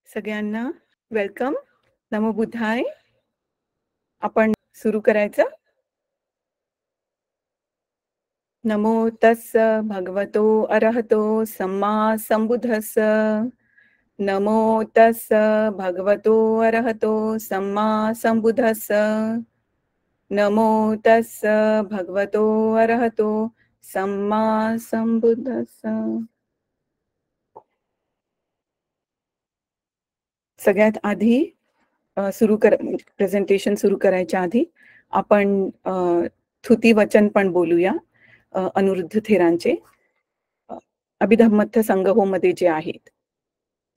सगळ्यांना वेलकम. नमो बुद्धाय. आपण सुरू करायचं. नमो तस्स भगवतो अरहतो सम्मा संबुद्धस्स. नमो तस्स भगवतो अरहतो सम्मा संबुद्धस्स. नमो तस्स भगवतो अरहतो सम्मा संबुद्धस्स. सगळ्यात आधी प्रेझेंटेशन सुरू करायच्या आधी आपण थुती वचन पण बोलूया. अनिरुद्ध थेरांचे अभिधम्मत्थ संगहोमध्ये जे आहेत.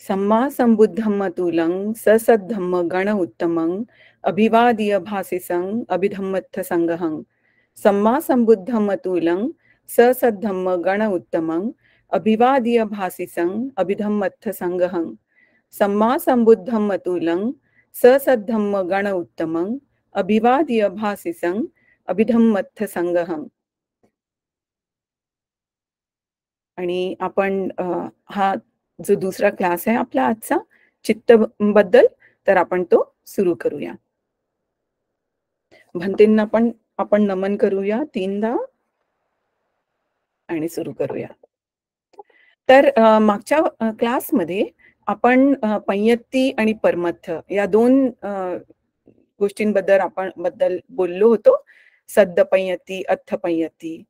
सम्मा संबुद्धम्म तुलं ससद्धम्म गण उत्तमं अभिवादीय भासिसं अभिधम्मत्थ संगहं. सम्मा संबुद्धम्म तुलं ससद्धम्म गण उत्तमं अभिवादीय भासिसं अभिधम्मत्थ संगहं. सम्मा संबुद्धम्म तुलं ससद्धम्म गण उत्तमं अभिवादीय भासिसं अभिधम्मत्थ संगहं. आणि आपण हा जो दुसरा क्लास आहे आपला आजचा चित्त बद्दल, तर आपण तो सुरू करूया. भंतेंना पण आपण नमन करूया 3दा आणि सुरू करूया. तर मागच्या क्लासमध्ये आपण पंयत्ती आणि परमत्थ या दोन गोष्टींबद्दल बोललो होतो. सद्द पंयत्ती, अत्थ पंयत्ती.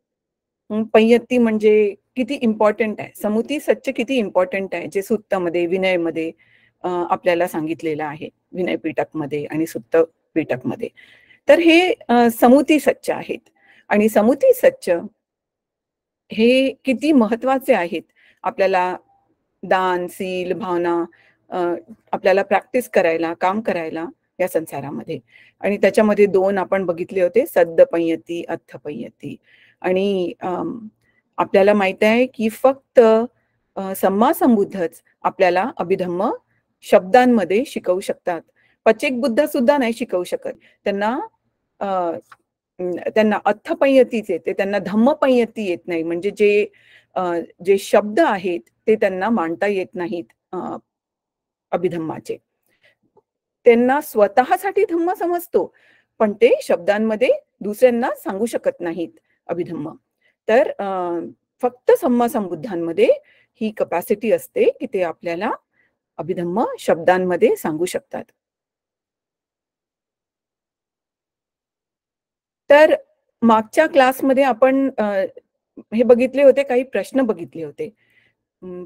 पंयत्ती म्हणजे किती इम्पॉर्टंट आहे, समुती सच्च किती इम्पॉर्टंट आहे, जे सुत्तमध्ये विनयमध्ये आपल्याला सांगितलेलं आहे, विनय पीठकमध्ये आणि सुत्त पीठकमध्ये. तर हे समुती सच्च आहेत आणि समुती सच्च हे किती महत्वाचे आहेत आपल्याला दान, सील, भावना आपल्याला प्रॅक्टिस करायला, काम करायला या संसारामध्ये. आणि त्याच्यामध्ये दोन आपण बघितले होते, सद्द पंयती, अत्थ पंयती. आणि आपल्याला माहित आहे की फक्त सम्मा संबुद्धच आपल्याला अभिधम्म शब्दांमध्ये शिकवू शकतात. पचेक बुद्ध सुद्धा नाही शिकवू शकत. त्यांना अत्थ पंयतीच येते, त्यांना धम्म पंयती येत नाही. म्हणजे जे शब्द आहेत ते त्यांना मांडता येत नाहीत अभिधम्माचे. त्यांना स्वतःसाठी धम्म समजतो, पण ते शब्दांमध्ये दुसऱ्यांना सांगू शकत नाहीत अभिधम्म. तर फक्त सम्मा संबुद्धांमध्ये ही कपॅसिटी असते की ते आपल्याला अभिधम्म शब्दांमध्ये सांगू शकतात. तर मागच्या क्लासमध्ये आपण हे बघितले होते, काही प्रश्न बघितले होते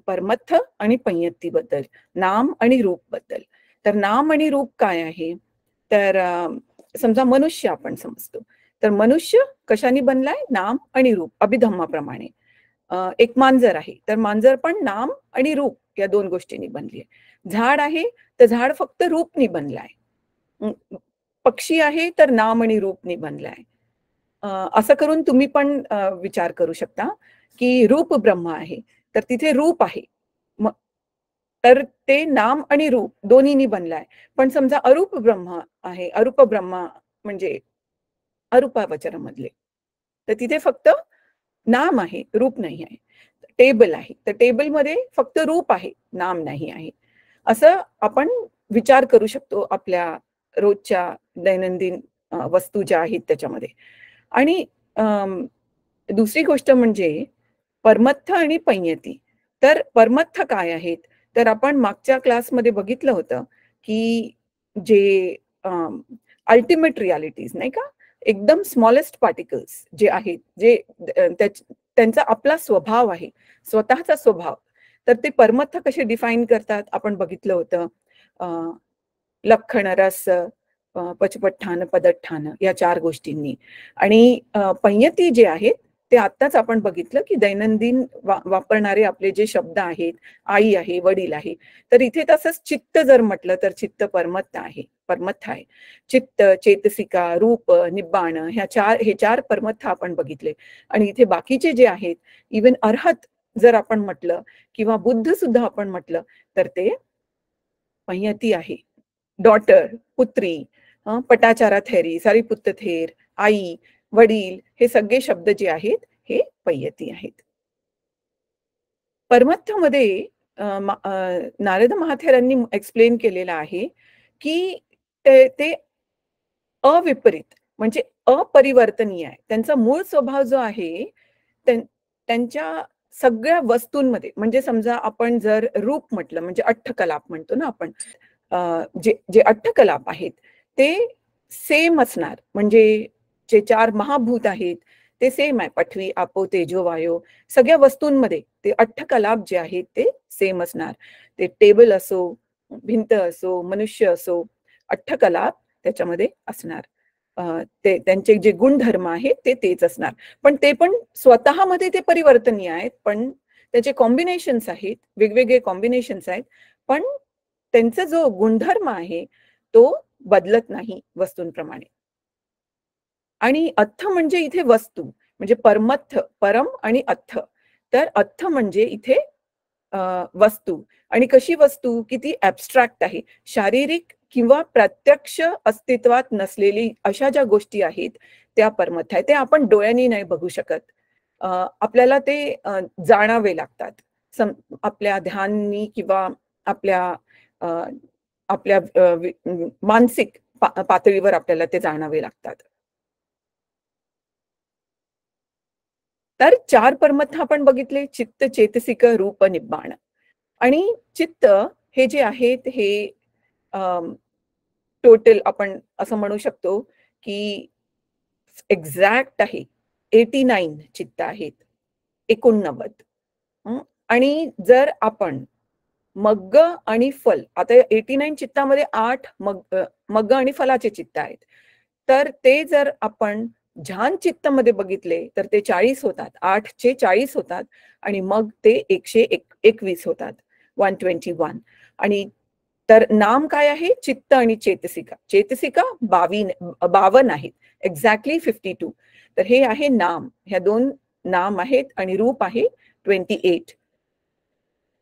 परमत्थ आणि पंयत्ती बद्दल, नाम आणि रूप बद्दल. तर नाम आणि रूप काय आहे, तर समजा मनुष्य आपण समजतो, तर मनुष्य कशाने बनलाय, नाम आणि रूप अभिधम्माप्रमाणे. एक मांजर आहे, तर मांजर पण नाम आणि रूप या दोन गोष्टींनी बनली आहे. झाड आहे तर झाड फक्त रूपनी बनलाय. पक्षी आहे तर नाम आणि रूपनी बनलाय. असं करून तुम्ही पण विचार करू शकता की रूप ब्रह्म आहे तर तिथे रूप आहे, तर ते नाम आणि रूप दोन्हीनी बनलाय. पण समजा अरूप ब्रह्म आहे, अरूप ब्रह्म म्हणजे अरूपावचर मधले, तर तिथे फक्त नाम आहे, रूप नाही आहे. टेबल आहे तर टेबलमध्ये फक्त रूप आहे, नाम नाही आहे. असं आपण विचार करू शकतो आपल्या रोजच्या दैनंदिन वस्तू ज्या आहेत त्याच्यामध्ये. आणि दुसरी गोष्ट म्हणजे परमत्थ आणि पंयती. तर परमत्थ काय आहेत, तर आपण मागच्या क्लासमध्ये बघितलं होतं की जे अल्टिमेट रियालिटीज नाही का, एकदम स्मॉलेस्ट पार्टिकल्स जे आहेत, जे त्यांचा आपला स्वभाव आहे, स्वतःचा स्वभाव, तर ते परमत्थ कसे डिफाईन करतात आपण बघितलं होतं. लक्षण, रस, पचपठ्ठान, पदठ्ठान या 4 गोष्टींनी. आणि पंयती जे आहेत ते आत्ताच आपण बघितलं की दैनंदिन वापरणारे आपले जे शब्द आहेत, आई आहे, वडील आहे, तर इथे तसंच चित्त जर म्हटलं तर चित्त परमत्थ आहे. चित्त, चेतसिका, रूप, निब्बाण हे चार परमत्थ आपण बघितले. आणि इथे बाकीचे जे आहेत, इवन अर्हत जर आपण म्हटलं किंवा बुद्ध सुद्धा आपण म्हटलं तर ते पंयती आहे. डॉटर, पुत्री, पटाचारा थेरी, सारीपुत्त थेर, आई, वडील, हे सगळे शब्द जे आहेत हे पंयती आहेत. परमत्थमध्ये नारद महाथेरांनी एक्सप्लेन केलेलं आहे, की ते अविपरीत म्हणजे अपरिवर्तनीय आहे. त्यांचा मूळ स्वभाव जो आहे, त्यांच्या सगळ्या वस्तूंमध्ये म्हणजे समजा आपण जर रूप म्हटलं म्हणजे अठ्ठकलाप म्हणतो ना आपण. जे जे अठ्ठकलाप आहेत ते सेम असणार. म्हणजे जे 4 महाभूत आहेत ते सेम आहे. पृथ्वी, आपो, तेजो, वायो सगळ्या वस्तूंमध्ये ते अठ्ठकलाप जे आहेत ते सेम असणार. ते टेबल असो, भिंत असो, मनुष्य असो, अठ्ठकलाप त्याच्यामध्ये असणार. ते त्यांचे जे गुणधर्म आहेत ते तेच असणार. पण ते पण स्वतःमध्ये ते परिवर्तनीय आहेत. पण त्याचे कॉम्बिनेशन्स आहेत, वेगवेगळे कॉम्बिनेशन्स आहेत. पण त्यांचा जो गुणधर्म आहे तो बदलत नाही वस्तूंप्रमाणे. आणि अत्थ म्हणजे इथे वस्तू म्हणजे परमत्थ, परम आणि अत्थ. तर अत्थ म्हणजे इथे वस्तू आणि कशी वस्तू की ती ॲब्स्ट्रॅक्ट आहे. शारीरिक किंवा प्रत्यक्ष अस्तित्वात नसलेली अशा ज्या गोष्टी आहेत त्या परमत्थ आहेत. ते आपण डोळ्यांनी नाही बघू शकत. आपल्याला ते जाणावे लागतात. आपल्या ध्याननी किंवा आपल्या अ, आपल्या मानसिक पातळीवर आपल्याला ते जाणावे लागतात. तर 4 परमत्थ आपण बघितले चित्त, चेतसिक, रूप, निब्बाण. आणि चित्त हे जे आहेत हे टोटल आपण असं म्हणू शकतो, की एक्झॅक्ट आहे. 89 चित्त आहेत. 89 हं. आणि जर आपण मग्ग आणि फल आता 89 चित्तामध्ये 8 मग्ग आणि फलाचे चित्त आहेत. तर ते जर आपण ध्यान चित्तमध्ये बघितले तर ते 40 होतात. 8 चे 40 होतात आणि मग ते 121 होतात. 121 आणि तर नाम काय आहे? चित्त आणि चेतसिका. चेतसिका 52 आहेत. एक्झॅक्टली 52. तर हे आहे नाम. ह्या 2 नाम आहेत आणि रूप आहे 28.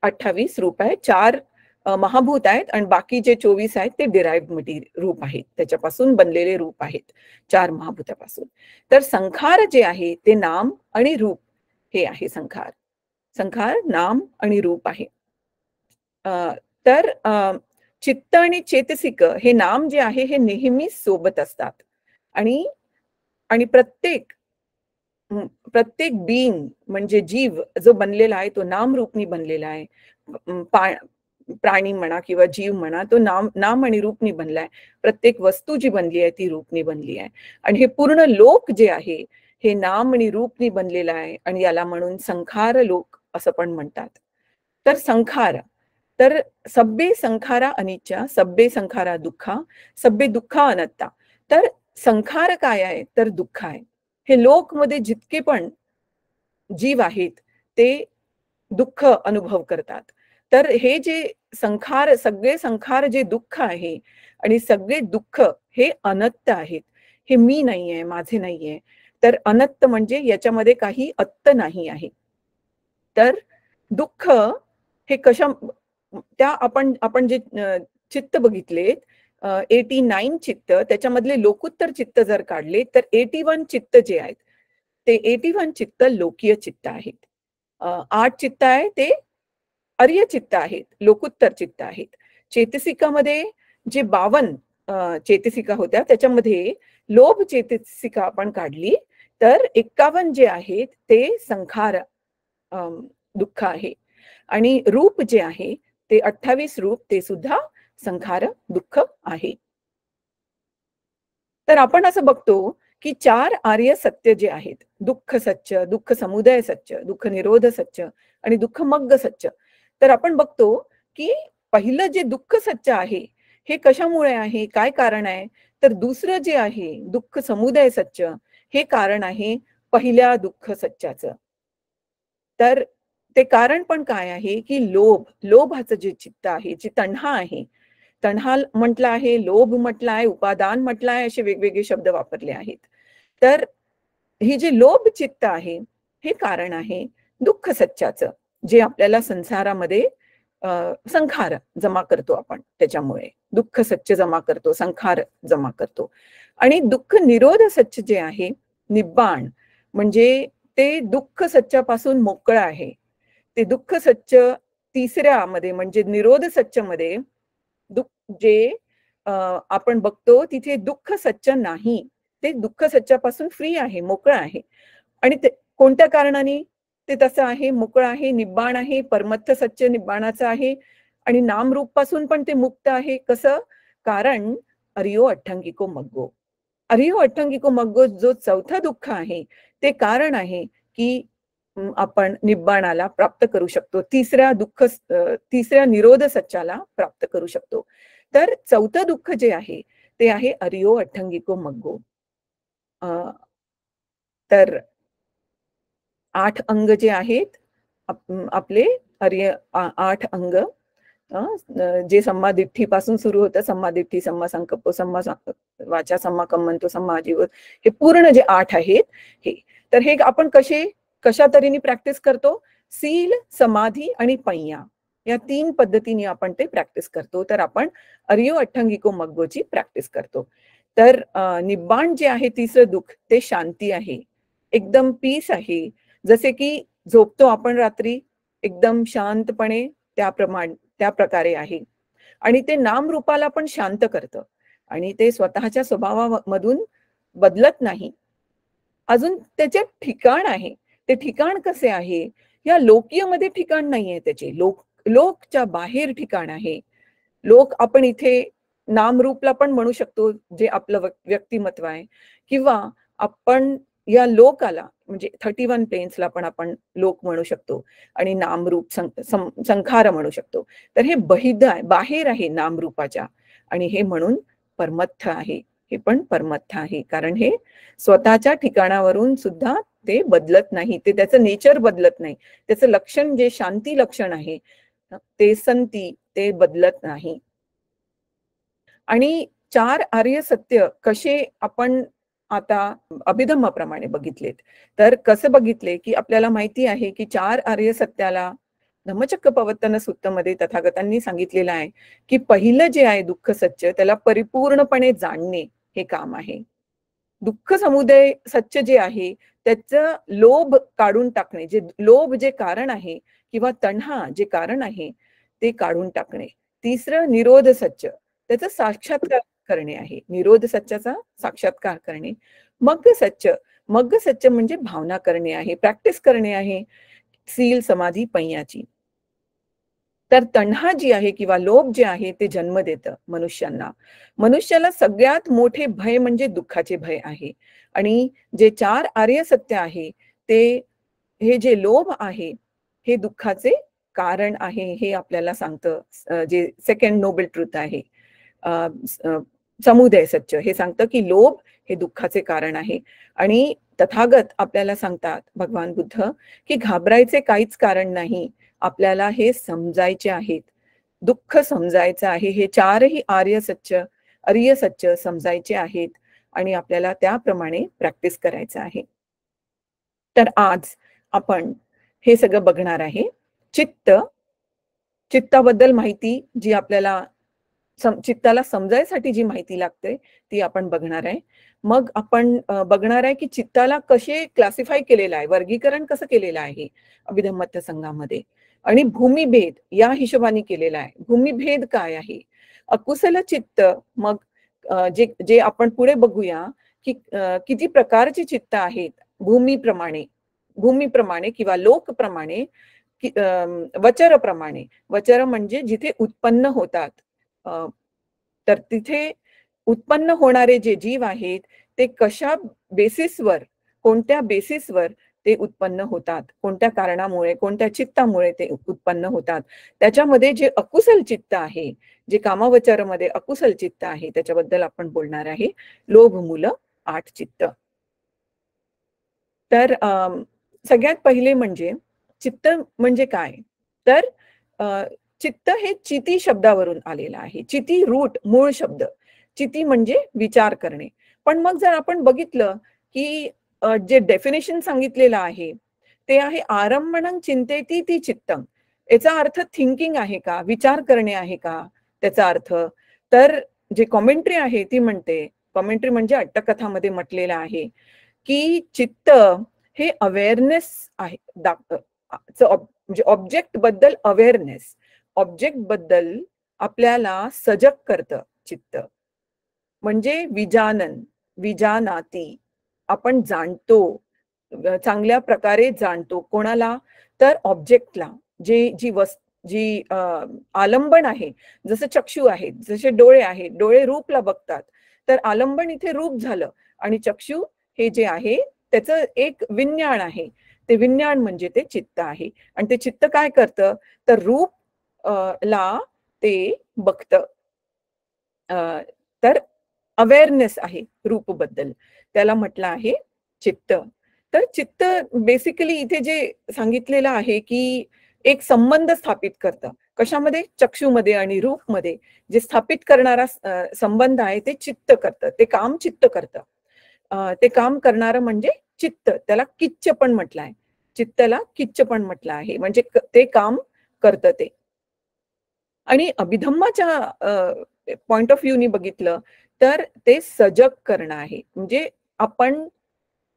28 रूप आहे. 4 महाभूत आहेत आणि बाकी जे 24 आहेत ते डिराइव्ड रूप आहेत. त्याच्यापासून बनलेले रूप आहेत. 4 महाभूतापासून. तर संखार जे आहे ते नाम आणि रूप हे आहे संखार. संखार नाम आणि रूप आहे. तर चित्त आणि चेतसिक हे नाम जे आहे हे नेहमीच सोबत असतात. आणि आणि प्रत्येक बीइंग म्हणजे जीव जो बनलेला आहे तो नामरूपनी बनलेला आहे. प्राणी म्हणा किंवा जीव म्हणा तो नाम आणि रूपनी बनलाय. प्रत्येक वस्तू जी बनली आहे ती रूपनी बनली आहे. आणि हे पूर्ण लोक जे आहे हे नाम आणि रूपनी बनलेलं आहे आणि याला म्हणून संखार लोक असं पण म्हणतात. तर संखार तर सब्बे संखारा अनिच्चा, सब्बे संखारा दुःखा, सब्बे दुःखा अनत्ता. तर संखार काय आहे? तर दुःख आहे. हे लोकमध्ये जितके पण जीव आहेत ते दुःख अनुभव करतात. तर हे जे सगळे संखार जे दुःख आहे आणि सगळे दुःख हे अनत्त आहेत. हे मी नाहीये, माझे नाहीये. तर अनत्त म्हणजे याच्यामध्ये काही अत्त नाही आहे. तर दुःख हे त्या आपण आपण जे चित्त बघितलेत 89 चित्त त्याच्यामधले लोकोत्तर चित्त जर काढले तर 81 चित्त जे आहेत ते 81 चित्त लोकीय चित्त आहेत. 8 चित्त आहे ते अर्य चित्त आहेत, लोकोत्तर चित्त आहेत. चेतसिकामध्ये जे 52 चेतसिका होत्या त्याच्यामध्ये लोभ चेतसिका आपण काढली तर 51 जे आहेत ते संखार दुःख आहे. आणि रूप जे आहे ते 28 रूप ते सुद्धा संखार दुःख आहे. तर आपण असं बघतो की 4 आर्य सत्य जे आहेत, दुःख सत्य, दुःख समुदय सत्य, दुःख निरोध सत्य आणि दुःख मग्ग सत्य. तर आपण बघतो की पहिलं जे दुःख सत्य आहे, हे कशामुळे आहे? काय कारण आहे? तर दुसरं जे आहे दुःख समुदय सत्य, हे कारण आहे पहिल्या दुःख सत्याचं. तर ते कारण पण काय आहे की लोभाचं जे चित्त आहे, जी तण्हा आहे. तण्हा म्हटलं आहे, लोभ म्हटलं आहे, उपादान म्हटलं आहे, असे वेगवेगळे शब्द वापरले आहेत. तर ही जे लोभ चित्त आहे, हे कारण आहे दुःख सत्याचं, जे आपल्याला संसारामध्ये संखार जमा करतो आपण त्याच्यामुळे. दुःख सत्य जमा करतो, संखार जमा करतो. आणि दुःख निरोध सत्य जे आहे, निब्बाण म्हणजे ते दुःख सत्यापासून मोकळं आहे. ते दुःख सत्य तिसऱ्या मध्ये म्हणजे निरोध सच्च मध्ये जे आपण बघतो तिथे दुःख सच्च नाही, ते दुःख सच्चापासून फ्री आहे, मोकळं आहे. आणि ते कोणत्या कारणाने ते तसं आहे, मोकळं आहे, निब्बाण आहे, परमत्थ सच्च निब्बाणाचं आहे आणि नामरूप पासून पण ते मुक्त आहे. कसं? कारण अरियो अठ्ठंगिको मग्गो. अरियो अठ्ठंगिको मग्गो जो चौथा दुःख आहे ते कारण आहे की आपण निब्बाणाला प्राप्त करू शकतो, तिसऱ्या निरोध सच्चाला प्राप्त करू शकतो. तर चौथं दुःख जे आहे ते आहे अरियो अठ्ठंगिको मग्गो. तर 8 अंग जे आहेत आपले 8 अंग, जे सम्मादिठ्ठीपासून सुरू होतं, सम्मादिठ्ठी, सम्मा संकल्प, वाचा, सम्मा कम्मंतो, सम्मा आजीव, हे पूर्ण जे 8 आहेत हे. तर हे आपण कशा तऱ्हेने प्रॅक्टिस करतो? सील, समाधी आणि पय्या या 3 पद्धतीने आपण ते प्रॅक्टिस करतो. तर आपण अरियो अठ्ठंगिको मग्गोची प्रॅक्टिस करतो. तर निब्बाण जे आहे तिसरं दुःख ते शांती आहे, एकदम पीस आहे. जसे की झोपतो आपण रात्री एकदम शांतपणे, त्या प्रकारे आहे. आणि ते नामरूपाला पण शांत करतं आणि ते स्वतःच्या स्वभावामधून बदलत नाही. अजून त्याचे ठिकाण आहे. ते ठिकाण कसे आहे? या लोकीयमध्ये ठिकाण नाहीये त्याचे. लोकच्या बाहेर ठिकाण आहे. लोक आपण इथे नामरूपला पण म्हणू शकतो, जे आपलं व्यक्तिमत्व आहे, किंवा आपण या लोकाला म्हणजे 31 प्लेन्सला पण आपण लोक म्हणू शकतो आणि नामरूप संखार म्हणू शकतो. तर हे बहिद आहे, बाहेर आहे नामरूपाच्या, आणि हे म्हणून परमत्थ आहे. हे पण परमत्थ आहे कारण हे स्वतःच्या ठिकाणावरून सुद्धा ते बदलत नाही, ते त्याचं नेचर बदलत नाही. त्याचं लक्षण जे शांती लक्षण आहे ते संती, ते बदलत नाही. आणि 4 आर्य सत्य कसे आपण आता अभिधम्माप्रमाणे बघितलेत. तर कसं बघितले की आपल्याला माहिती आहे की 4 आर्य सत्याला धम्मचक्कपवत्तन सूक्तमध्ये तथागतांनी सांगितलेलं आहे की पहिलं जे आहे दुःख सत्य, त्याला परिपूर्णपणे जाणणे हे काम आहे. दुःख समुदय सत्य जे आहे त्याचं लोभ काढून टाकणे, लोभ जे कारण आहे किंवा तण्हा जे कारण आहे ते काढून टाकणे. तिसरं निरोध सत्य, त्याचा साक्षात्कार करणे आहे. निरोध सत्याचा साक्षात्कार करणे. मग्ग सत्य म्हणजे भावना करणे आहे, प्रॅक्टिस करणे आहे, सील, समाधी, पय्याची. तर तण्हा जी आहे किंवा लोभ जे आहे ते जन्म देतं मनुष्यांना. मनुष्याला सगळ्यात मोठे भय म्हणजे दुःखाचे भय आहे. आणि जे 4 आर्य सत्य आहे ते, हे जे लोभ आहे हे दुःखाचे कारण आहे हे आपल्याला सांगतं. जे सेकंड नोबल ट्रूथ आहे, समुदय सत्य, हे सांगतं की लोभ हे दुःखाचे कारण आहे. आणि तथागत आपल्याला सांगतात, भगवान बुद्ध, की घाबरायचे काहीच कारण नाही, आपल्याला हे समजायचे आहेत, दुःख समजायचं आहे. हे 4ही आर्य सत्य समजायचे आहेत आणि आपल्याला त्याप्रमाणे प्रॅक्टिस करायचं आहे. तर आज आपण हे सगळं बघणार आहे. चित्ताबद्दल माहिती जी आपल्याला चित्ताला समजायसाठी जी माहिती लागते ती आपण बघणार आहे. मग आपण बघणार आहे की चित्ताला कसे क्लासिफाय केलेलं आहे, वर्गीकरण कसं केलेलं आहे अभिधम्मत्त संघामध्ये, आणि भूमिभेद या हिशोबाने केलेला आहे. भूमिभेद काय आहे? अकुशल चित्त, मग जे जे आपण पुढे बघूया की किती प्रकारची चित्त आहेत भूमीप्रमाणे किंवा लोकप्रमाणे, वचरप्रमाणे. वचर म्हणजे जिथे उत्पन्न होतात. तर तिथे उत्पन्न होणारे जे जीव आहेत ते कोणत्या बेसिसवर ते उत्पन्न होतात, कोणत्या कारणामुळे, कोणत्या चित्तामुळे ते उत्पन्न होतात. त्याच्यामध्ये जे अकुशल चित्त आहे, जे कामवचरमध्ये अकुशल चित्त आहे, त्याच्याबद्दल आपण बोलणार आहे. लोभ, मूल, 8 चित्त. तर सगळ्यात पहिले म्हणजे चित्त म्हणजे काय? तर चित्त हे चिती शब्दावरून आलेलं आहे. चिती रूट, मूळ शब्द. चिती म्हणजे विचार करणे. पण मग जर आपण बघितलं की जे डेफिनेशन सांगितलेलं आहे ते आहे आरंभणं चिंतेती ती चित्तम. याचा अर्थ थिंकिंग आहे का, विचार करणे आहे का त्याचा अर्थ? तर जे कॉमेंट्री आहे ती म्हणते, कॉमेंट्री म्हणजे अट्टकथामध्ये म्हटलेलं आहे की चित्त हे अवेअरनेस आहे, म्हणजे ऑब्जेक्ट बद्दल अवेअरनेस, ऑब्जेक्ट बद्दल आपल्याला सजग करतं चित्त. म्हणजे विजानन, विजानाती, आपण जाणतो, चांगल्या प्रकारे जाणतो. कोणाला? तर ऑब्जेक्टला. जी आलंबन आहे, जसं चक्षु आहेत, जसे डोळे आहेत, डोळे रूपला बघतात, तर आलंबन इथे रूप झालं आणि चक्षु हे जे आहे त्याचं एक विज्ञान आहे. ते विज्ञान म्हणजे ते चित्त आहे. आणि ते चित्त काय करतं? तर रूप ला ते बघतं. तर अवेअरनेस आहे रूपबद्दल. त्याला म्हटलं आहे चित्त. तर चित्त बेसिकली इथे जे सांगितलेलं आहे, की एक संबंध स्थापित करतं. कशामध्ये? चक्षुमध्ये आणि रूपमध्ये जे स्थापित करणारा संबंध आहे ते चित्त करतं. ते काम चित्त करतं. ते काम करणारं म्हणजे चित्त. त्याला किच्च पण म्हटलं आहे. चित्तला किच्च पण म्हटलं आहे. म्हणजे ते काम करतं ते. आणि अभिधम्माच्या पॉइंट ऑफ व्ह्यूनी बघितलं तर ते सजग करणं आहे. म्हणजे आपण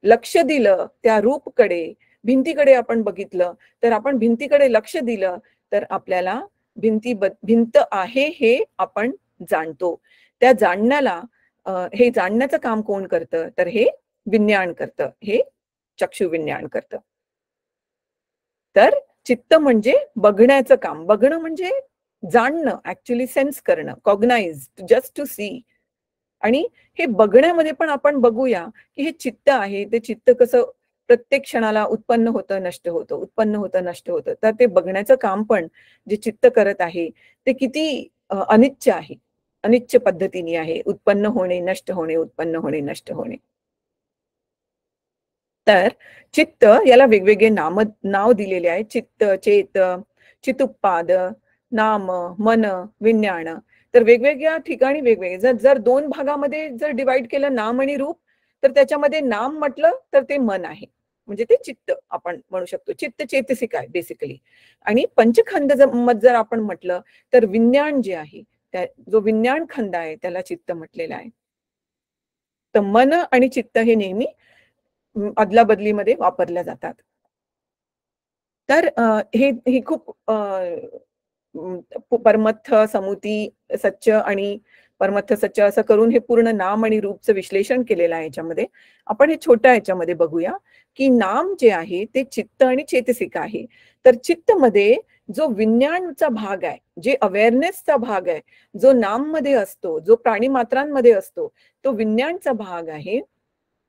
लक्ष दिलं त्या रूपकडे, भिंतीकडे आपण बघितलं, तर आपण भिंतीकडे लक्ष दिलं, तर आपल्याला भिंत आहे हे आपण जाणतो. त्या जाणण्याला हे जाणण्याचं काम कोण करतं? तर हे विज्ञान करतं. हे चक्षुविज्ञान करतं. तर चित्त म्हणजे बघण्याचं काम. बघणं म्हणजे जाणणं, ॲक्चुअली सेन्स करणं, कॉग्नाइज, जस्ट टू सी. आणि हे बघण्यामध्ये पण आपण बघूया, की हे चित्त आहे, ते चित्त कसं प्रत्येक क्षणाला उत्पन्न होतं, नष्ट होतं, उत्पन्न होतं, नष्ट होतं. तर ते बघण्याचं काम पण जे चित्त करत आहे, ते किती अनिच्च आहे. अनिच्च पद्धतीने आहे. उत्पन्न होणे, नष्ट होणे, उत्पन्न होणे, नष्ट होणे. तर चित्त याला वेगवेगळे नाव दिलेले आहे. चित्त, चेत, चितुप्पाद, नाम, मन, विज्ञान. तर वेगवेगळ्या ठिकाणी वेगवेगळे. जर जर 2 भागामध्ये जर डिव्हाईड केलं नाम आणि रूप, तर त्याच्यामध्ये नाम म्हटलं तर ते मन आहे. म्हणजे ते चित्त आपण म्हणू शकतो. चित्त चेतसिक आहे बेसिकली. आणि पंचखंड जर आपण म्हटलं, तर विज्ञान जे आहे, जो विज्ञान खंड आहे त्याला चित्त म्हटलेलं आहे. तर मन आणि चित्त हे नेहमी अदलाबदलीमध्ये वापरल्या जातात. तर हे खूप परमत्थ, समुती, सच्च आणि परमत्थ, सच्च असं करून हे पूर्ण नाम आणि रूपचं विश्लेषण केलेलं आहे याच्यामध्ये. आपण हे छोट्या ह्याच्यामध्ये बघूया, की नाम जे आहे ते चित्त आणि चेतसिक आहे. तर चित्तमध्ये जो विज्ञानचा भाग आहे, जे अवेअरनेसचा भाग आहे, जो नाममध्ये असतो, जो प्राणिमात्रांमध्ये असतो, तो विज्ञानचा भाग आहे.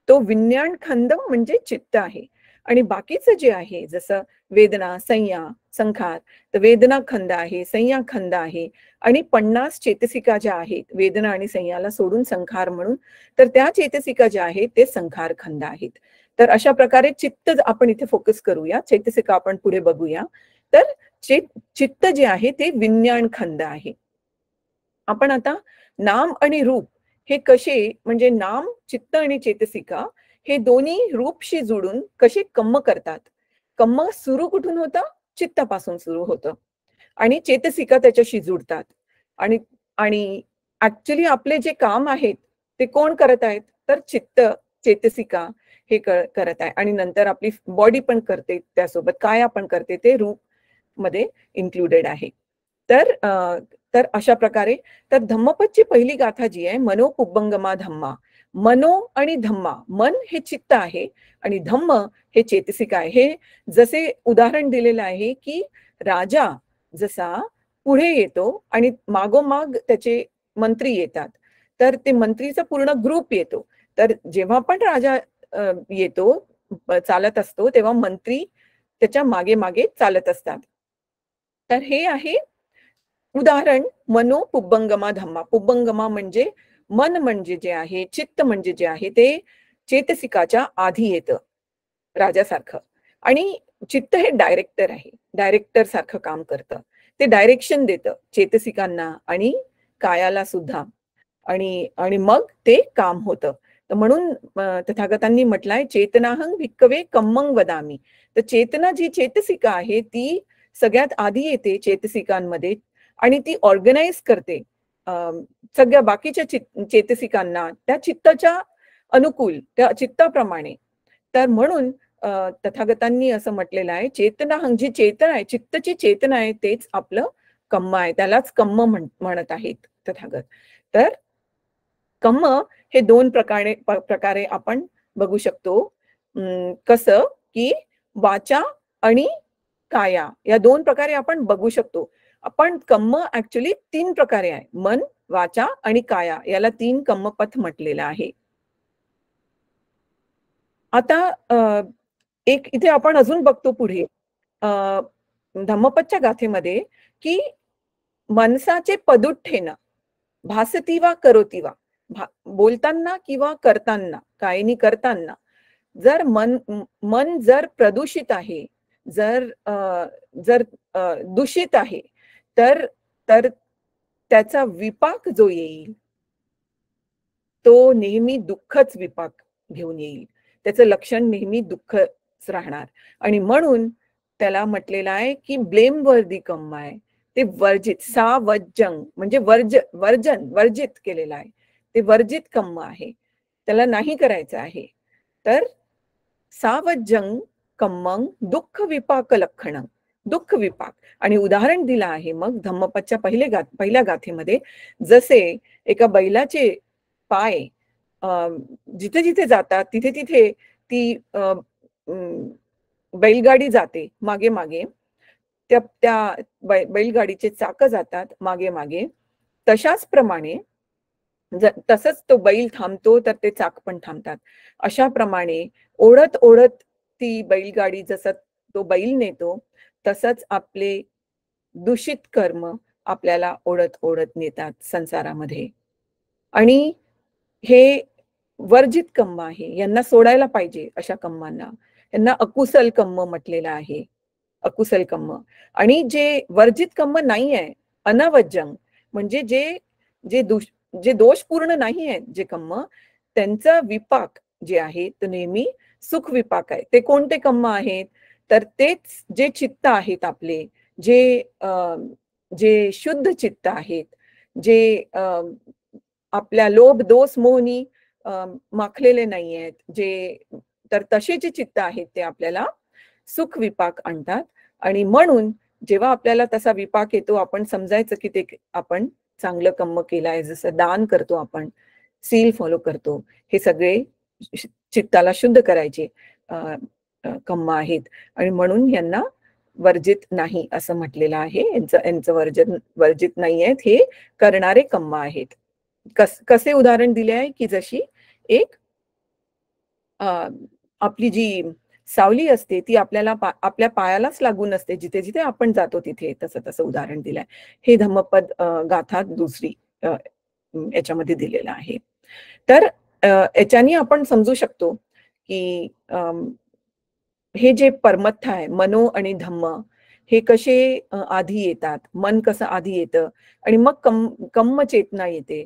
तो विज्ञान खंड म्हणजे चित्त आहे. आणि बाकीचं जे आहे जसं वेदना, संज्ञा, संखार, तर वेदना खंड आहे, संज्ञा खंड आहे आणि 50 चेतसिका ज्या आहेत, वेदना आणि संज्ञाला सोडून संखार म्हणून, तर त्या चेतसिका ज्या आहेत ते संखार खंड आहेत. तर अशा प्रकारे चित्त आपण इथे फोकस करूया, चेतसिका आपण पुढे बघूया. तर चित्त जे आहे ते विज्ञान खंड आहे. आपण आता नाम आणि रूप हे कसे, म्हणजे नाम, चित्त आणि चेतसिका हे दोन्ही रूपशी जोडून कसे कर्म करतात. कर्म सुरू कुठून होतं? चित्तापासून सुरू होतं आणि चेतसिका त्याच्याशी जुडतात. आणि आणि ऍक्च्युली आपले जे काम आहेत ते कोण करत आहेत? तर चित्त, चेतसिका हे करत आहे. आणि नंतर आपली बॉडी पण करते, त्यासोबत काया पण करते, ते रूप मध्ये इन्क्लुडेड आहे. तर तर अशा प्रकारे, तर धम्मपदची पहिली गाथा जी आहे, मनो पुब्बंगमा धम्मा. मनो आणि धम्मा, मन हे चित्त आहे आणि धम्म हे चेतसिक आहे. हे जसे उदाहरण दिलेलं आहे, की राजा जसा पुढे येतो आणि मागोमाग त्याचे मंत्री येतात, तर ते मंत्रीचा पूर्ण ग्रुप येतो. तर जेव्हा पण राजा येतो, चालत असतो, तेव्हा मंत्री त्याच्या मागे मागे चालत असतात. तर हे आहे उदाहरण मनो पुब्बंगमा धम्मा. पुब्बंगमा म्हणजे मन, म्हणजे जे आहे, चित्त म्हणजे जे आहे ते चेतसिकाच्या आधी येतं राजासारखं. आणि चित्त हे डायरेक्टर आहे, डायरेक्टर सारखं काम करतं. ते डायरेक्शन देतं चेतसिकांना आणि कायाला सुद्धा. आणि आणि मग ते काम होतं. तर म्हणून तथागतांनी म्हटलंय, चेतनाहं भिक्कवे कम्मंग वदामी. तर चेतना जी चेतसिका आहे ती सगळ्यात आधी येते चेतसिकांमध्ये आणि ती ऑर्गनाइज करते सगळ्या बाकीच्या चेतसिकांना त्या चित्ताच्या अनुकूल, त्या चित्ताप्रमाणे. तर म्हणून तथागतांनी असं म्हटलेलं आहे, चेतना जी चेतना आहे, चित्तची चेतना आहे तेच आपलं कम्म आहे. त्यालाच कम्म म्हणत आहेत तथागत. तर कम्म हे 2 प्रकारे आपण बघू शकतो. कसं की वाचा आणि काया या 2 प्रकारे आपण बघू शकतो. आपण कम्म ॲक्चुअली 3 प्रकारे आहे. मन, वाचा आणि काया याला 3 कम्मपथ म्हटलेलं आहे. आता एक इथे आपण अजून बघतो पुढे अ, धम्मपदच्या गाथेमध्ये की मनसाचे पदुठ्ठेन भासती वा करोती वा बोलताना किंवा करताना कायनी करताना जर मन जर प्रदूषित आहे, जर जर दूषित आहे, तर तर त्याचा विपाक जो येईल, तो नेहमी दुःखच विपाक घेऊन येईल. त्याचं लक्षण नेहमी दुःखच राहणार आणि म्हणून त्याला म्हटलेलं आहे, की ब्लेमवर्दी कर्म आहे. ते वर्जित सावज्जंग म्हणजे वर्जित केलेलं आहे. ते वर्जित कर्म आहे. त्याला नाही करायचं आहे. तर सावज्जंग कम्मंग दुःख विपाक लक्षणं. दुःख विपाक आणि उदाहरण दिलं आहे मग धम्मपदच्या पहिल्या गाथेमध्ये जसे एका बैलाचे पाय जिथे-जिथे जातात तिथे-तिथे ती बैलगाडी जाते मागे-मागे. त्या त्या बैलगाडीचे चाकं जातात मागे-मागे. तशाच प्रमाणे तसंच तो बैल थांबतो तर ते चाक पण थांबतात. अशा प्रमाणे ओढत-ओढत ती बैलगाडी जसं तो बैल नेतो, तसंच आपले दूषित कर्म आपल्याला ओढत-ओढत नेतात संसारामध्ये. आणि हे वर्जित कर्म आहे. यांना सोडायला पाहिजे अशा कर्मांना. यांना अकुशल कर्म म्हटलेलं आहे. अकुशल कर्म आणि जे वर्जित कर्म नाही आहे, अनवज्जंग म्हणजे जे जे दोष जे दोषपूर्ण नाही आहेत जे कर्म, त्यांचा विपाक जे आहे ते नेहमी सुख विपाक आहे. ते कोणते कर्म आहेत? तर तेच जे चित्त आहेत आपले, जे जे शुद्ध चित्त आहेत, जे आपल्या लोभ, दोष, मोहनी माखलेले नाहीयेत, जे तर तसे जे चित्त आहेत ते आपल्याला सुख विपाक आणतात आणि म्हणून जेव्हा आपल्याला तसा विपाक येतो, आपण समजायचं की ते आपण चांगलं कर्म केलं आहे. जसं दान करतो आपण, सील फॉलो करतो. हे सगळे चित्ताला शुद्ध करायचे अ, कर्म आहेत आणि म्हणून यांना वर्जित नाही असं म्हटलेलं आहे. यांचं वर्जित नाही आहेत. हे करणारे कर्म आहेत. कसे उदाहरण दिले आहे, की जशी एक अ, आपली जी सावली असते ती आपल्या पायालाच लागून असते. जिथे-जिथे आपण जातो तिथे तसं उदाहरण दिलंय. हे धम्मपद गाथा दुसरी याच्यामध्ये दिलेलं आहे. तर याच्याने आपण समजू शकतो, की हे जे परमत्थ आहे, मनो आणि धम्म हे कसे आधी येतात. मन कसं आधी येतं आणि मग कम्म चेतना येते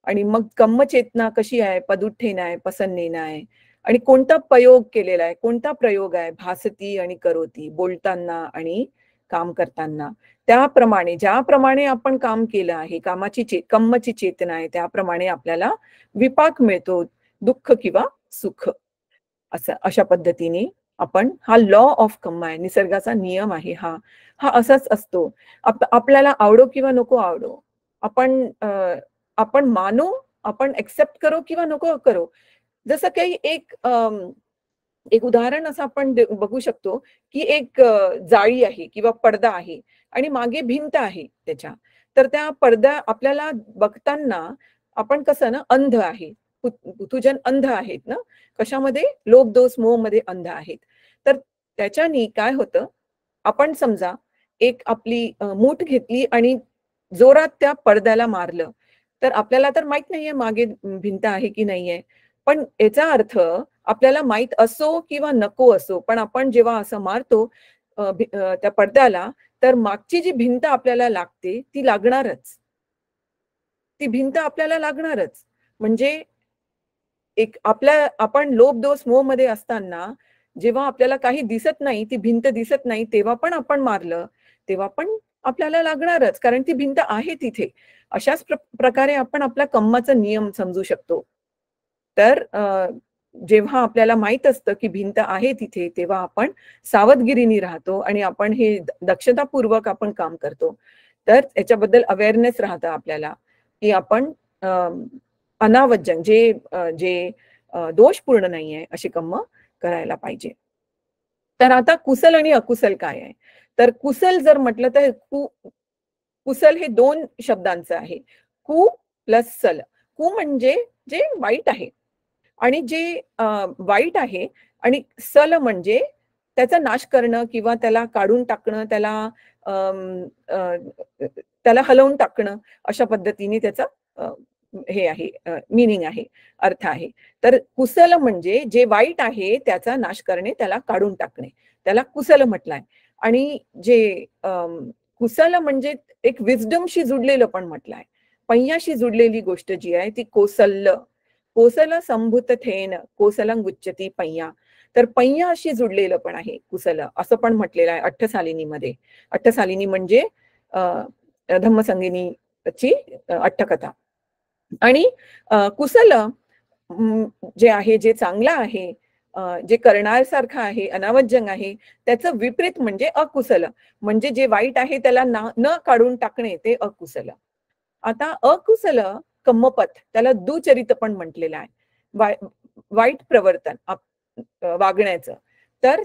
आणि मग कम्म चेतना कशी आहे? पदुठ्ठेन आहे, प्रसन्नेन आहे आणि कोणता कोणता प्रयोग आहे? भासती आणि करोती, बोलताना आणि काम करताना. त्याप्रमाणे ज्याप्रमाणे आपण काम केलं आहे, कम्मची चेतना आहे, त्याप्रमाणे आपल्याला विपाक मिळतो, दुःख किंवा सुख. अशा पद्धतीने आपण हा लॉ ऑफ कर्म आहे, निसर्गाचा नियम आहे हा. हा असाच असतो. आपल्याला आवडो किंवा नको आवडो. आपण आपण मानो, आपण एक्सेप्ट करो किंवा नको करो. जसं काही एक उदाहरण असं आपण बघू शकतो, की एक जाळी आहे किंवा पडदा आहे आणि मागे भिंत आहे त्याच्या. तर त्या पडदा आपल्याला बघताना आपण कसं ना अंध आहे. पुथुजन अंध आहेत ना, कशामध्ये? लोभ, दोष, मोहमध्ये अंध आहेत. तर त्याच्यानी काय होतं, आपण समजा एक आपली मूठ घेतली आणि जोरात त्या पडद्याला मारलं, तर आपल्याला तर माहीत नाहीये मागे भिंत आहे की नाहीये. पण याचा अर्थ आपल्याला माहीत असो किंवा नको असो, पण आपण जेव्हा असं मारतो त्या पडद्याला, तर मागची जी भिंत आपल्याला लागते, ती लागणारच. ती भिंत आपल्याला लागणारच. म्हणजे आपण लोभ, दोष, मोहमध्ये असताना जेव्हा आपल्याला काही दिसत नाही, ती भिंत दिसत नाही, तेव्हा पण आपण मारलं, तेव्हा पण आपल्याला लागणारच. कारण ती भिंत आहे तिथे. अशाच प्रकारे आपण आपल्या कर्माचा नियम समजू शकतो. तर जेव्हा आपल्याला माहित असतं की भिंत आहे तिथे, तेव्हा आपण सावधगिरीने राहतो आणि आपण हे दक्षतापूर्वक आपण काम करतो. तर याच्याबद्दल अवेअरनेस राहतं आपल्याला, की आपण अनावज्जन जे जे दोषपूर्ण नाहीये अशी कामं करायला पाहिजे. तर आता कुशल आणि अकुशल काय आहे? तर कुशल जर म्हटलं तर कुशल हे 2 शब्दांचं आहे. कु प्लस सल. कु म्हणजे जे वाईट आहे आणि जे वाईट आहे आणि सल म्हणजे त्याचा नाश करणं किंवा त्याला काढून टाकणं, अं, अ, त्याला हलवून टाकणं अशा पद्धतीने त्याचा अ, हे आहे मीनिंग आहे, अर्थ आहे. तर कुशल म्हणजे जे वाईट आहे त्याचा नाश करणे, त्याला काढून टाकणे. त्याला कुशल म्हटलंय. आणि जे कुशल म्हणजे एक विस्डमशी जुडलेलं पण म्हटलंय. पैयाशी जुडलेली गोष्ट जी आहे ती कोसल्य. कोसल संभूतथेन कोसलं गुच्यती पैया. तर पैया अशी जुडलेलं पण आहे कुशल असं पण म्हटलेलं आहे अठ्ठसालिनीमध्ये. अठ्ठसालिनी म्हणजे धम्मसंगिनीची अट्टकथा. आणि कुशल जे आहे, जे चांगलं आहे, जे करण्यासारखं आहे, अनावज्जन आहे, त्याचं विपरीत म्हणजे अकुशल. म्हणजे जे वाईट आहे त्याला न काढून टाकणे ते अकुशल. आता अकुशल कम्मपथ त्याला दुचरित पण म्हटलेलं आहे. वाईट प्रवर्तन वागण्याचं. तर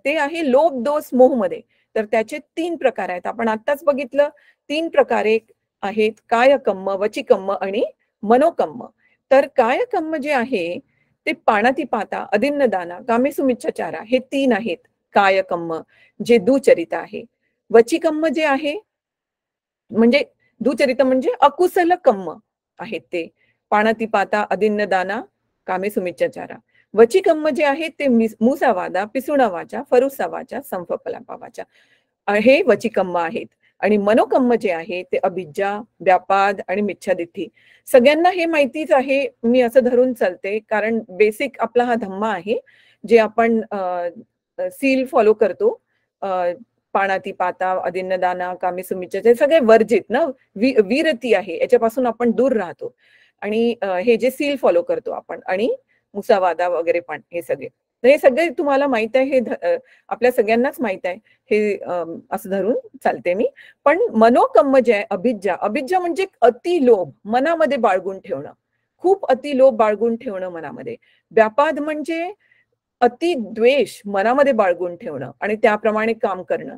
ते आहे लोभ, दोष, मोहमध्ये. तर त्याचे 3 प्रकार आहेत. आपण आत्ताच बघितलं 3 प्रकारे आहेत. कायकम्म, वचिकम्म आणि मनोकम्म. तर कायकम्म जे आहे ते पाणातिपाता, अदिन्नदाना, कामेसुमिच्छाचारा हे 3 आहेत. कायकम्म जे दुचरित आहे. वचिकम्म जे आहे म्हणजे दुचरित म्हणजे अकुशल कर्म आहेत ते. पाणातिपाता, अदिन्नदाना, कामेसुमिच्छाचारा. वचिकम्म जे आहे ते मुसावादा, पिसुणा वाचा, फरुसा वाचा, संफपलापा वाचा. हे वचिकम्म आहेत. आणि मनोकम्म जे आहे ते अभिज्जा, व्यापाद आणि मिच्छादिठी. सगळ्यांना हे माहितीच आहे, मी असं धरून चालते, कारण बेसिक आपला हा धम्मा आहे, जे आपण सील फॉलो करतो. पाणातिपाता, अदिन्नदाना, कामेसुमिच्छा हे सगळे वर्जित ना, विरती आहे, याच्यापासून आपण दूर राहतो. आणि हे जे सील फॉलो करतो आपण आणि मुसावादा वगैरे पण हे सगळे. तर हे सगळे तुम्हाला माहित आहे, हे आपल्या सगळ्यांनाच माहित आहे. हे असं धरून चालते मी. पण मनोकम्म जे आहे, अभिज्जा, अभिज्जा म्हणजे अतिलोभ मनामध्ये बाळगून ठेवणं. खूप अतिलोभ बाळगून ठेवणं मनामध्ये. व्यापाद म्हणजे अति द्वेष मनामध्ये बाळगून ठेवणं आणि त्याप्रमाणे काम करणं.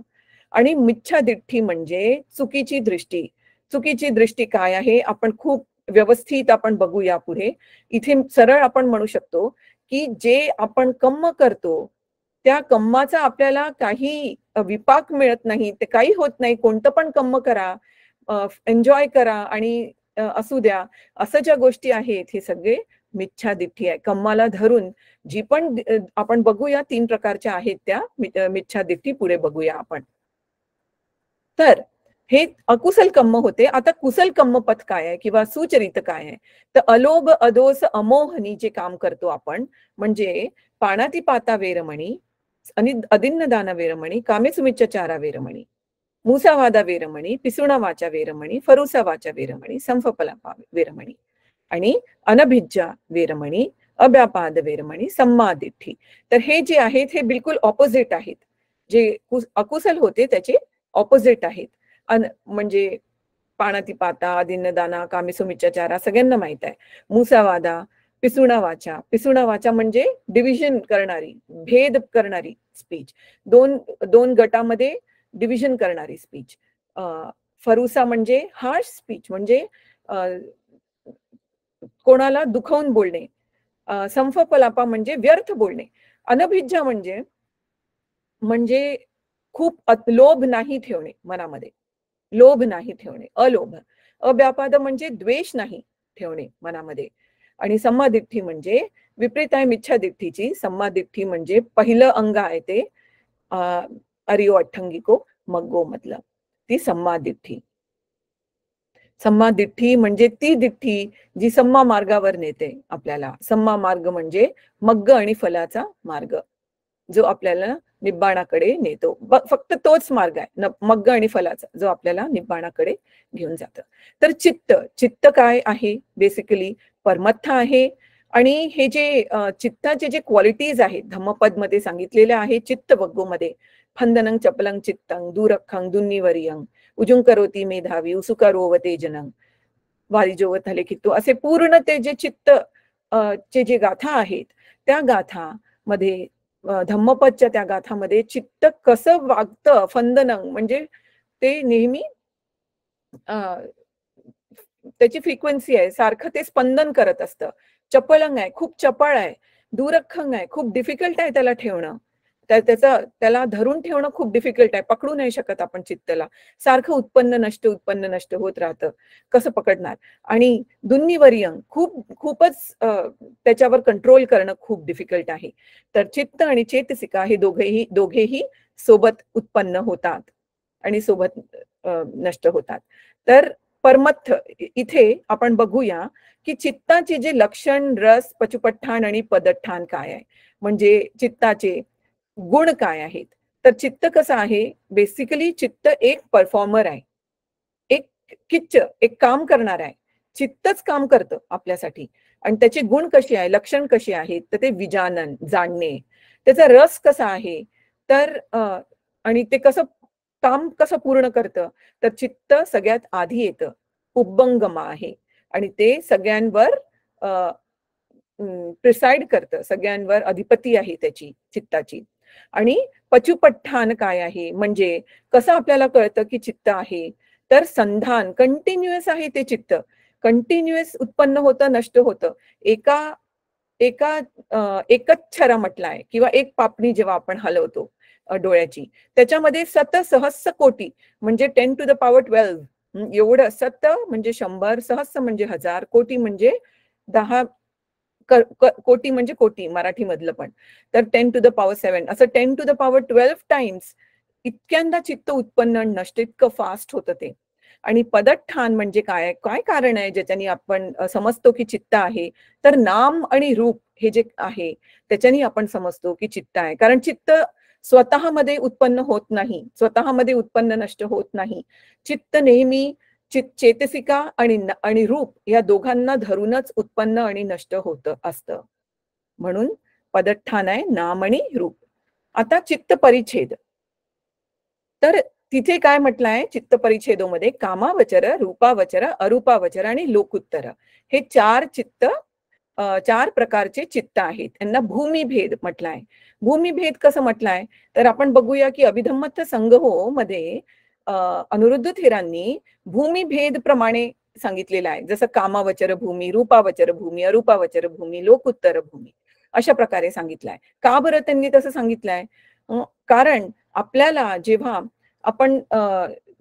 आणि मिच्छादिठ्ठी म्हणजे चुकीची दृष्टी. चुकीची दृष्टी काय आहे आपण खूप व्यवस्थित आपण बघूया पुढे. इथे सरळ आपण म्हणू शकतो की जे आपण कर्म करतो त्या कर्माचा आपल्याला काही विपाक मिळत नाही, ते काही होत नाही. कोणतं पण कर्म करा, एन्जॉय करा आणि असू द्या, असं ज्या गोष्टी आहेत हे सगळे मिच्छादिठ्ठी आहे. कर्माला धरून जी पण आपण बघूया 3 प्रकारच्या आहेत त्या मिच्छादिठ्ठी पुढे बघूया आपण. तर हे अकुशल कर्म होते. आता कुशल कर्मपथ काय आहे किंवा सुचरित काय आहे? तर अलोभ, अदोष, अमोहनी जे काम करतो आपण, म्हणजे पाणातिपाता वेरमणी, आणि अदिन्नदान वेरमणी, कामेसुमिच्छाचारा वेरमणी, मुसावादा वेरमणी, पिसुणा वाचा वेरमणी, फरुसा वाचा वेरमणी, संफपलापा वेरमणी आणि अनभिज्जा वेरमणी, अव्यापाद वेरमणी, सम्मादिठ्ठी. तर हे जे आहेत हे बिलकुल ऑपोजिट आहेत. जे अकुशल होते त्याचे ऑपोजिट आहेत. म्हणजे पाणातिपाता, अदिन्नदाना, कामेसुमिच्छाचारा सगळ्यांना माहित आहे. मुसावादा, पिसुणा वाचा. पिसुणा वाचा म्हणजे डिव्हिजन करणारी, भेद करणारी स्पीच. दोन दोन गटामध्ये डिव्हिजन करणारी स्पीच. फरुसा म्हणजे हार्श स्पीच, म्हणजे कोणाला दुखवून बोलणे. संफपलापा म्हणजे व्यर्थ बोलणे. अनभिज्जा म्हणजे म्हणजे खूप लोभ नाही ठेवणे मनामध्ये. लोभ नाही ठेवणे, अलोभ. अव्यापाद म्हणजे द्वेष नाही ठेवणे मनामध्ये. आणि सम्मादिठ्ठी म्हणजे विपरीत आहे मिच्छादिठ्ठीची. सम्मादिठ्ठी म्हणजे पहिलं अंग आहे ते अरियो अठ्ठंगिको मग्गो मधलं, ती सम्मादिठ्ठी. सम्मादिठ्ठी म्हणजे ती दिठ्ठी जी सम्मा मार्गावर नेते आपल्याला. सम्मा मार्ग म्हणजे मग्ग आणि फलाचा मार्ग, जो आपल्याला निब्बाणाकडे नेतो. फक्त तोच मार्ग आहे मग्ग आणि फलाचा, जो आपल्याला निब्बाणाकडे घेऊन जातं. तर चित्त काय आहे? बेसिकली परमत्थ आहे आणि हे जे चित्ताचे जे क्वालिटीज आहेत धम्मपदमध्ये सांगितलेल्या आहे चित्तवग्गोमध्ये, फंदनं चपलं चित्तं दूरखं दुन्निवर्यं उजुं करोती मेधावी उसुकारोवते जनं वारिजोवत हले असे पूर्ण ते जे चित्त चे जे गाथा आहेत त्या गाथामध्ये धम्मपदच्या त्या गाथामध्ये चित्त कसं वागतं फंदनं म्हणजे ते नेहमी त्याची फ्रिक्वेन्सी आहे, सारखं ते स्पंदन करत असतं. चपळंग आहे, खूप चपळ आहे. दूरखंग आहे, खूप डिफिकल्ट आहे त्याला ठेवणं. त्याला धरून ठेवणं खूप डिफिकल्ट आहे. पकडू नाही शकत आपण चित्तला. सारखं उत्पन्न नष्ट होत राहतं. कसं पकडणार? आणि दुन्निवर्यं खूपच त्याच्यावर कंट्रोल करणं खूप डिफिकल्ट आहे. तर चित्त आणि चेतसिका हे दोघेही सोबत उत्पन्न होतात आणि सोबत नष्ट होतात. तर परमत्थ इथे आपण बघूया की चित्ताचे जे लक्षण, रस, पचुपठ्ठाण आणि पदठ्ठाण काय आहे? म्हणजे चित्ताचे गुण काय आहेत? तर चित्त कसं आहे? बेसिकली चित्त एक परफॉर्मर आहे. एक एक काम करणार आहे. चित्तच काम करतं आपल्यासाठी आणि त्याचे गुण कसे आहे, लक्षण कशी आहेत? तर ते विजानन, जाणणे. त्याचा रस कसा आहे? तर आणि ते काम कसं पूर्ण करतं? तर चित्त सगळ्यात आधी येतं. उब्बंगमा आहे आणि ते सगळ्यांवर प्रिसाईड करतं, सगळ्यांवर अधिपती आहे त्याची चित्ताची. आणि पचुपठ्ठान काय आहे? म्हणजे कसं आपल्याला कळतं की चित्त आहे? तर संधान कंटिन्युअस आहे ते चित्त. कंटिन्युअस उत्पन्न होतं, नष्ट होतं. एका एका एकच छरा म्हटलाय किंवा एक पापणी जेव्हा आपण हलवतो डोळ्याची, त्याच्यामध्ये सहस्र कोटी म्हणजे 10 टू द पॉवर 12 एवढं म्हणजे 100, सहस्र म्हणजे 1000, कोटी म्हणजे 10 कोटी म्हणजे कोटी मराठीमधलं पण. तर 10 टू द पॉवर 7 असं 10 टू द पॉवर 12 टाइम्स इतक्यांदा चित्त उत्पन्न नष्ट इतकं फास्ट होतं ते. आणि पदठ्ठाण म्हणजे काय? काय कारण आहे ज्याच्यानी आपण समजतो की चित्त आहे? तर नाम आणि रूप हे जे आहे त्याच्यानी आपण समजतो की चित्त आहे. कारण चित्त स्वतःमध्ये उत्पन्न होत नाही. स्वतःमध्ये उत्पन्न नष्ट होत नाही. चित्त नेहमी चेतसिका आणि रूप या दोघांना धरूनच उत्पन्न आणि नष्ट होत असतं. म्हणून पदठ्ठाण आहे नाम आणि रूप. आता चित्त परिच्छेद. तर तिथे काय म्हटलंय चित्त परिच्छेदोमध्ये कामावचर, रूपावचर, अरूपावचर आणि लोकुत्तर हे 4 प्रकारचे चित्त आहेत. त्यांना भूमिभेद म्हटलाय. भूमिभेद कसं म्हटलाय? तर आपण बघूया की अभिधम्मत्थ संग्रहो मध्ये अनिरुद्ध थेरांनी भूमिभेद प्रमाणे सांगितलेलं आहे. जसं कामावचर भूमी, रूपावचर भूमी, अरूपावचर भूमी, लोकुत्तर भूमी अशा प्रकारे सांगितलंय. का बरं त्यांनी तसं सांगितलंय? कारण आपल्याला जेव्हा आपण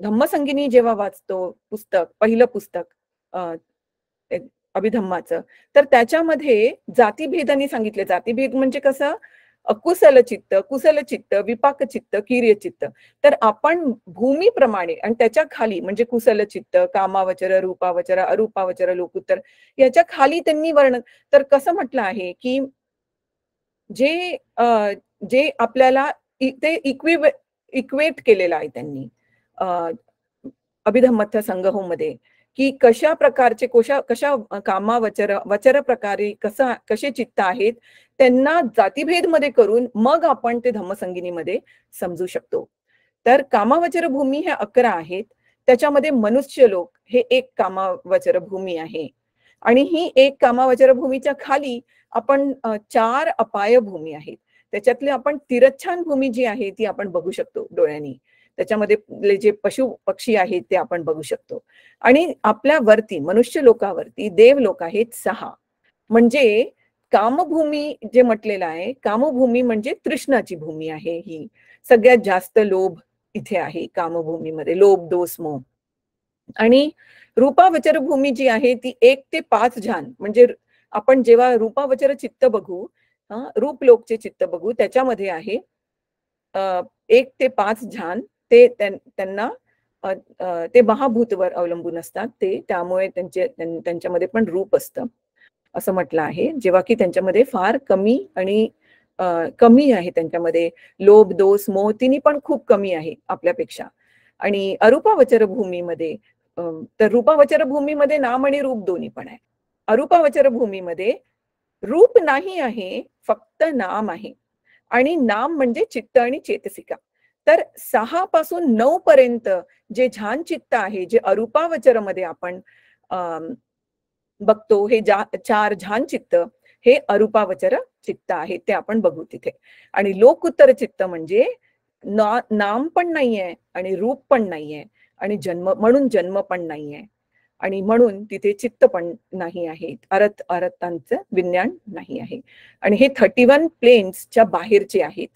धम्मसंगिनी जेव्हा वाचतो पुस्तक, पहिलं पुस्तक अभिधम्माचं, तर त्याच्यामध्ये जातीभेदानी सांगितले. जातीभेद म्हणजे कसं? कुशल चित्त, कुशल चित्त, विपाक चित्त, किर्य चित्त. तर आपण भूमीप्रमाणे आणि त्याच्या खाली म्हणजे कुशल चित्त, कामावचर, रूपावचर, अरूपावचर, लोकुत्तर याच्या खाली त्यांनी वर्णन तर कसं म्हटलं आहे की जे जे आपल्याला ते इक्वेट केलेलं आहे त्यांनी अभिधम्मत्थ संग्रहोमध्ये की कशा प्रकारचे कशा वचर प्रकारे कसे चित्त आहेत त्यांना जातीभेदमध्ये करून मग आपण ते धम्मसंगिनीमध्ये समजू शकतो. तर कामावचर भूमी ह्या 11 आहेत. त्याच्यामध्ये मनुष्य लोक हे एक कामावचर भूमी आहे आणि ही एक कामावचर भूमीच्या खाली आपण 4 अपाय भूमी आहेत. त्याच्यातले आपण तिरच्छान भूमी जी आहे ती आपण बघू शकतो डोळ्यांनी. त्याच्यामध्ये जे पशु पक्षी आहेत ते आपण बघू शकतो. आणि आपल्यावरती मनुष्य लोकावरती देव लोक आहेत 6. म्हणजे कामभूमी जे म्हटलेलं आहे, कामभूमी म्हणजे तृष्णाची भूमी आहे ही. सगळ्यात जास्त लोभ इथे आहे कामभूमीमध्ये. लोभ, दोष, मोह. आणि रूपावचर भूमी जी आहे ती 1 ते 5 झान म्हणजे आपण जेव्हा रूपावचर चित्त बघू, रूपलोकचे चित्त बघू त्याच्यामध्ये आहे 1 ते 5 झान त्यांना ते महाभूतवर अवलंबून असतात ते त्यामुळे त्यांच्यामध्ये पण रूप असतं असं म्हटलं आहे. जेव्हा की त्यांच्यामध्ये फार कमी आहे त्यांच्यामध्ये लोभ, दोष, मोह तिन्ही पण खूप कमी आहे आपल्यापेक्षा. आणि अरूपावचर भूमीमध्ये तर रूपावचर भूमीमध्ये नाम आणि रूप दोन्ही पण आहे. अरूपावचर भूमीमध्ये रूप नाही आहे, फक्त नाम आहे. आणि नाम म्हणजे चित्त आणि चेतसिका. तर 6 पासून 9 पर्यंत जे ध्यान चित्त आहे, जे अरूपावचरमध्ये आपण बघतो, हे 4 ध्यान चित्त हे अरूपावचर चित्त आहे, ते आपण बघू तिथे. आणि लोकुत्तर चित्त म्हणजे नाम पण नाहीये आणि रूप पण नाहीये आणि म्हणून जन्म पण नाहीये आणि म्हणून तिथे चित्त पण नाही आहे, अर्थांचं विज्ञान नाही आहे. आणि हे 31 प्लेन्सच्या बाहेरचे आहेत.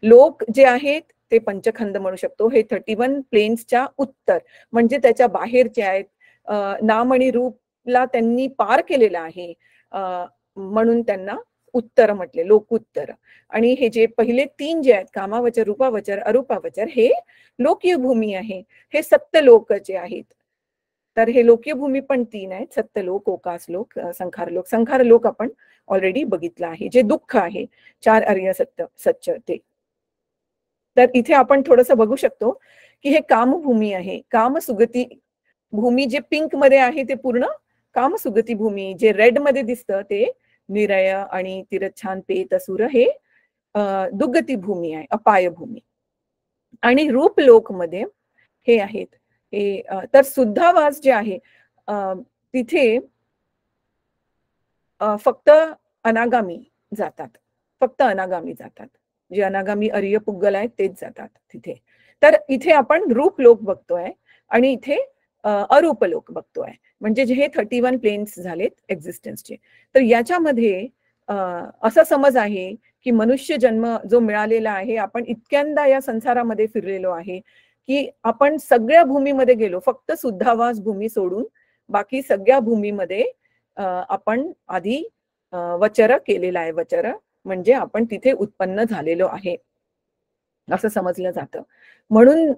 लोक जे आहेत ते पंचखंड म्हणू शकतो. हे 31 प्लेन्सच्या उत्तर म्हणजे त्याच्या बाहेरचे आहेत. नाम आणि रूपला त्यांनी पार केलेलं आहे, म्हणून त्यांना उत्तर म्हटले, लोकुत्तर. आणि हे जे पहिले 3 जे आहेत, कामावचर, रूपावचर, अरूपावचर, हे लोकीय भूमी आहे. हे सप्तलोक जे आहेत. तर हे लोकीय भूमी पण 3 आहेत, सप्तलोक, ओकासलोक, संखारलोक. संखारलोक आपण ऑलरेडी बघितलं आहे, जे दुःख आहे, 4 अर्य सत्य ते. तर इथे आपण थोडंसं बघू शकतो की हे कामभूमी आहे. कामसुगती भूमी जे पिंक मध्ये आहे ते पूर्ण कामसुगती भूमी, जे रेड मध्ये दिसतं ते निरय आणि तिरछान पेत असुर हे दुर्गती भूमी आहे, अपाय भूमी. आणि रूपलोक मध्ये हे आहेत, हे तर शुद्धावास जे आहे तिथे फक्त अनागामी जातात, फक्त अनागामी जातात. जे अनागामी अर्य पुग्गल आहेत तेच जातात तिथे. तर इथे आपण रूपलोक बघतोय आणि इथे अरूपलोक बघतोय, म्हणजे जे हे 31 प्लेन्स झालेत एक्झिस्टन्सचे. तर याच्यामध्ये असा समज आहे की मनुष्य जन्म जो मिळालेला आहे, आपण इतक्यांदा या संसारामध्ये फिरलेलो आहे की आपण सगळ्या भूमीमध्ये गेलो, फक्त शुद्धावास भूमी सोडून बाकी सगळ्या भूमीमध्ये आपण आधी वचर केलेला आहे. वचर म्हणजे आपण तिथे उत्पन्न झालेलो आहे असं समजलं जातं. म्हणून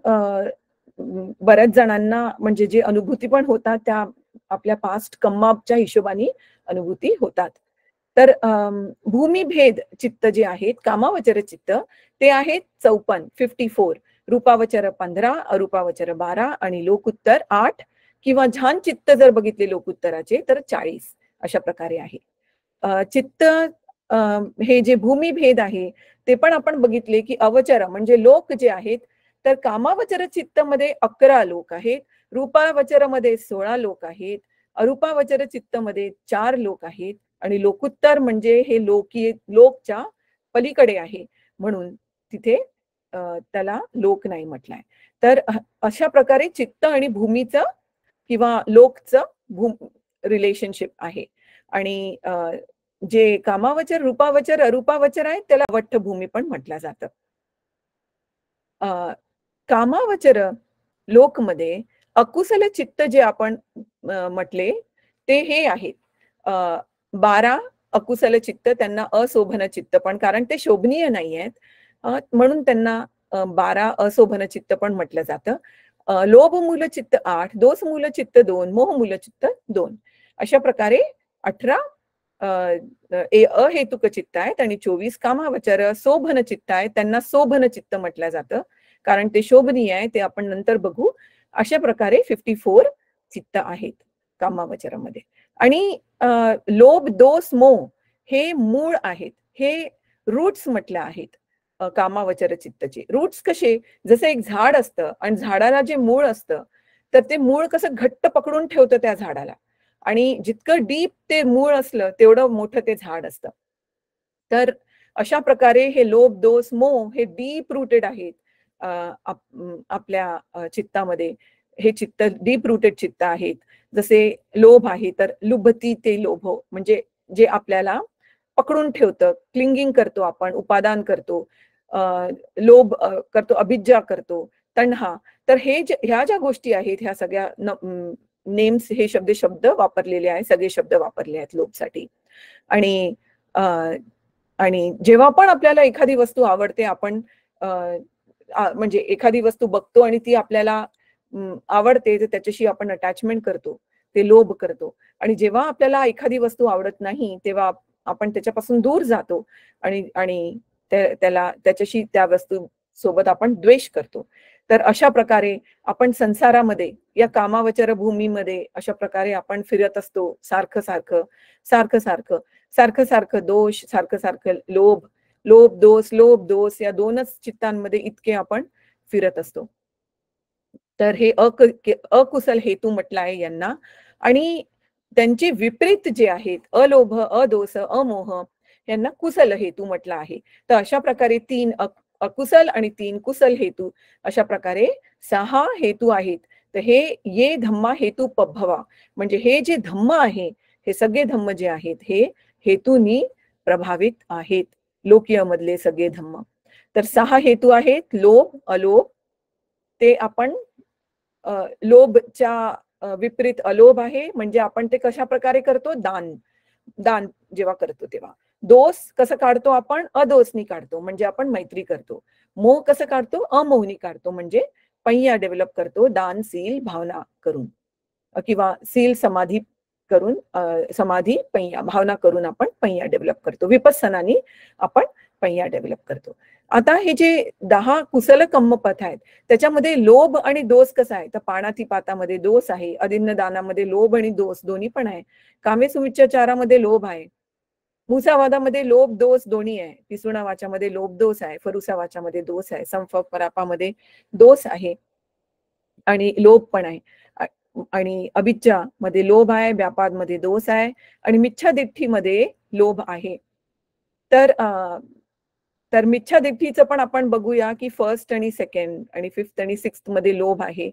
बऱ्याच जणांना म्हणजे जे अनुभूती पण होतात त्या आपल्या पास्ट कम्माच्या हिशोबाने अनुभूती होतात. तर भूमिभेद चित्त जे आहेत, कामावचर चित्त ते आहेत 54, रूपावचर 15, अरूपावचर 12 आणि लोकुत्तर 8 किंवा ध्यान चित्त जर बघितले लोकुत्तराचे तर 40 अशा प्रकारे आहे. चित्त हे जे भूमिभेद आहे ते पण आपण बघितले की अवचर म्हणजे लोक जे आहेत, तर कामावचर चित्तमध्ये 11 लोक आहेत, रूपावचरमध्ये 16 लोक आहेत, अरूपावचर चित्तमध्ये 4 लोक आहेत आणि लोकुत्तर म्हणजे हे लोकच्या पलीकडे आहे, म्हणून तिथे त्याला लोक नाही म्हटलंय. तर अशा प्रकारे चित्त आणि भूमीचं किंवा लोकचं रिलेशनशिप आहे. आणि जे कामावचर, रूपावचर, अरूपावचर आहे त्याला अवठ्ठ भूमी पण म्हटलं जातं. कामावचर लोकमध्ये अकुशल चित्त जे आपण म्हटले ते हे आहेत 12 अकुशल चित्त, त्यांना अशोभन चित्त पण, कारण ते शोभनीय नाही आहेत म्हणून त्यांना 12 अशोभन चित्त पण म्हटलं जातं. लोभ मूल चित्त 8, दोष मूल चित्त 2, मोह मूल चित्त 2. अशा प्रकारे 18 अहेतुक चित्त आहेत आणि 24 कामावचर शोभन चित्त आहेत, त्यांना शोभन चित्त म्हटलं जातं कारण ते शोभनीय आहे, ते आपण नंतर बघू. अशा प्रकारे 54 चित्त आहेत कामावचरामध्ये. आणि लोभ, दोष, मोह हे मूळ आहेत, हे रूट्स म्हटले आहेत कामावचर चित्तचे. रूट्स कसे, जसं एक झाड असतं आणि झाडाला जे मूळ असतं तर ते मूळ कसं घट्ट पकडून ठेवतं त्या झाडाला, आणि जितकं डीप ते मूळ असलं तेवढं मोठं ते झाड असतं. तर अशा प्रकारे हे लोभ, दोष, मोह हे डीप रूटेड आहेत आपल्या चित्तामध्ये. हे चित्त डीप रूटेड चित्त आहेत. जसे लोभ आहे तर लुभती ते लोभ, म्हणजे जे आपल्याला पकडून ठेवतं, क्लिंगिंग करतो आपण, उपादान करतो, लोभ करतो, अभिज्जा करतो, तण्हा. तर ह्या ज्या गोष्टी आहेत ह्या सगळ्या नेम्स, हे शब्द वापरलेले आहेत, सगळे शब्द वापरले आहेत लोभसाठी. आणि आणि जेव्हा पण आपल्याला एखादी वस्तू आवडते, आपण म्हणजे एखादी वस्तू बघतो आणि ती आपल्याला आवडते तर त्याच्याशी आपण अटॅचमेंट करतो, ते लोभ करतो. आणि जेव्हा आपल्याला एखादी वस्तू आवडत नाही तेव्हा आपण त्याच्यापासून दूर जातो आणि त्याच्याशी, त्या वस्तू सोबत आपण द्वेष करतो. तर अशा प्रकारे आपण संसारामध्ये या कामावचर भूमीमध्ये अशा प्रकारे आपण फिरत असतो सारखं सारखं. सारखं सारखं दोष, सारखं सारखं लोभ, लोभ दोष या दोनच चित्तांमध्ये इतके आपण फिरत असतो. तर हे अकुशल हेतू म्हटलं आहे यांना. आणि त्यांचे विपरीत जे आहेत अलोभ, अदोष, अमोह यांना कुशल हेतू म्हटलं आहे. तर अशा प्रकारे 3 अकुशल आणि 3 कुशल हेतू अशा प्रकारे 6 हेतू आहेत. तर हे ये धम्मा हेतू पभवा, म्हणजे हे जे धम्म आहे, हे सगळे धम्म जे आहेत हे हेतूनी प्रभावित आहेत, लोकीय मधले सगळे धम्म. तर 6 हेतू आहेत. लोभ, अलोभ, ते आपण लोभच्या विपरीत अलोभ आहे, म्हणजे आपण ते कशा प्रकारे करतो, दान दान जेव्हा करतो तेव्हा. दोष कसं काढतो आपण, अदोषनी काढतो, म्हणजे आपण मैत्री करतो. मोह कसं काढतो, अमोहनी काढतो, म्हणजे पैया डेव्हलप करतो, दान शील भावना करून किंवा शील समाधी करून, समाधी पैया भावना करून आपण पैया डेव्हलप करतो. विपස්සनानी आपण पैया डेव्हलप करतो. आता हे जे 10 कुशल कर्मपथ आहेत त्याच्यामध्ये लोभ आणि दोष कसा आहे, तर पाणाती पातामध्ये दोष आहे, अदिन्न दानामध्ये लोभ आणि दोष दोन्ही पण आहे, कामे सुमिच्छाचारामध्ये लोभ आहे, मुसावादामध्ये लोभ दोष दोन्ही आहे, पिसुणा वाचामध्ये लोभ दोष आहे, फरुसा वाचामध्ये दोष आहे, संफ परापामध्ये दोष आहे आणि लोभ पण आहे. आणि अभिज्जा मध्ये लोभ आहे, व्यापाद मध्ये दोष आहे आणि मिच्छा दिठ्ठीमध्ये लोभ आहे. तर मिच्छा दिठ्ठीचं पण आपण बघूया की फर्स्ट आणि सेकंड आणि फिफ्थ आणि सिक्स्थ मध्ये लोभ आहे,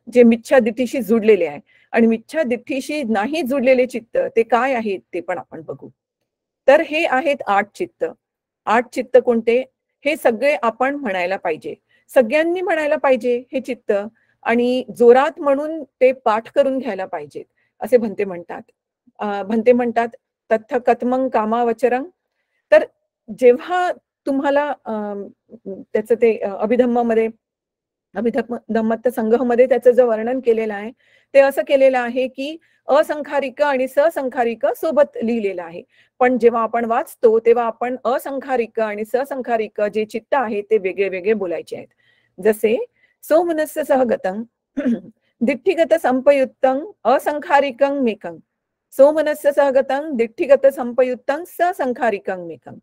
जे मिच्छा दिठ्ठीशी जुडलेले आहे. आणि मिच्छा दिठ्ठीशी नाही जुडलेले चित्त ते काय आहेत ते पण आपण बघू. तर हे आहेत 8 चित्त. 8 चित्त कोणते, हे सगळे आपण म्हणायला पाहिजे, सगळ्यांनी म्हणायला पाहिजे हे चित्त, आणि जोरात म्हणून ते पाठ करून घ्यायला पाहिजेत असे भंते म्हणतात. भंते म्हणतात तत्थ कथमं कामावचरं. तर जेव्हा तुम्हाला त्याचं ते अभिधम्मामध्ये अभिधम्मत्त संग्रहमध्ये त्याचं जे वर्णन केलेलं आहे ते असं केलेलं आहे की असंखारिक आणि ससंखारिक सोबत लिहिलेलं आहे. पण जेव्हा आपण वाचतो तेव्हा आपण असंखारिक आणि ससंखारिक जे चित्त आहे ते वेगळे वेगळे बोलायचे आहेत. जसे सोमनस्य सहगतं दिठ्ठिगत संपयुक्तं असंखारिकं मेकं, सोमनस्य सहगतं दिठ्ठिगत संपयुक्तं ससंखारिकं मेकं,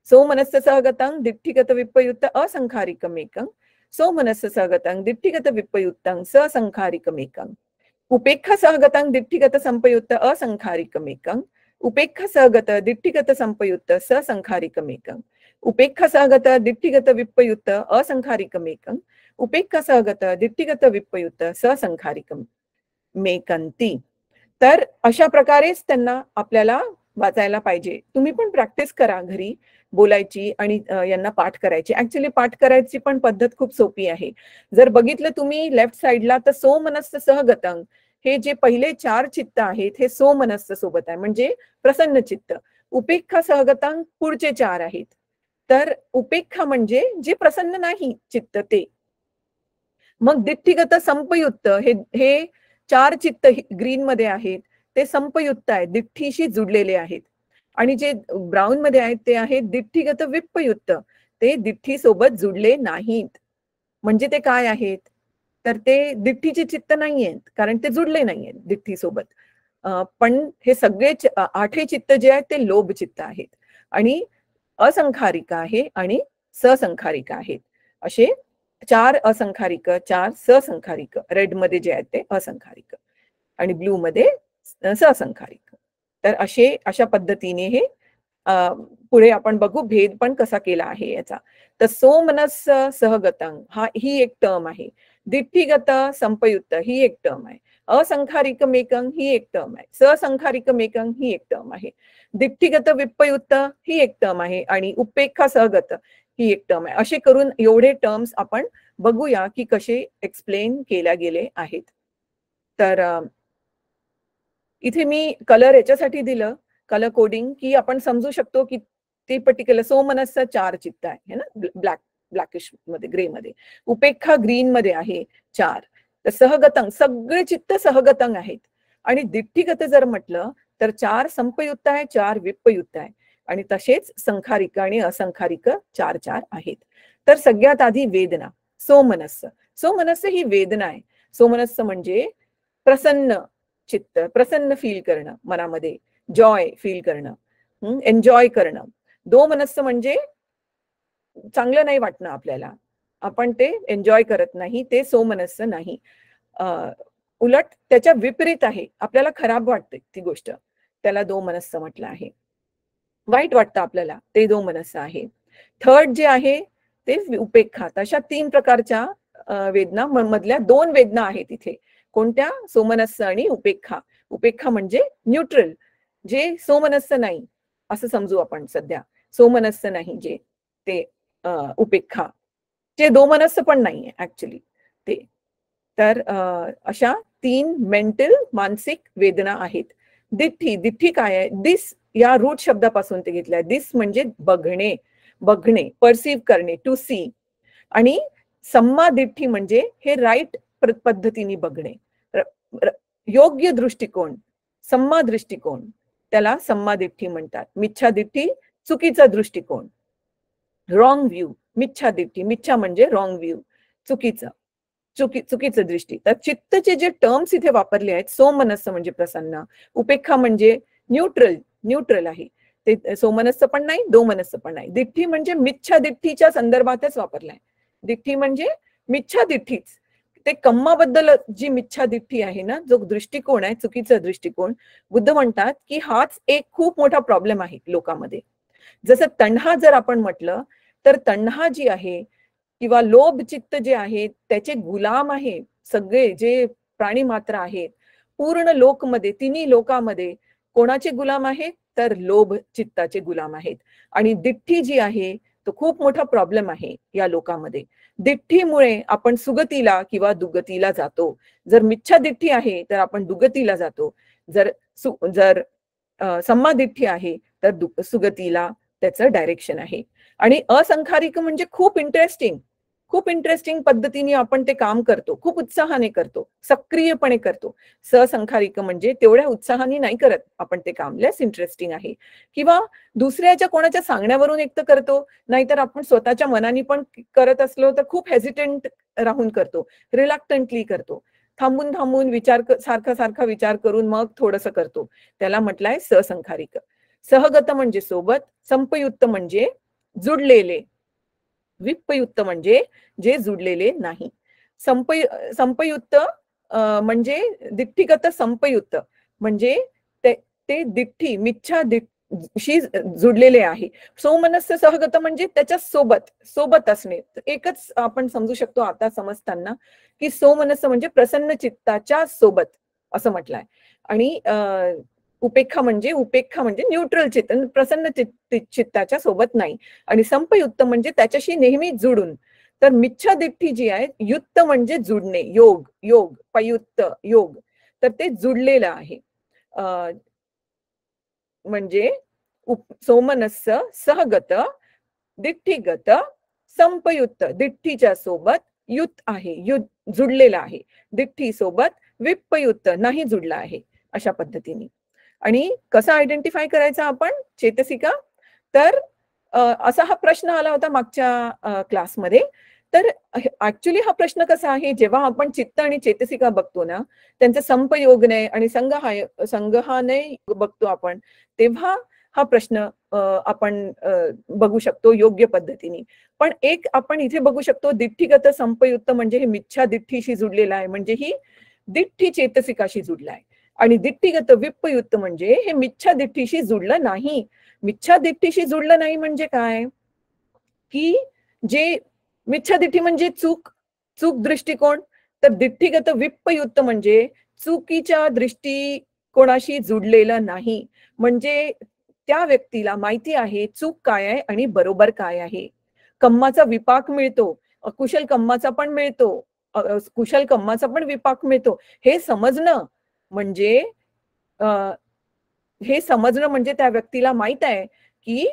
सोमनस्य सहगतं दिठ्ठिगत विपयुक्त असंखारिकमेकं, सोमनस्य सहगतं दिठ्ठिगत विपयुक्तं ससंखारिकमेकं, उपेक्षा सहगतं दिठ्ठिगत संपयुक्त असंखारिकमेकं, उपेक्षा सहगत दिठ्ठिगत संपयुक्त ससंखारिकमेकं, उपेक्षा सहगत दिठ्ठिगत विपयुक्त असंखारिकमेकं, उपेक्षा सहगत दिठ्ठिगत विपयुक्त ससंखारिकं मेकंती. तर अशा प्रकारेच त्यांना आपल्याला वाचायला पाहिजे. तुम्ही पण प्रॅक्टिस करा घरी बोलायची आणि यांना पाठ करायची. ऍक्च्युली पाठ करायची पण पद्धत खूप सोपी आहे. जर बघितलं तुम्ही लेफ्ट साइडला तर सोमनस्य सहगतं, हे जे पहिले 4 चित्त आहेत हे सोमनस्य सोबत आहे, म्हणजे प्रसन्न चित्त. उपेक्षा सहगतं पुढचे 4 आहेत. तर उपेक्षा म्हणजे जे प्रसन्न नाही चित्त ते. मग दिठ्ठिगत संपयुक्त, हे 4 चित्त ग्रीन मध्ये आहेत ते संपयुक्त आहेत, दिठ्ठीशी जुडलेले आहेत. आणि जे ब्राऊन मध्ये आहेत ते आहेत दिठ्ठिगत विपयुक्त, ते दिठ्ठी सोबत जुडले नाहीत. म्हणजे ते काय आहेत, तर ते दिठ्ठीचे चित्त नाही आहेत, कारण ते जुडले नाही आहेत दिठ्ठी सोबत. पण हे सगळे 8 चित्त जे आहेत ते लोभ चित्त आहेत आणि असंखारिक आहे आणि ससंखारिक आहेत. असे 4 असंखारिक, 4 ससंखारिक, रेड मध्ये जे आहेत ते असंखारिक आणि ब्लू मध्ये ससंखारिक. तर अशा पद्धतीने हे पुढे आपण बघू भेद पण कसा केला आहे याचा. तर सोमनस सहगतं ही एक टर्म आहे, दिठ्ठिगत संपयुक्त ही एक टर्म आहे, असंखारिक मेकं ही एक टर्म आहे, ससंखारिक मेकं ही एक टर्म आहे, दिठ्ठिगत विपयुक्त ही एक टर्म आहे आणि उपेक्षा सहगत ही एक टर्म आहे. असे करून एवढे टर्म्स आपण बघूया की कसे एक्सप्लेन केल्या गेले आहेत. तर इथे मी कलर याच्यासाठी दिलं, कलर कोडिंग, की आपण समजू शकतो की ते पर्टिक्युलर सोमनसचा 4 चित्त आहे ना, ब्लॅकिश मध्ये, ग्रे मध्ये. उपेक्षा ग्रीन मध्ये आहे 4. तर सहगतं सगळे चित्त सहगतं आहेत. आणि दिठ्ठिगत जर म्हटलं तर 4 संपयुक्त आहे, 4 विपयुक्त आहे आणि तसेच संखारिक आणि असंखारिक 4 आहेत. तर सगळ्यात आधी वेदना, सोमनस्य. सोमनस्य ही वेदना आहे. सोमनस्य म्हणजे प्रसन्न चित्त, प्रसन्न फील करणं, मनामध्ये जॉय फील करणं. एन्जॉय करणं. दोमनस्स म्हणजे चांगलं नाही वाटणं आपल्याला, आपण ते एन्जॉय करत नाही, ते सोमनस्स नाही. उलट त्याच्या विपरीत आहे, आपल्याला खराब वाटते ती गोष्ट, त्याला दोमनस्स म्हटलं आहे. वाईट वाटतं आपल्याला, ते दोमनस्स आहे. थर्ड जे आहे ते उपेक्षा. अशा 3 प्रकारच्या वेदना मधल्या 2 वेदना आहेत इथे. कोणत्या? सोमनस्स आणि उपेक्षा. उपेक्षा म्हणजे न्यूट्रल, जे सोमनस्स नाही असं समजू आपण सध्या. सोमनस्स नाही जे, ते उपेक्षा. जे दोमनस्स पण नाहीये ऍक्च्युली ते. तर अशा 3 मेंटल मानसिक वेदना आहेत. दिठ्ठी. दिठ्ठी काय आहे? दिस या रूट शब्दापासून ते घेतलंय. दिस म्हणजे बघणे, बघणे, परसिव्ह करणे, टू सी. आणि सम्मा दिठ्ठी म्हणजे हे राईट पद्धतीने बघणे, योग्य दृष्टिकोन, सम्मा दृष्टिकोन, त्याला सम्मा दिठ्ठी म्हणतात. मिच्छा दिठ्ठी चुकीचा दृष्टिकोन, रॉंग व्ह्यू. मिच्छा दिठ्ठी, मिच्छा म्हणजे रॉंग व्ह्यू, चुकीचं, चुकीचं दृष्टी. तर चित्तचे जे टर्म्स इथे वापरले आहेत, सोमनस्स म्हणजे प्रसन्न, उपेक्षा म्हणजे न्यूट्रल, न्यूट्रल आहे ते. सोमनस्स पण नाही, दोमनस्स पण नाही. दिठ्ठी म्हणजे मिच्छा दिठ्ठीच्या संदर्भातच वापरलाय. दिठ्ठी म्हणजे मिच्छा दिठ्ठीच. ते कम्माबद्दल जी मिच्छा दिठ्ठी आहे ना, जो दृष्टिकोन आहे, चुकीचा दृष्टिकोन, बुद्ध म्हणतात की हाच एक खूप मोठा प्रॉब्लेम आहे लोकांमध्ये. जसं तण्हा जर आपण म्हटलं तर तण्हा जी आहे किंवा लोभ चित्त जे आहे त्याचे गुलाम आहे सगळे जे प्राणी मात्र आहेत. पूर्ण लोकमध्ये, तिन्ही लोकांमध्ये कोणाचे गुलाम आहेत? तर लोभ चित्ताचे गुलाम आहेत. आणि दिठ्ठी जी आहे तो खूप मोठा प्रॉब्लेम आहे या लोकांमध्ये. दिठ्ठीमुळे आपण सुगतीला किंवा दुगतीला जातो. जर मिच्छा दिठ्ठी आहे तर आपण दुगतीला जातो. जर जर सम्मा दिठ्ठी आहे तर सुगतीला त्याचं डायरेक्शन आहे. आणि असंखारिक म्हणजे खूप इंटरेस्टिंग, खूप इंटरेस्टिंग पद्धतीने आपण ते काम करतो, खूप उत्साहाने करतो, सक्रियपणे करतो. ससंखारिक म्हणजे तेवढ्या उत्साहाने नाही करत आपण ते काम, लेस इंटरेस्टिंग आहे. किंवा दुसऱ्याच्या कोणाच्या सांगण्यावरून एक तर करतो, नाहीतर आपण स्वतःच्या मनाने पण करत असलो तर खूप हेजिटेंट राहून करतो, रिलॅक्टंटली करतो, थांबून थांबून सारखा सारखा विचार करून मग थोडंसं करतो. त्याला म्हटलंय ससंखारिक. सहगत म्हणजे सोबत, संपयुक्त म्हणजे जुडलेले, विप्पयुक्त म्हणजे जे जुडलेले नाही. संपयुक्त म्हणजे दिठ्ठीगत संपयुक्त म्हणजे ते दिठ्ठी, मिच्छा शी जुडलेले आहे. सोमनस्स सहगत म्हणजे त्याच्या सोबत, सोबत असणे. एकच आपण समजू शकतो आता समजताना की सोमनस्स म्हणजे प्रसन्न चित्ताच्या सोबत असं म्हटलंय. आणि उपेक्षा म्हणजे न्यूट्रल चित्त, प्रसन्न चित्ताच्या सोबत नाही. आणि संपयुक्त म्हणजे त्याच्याशी नेहमी जुडून. तर मिच्छा दिठ्ठी जी आहे, युक्त म्हणजे जुडणे, योग, योग, पयुक्त योग, तर ते जुडलेलं आहे. म्हणजे सोमनस्स सहगत, दिठ्ठीगत, संपयुक्त, दिठ्ठीच्या सोबत युत आहे, जुडलेला आहे, दिठ्ठी सोबत विप्पयुक्त नाही जुडला आहे, अशा पद्धतीने. आणि कसा आयडेंटिफाय करायचा आपण चेतसिका? तर असा हा प्रश्न आला होता मागच्या क्लासमध्ये. तर ऍक्च्युली हा प्रश्न कसा आहे, जेव्हा आपण चित्त आणि चेतसिका बघतो ना, त्यांचा संपयोगने आणि संगहाने बघतो आपण, तेव्हा हा प्रश्न आपण बघू शकतो योग्य पद्धतीने. पण एक आपण इथे बघू शकतो, दिठ्ठीगत संपयुक्त म्हणजे हे मिच्छा दिठ्ठीशी जुडलेला आहे, म्हणजे ही दिठ्ठी चेतसिकाशी जुडला आहे. आणि दिठ्ठीगत विप्पयुक्त म्हणजे हे मिच्छा दिठ्ठीशी जुडलं नाही. मिच्छा दिठ्ठीशी जुडलं नाही म्हणजे काय? की जे मिच्छा दिठ्ठी म्हणजे चूक, चूक दृष्टिकोन. तर दिठ्ठीगत विप्पयुक्त म्हणजे चुकीच्या दृष्टिकोनाशी जुडलेलं नाही. म्हणजे त्या व्यक्तीला माहिती आहे चूक काय आहे आणि बरोबर काय आहे. कम्माचा विपाक मिळतो, अकुशल कम्माचा पण मिळतो, कुशल कम्माचा पण विपाक मिळतो. हे समजणं म्हणजे त्या व्यक्तीला माहित आहे की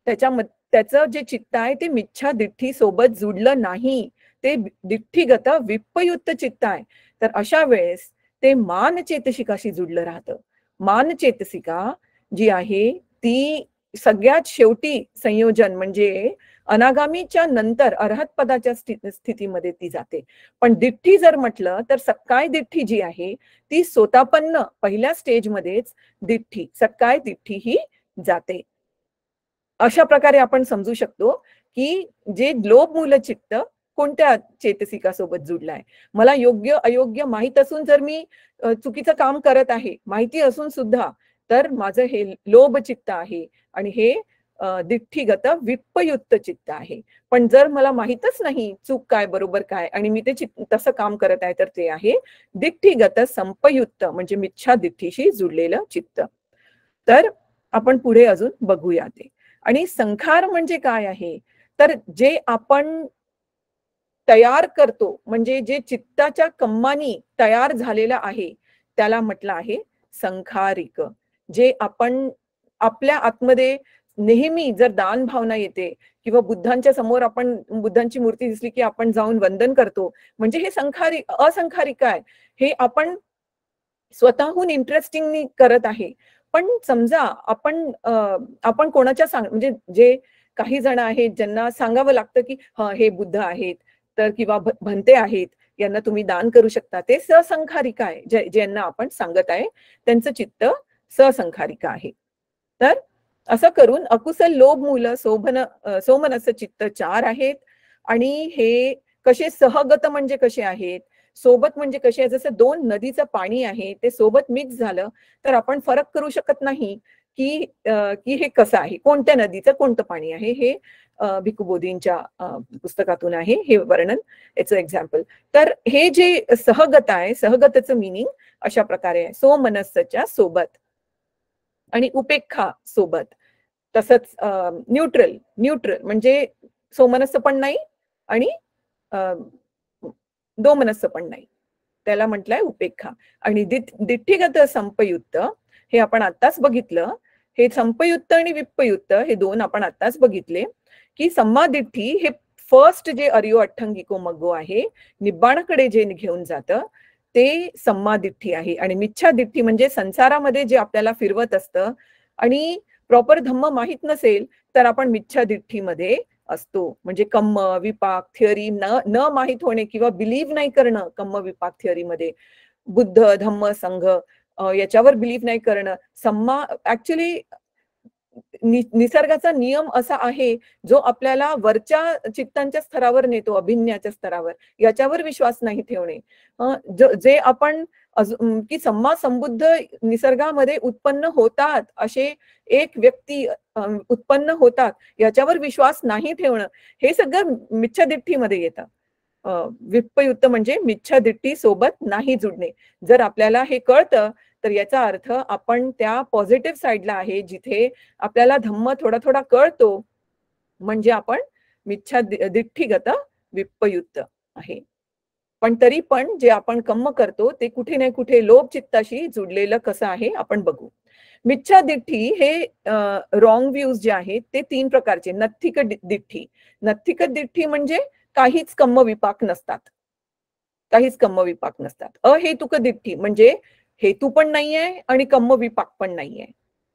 त्याचं जे चित्त आहे ते मिच्छा दिठ्ठी सोबत जुडलं नाही, ते दिठ्ठीगत विप्पयुक्त चित्त आहे. तर अशा वेळेस ते मान चेतसिकाशी जुडलं राहतं. मान चेतसिका जी आहे ती सगळ्यात शेवटी संयोजन म्हणजे अनागामीच्या नंतर अरहत पदाच्या स्थितीमध्ये ती जाते. पण दिठ्ठी जर म्हटलं तर सकाय दिठ्ठी जी आहे ती स्वतःपन्न पहिल्या स्टेजमध्येच दिठ्ठी, सकाय दिठ्ठी ही जाते. अशा प्रकारे आपण समजू शकतो, की जे लोभ मूलचित्त कोणत्या चेतसिकासोबत जुडलाय. मला योग्य अयोग्य माहीत असून जर मी चुकीचं काम करत आहे, माहिती असून सुद्धा, तर माझं हे लोभ चित्त आहे आणि हे दिठ्ठीगत विप्पयुक्त चित्त आहे. पण जर मला माहीतच नाही चूक काय बरोबर काय आणि मी ते तसं काम करत आहे, तर ते आहे दिठ्ठीगत संपयुक्त म्हणजे मिच्छा दिठ्ठीशी जुडलेलं चित्त. तर आपण पुढे अजून बघूया ते. आणि संखार म्हणजे काय आहे? तर जे आपण तयार करतो, म्हणजे जे चित्ताच्या कम्मानी तयार झालेलं आहे, त्याला म्हटलं आहे संखारिक. जे आपण आपल्या आतमध्ये नेहमी जर दान भावना येते किंवा बुद्धांच्या समोर आपण बुद्धांची मूर्ती दिसली की आपण जाऊन वंदन करतो, म्हणजे हे असंखारिक आहे. हे आपण स्वतःहून इंटरेस्टिंगली करत आहे. पण समजा आपण कोणाच्या म्हणजे जे काही जण आहेत ज्यांना सांगावं लागतं की हे बुद्ध आहेत तर किंवा भंते आहेत, यांना तुम्ही दान करू शकता. ते ससंखारिका आहे. ज्यांना आपण सांगत आहे त्यांचं चित्त ससंखारिका आहे. तर असं करून अकुशल लोभ मूल सोमनस चित्त 4 आहेत. आणि हे कसे सहगत म्हणजे कसे आहेत, सोबत म्हणजे कसे आहे, जसं 2 नदीचं पाणी आहे ते सोबत मिक्स झालं तर आपण फरक करू शकत नाही की हे कसं आहे, कोणत्या नदीचं कोणतं पाणी आहे. हे भिक्खुबोधींच्या पुस्तकातून आहे हे वर्णन, याचं एक्झाम्पल. तर हे जे सहगत आहे, सहगतचं मिनिंग अशा प्रकारे आहे, सोमनस्सच्या सोबत आणि उपेक्षा सोबत. तसंच न्यूट्रल न्यूट्रल म्हणजे सोमनस्स पण नाही आणि दोमनस्स पण नाही, त्याला म्हटलंय उपेक्षा. आणि दिठ्ठीगत संपयुक्त हे आपण आत्ताच बघितलं. हे संपयुक्त आणि विप्पयुक्त हे 2 आपण आत्ताच बघितले की सम्मादिठ्ठी हे फर्स्ट जे अर्यो अठ्ठंगिको मग्गो आहे, निब्बाणाकडे जे घेऊन जातं ते सम्मादिठ्ठी आहे. आणि मिच्छादिठ्ठी म्हणजे संसारामध्ये जे आपल्याला फिरवत असतं आणि प्रॉपर धम्म माहित नसेल तर आपण मिच्छादिठ्ठीमध्ये असतो. म्हणजे कम्म विपाक थिअरी न माहित होणे किंवा बिलीव्ह नाही करणं कम्म विपाक थिअरीमध्ये, बुद्ध धम्म संघ याच्यावर बिलीव्ह नाही करणं. ऍक्च्युली निसर्गाचा नियम असा आहे जो आपल्याला वरच्या चित्तांच्या स्तरावर नेतो, अभिज्ञाच्या स्तरावर, याच्यावर विश्वास नाही ठेवणे. जे आपण की सम्मा संबुद्ध निसर्गामध्ये उत्पन्न होतात, असे एक व्यक्ती उत्पन्न होतात, याच्यावर विश्वास नाही ठेवणं, हे सगळं मिच्छादिठ्ठीमध्ये येतं. विप्पयुक्त म्हणजे मिच्छादिठ्ठी सोबत नाही जुडणे. जर आपल्याला हे कळतं तर याचा अर्थ आपण त्या पॉझिटिव्ह साईडला आहे, जिथे आपल्याला धम्म थोडा थोडा कळतो, म्हणजे आपण दिठ्ठीगत विप्पयुक्त आहे. पण तरी पण जे आपण कम्म करतो ते कुठे ना कुठे लोभ चित्ताशी जुडलेलं कसं आहे आपण बघू. मिच्छा दिठ्ठी हे रॉंग व्ह्यूज जे आहेत ते 3 प्रकारचे. नत्थिक दिठ्ठी. नत्थिक दिठ्ठी म्हणजे काहीच कम्म विपाक नसतात, काहीच कम्म विपाक नसतात. अहेतुक दिठ्ठी म्हणजे हेतू पण नाहीये आणि कम्म विपाक पण नाहीये,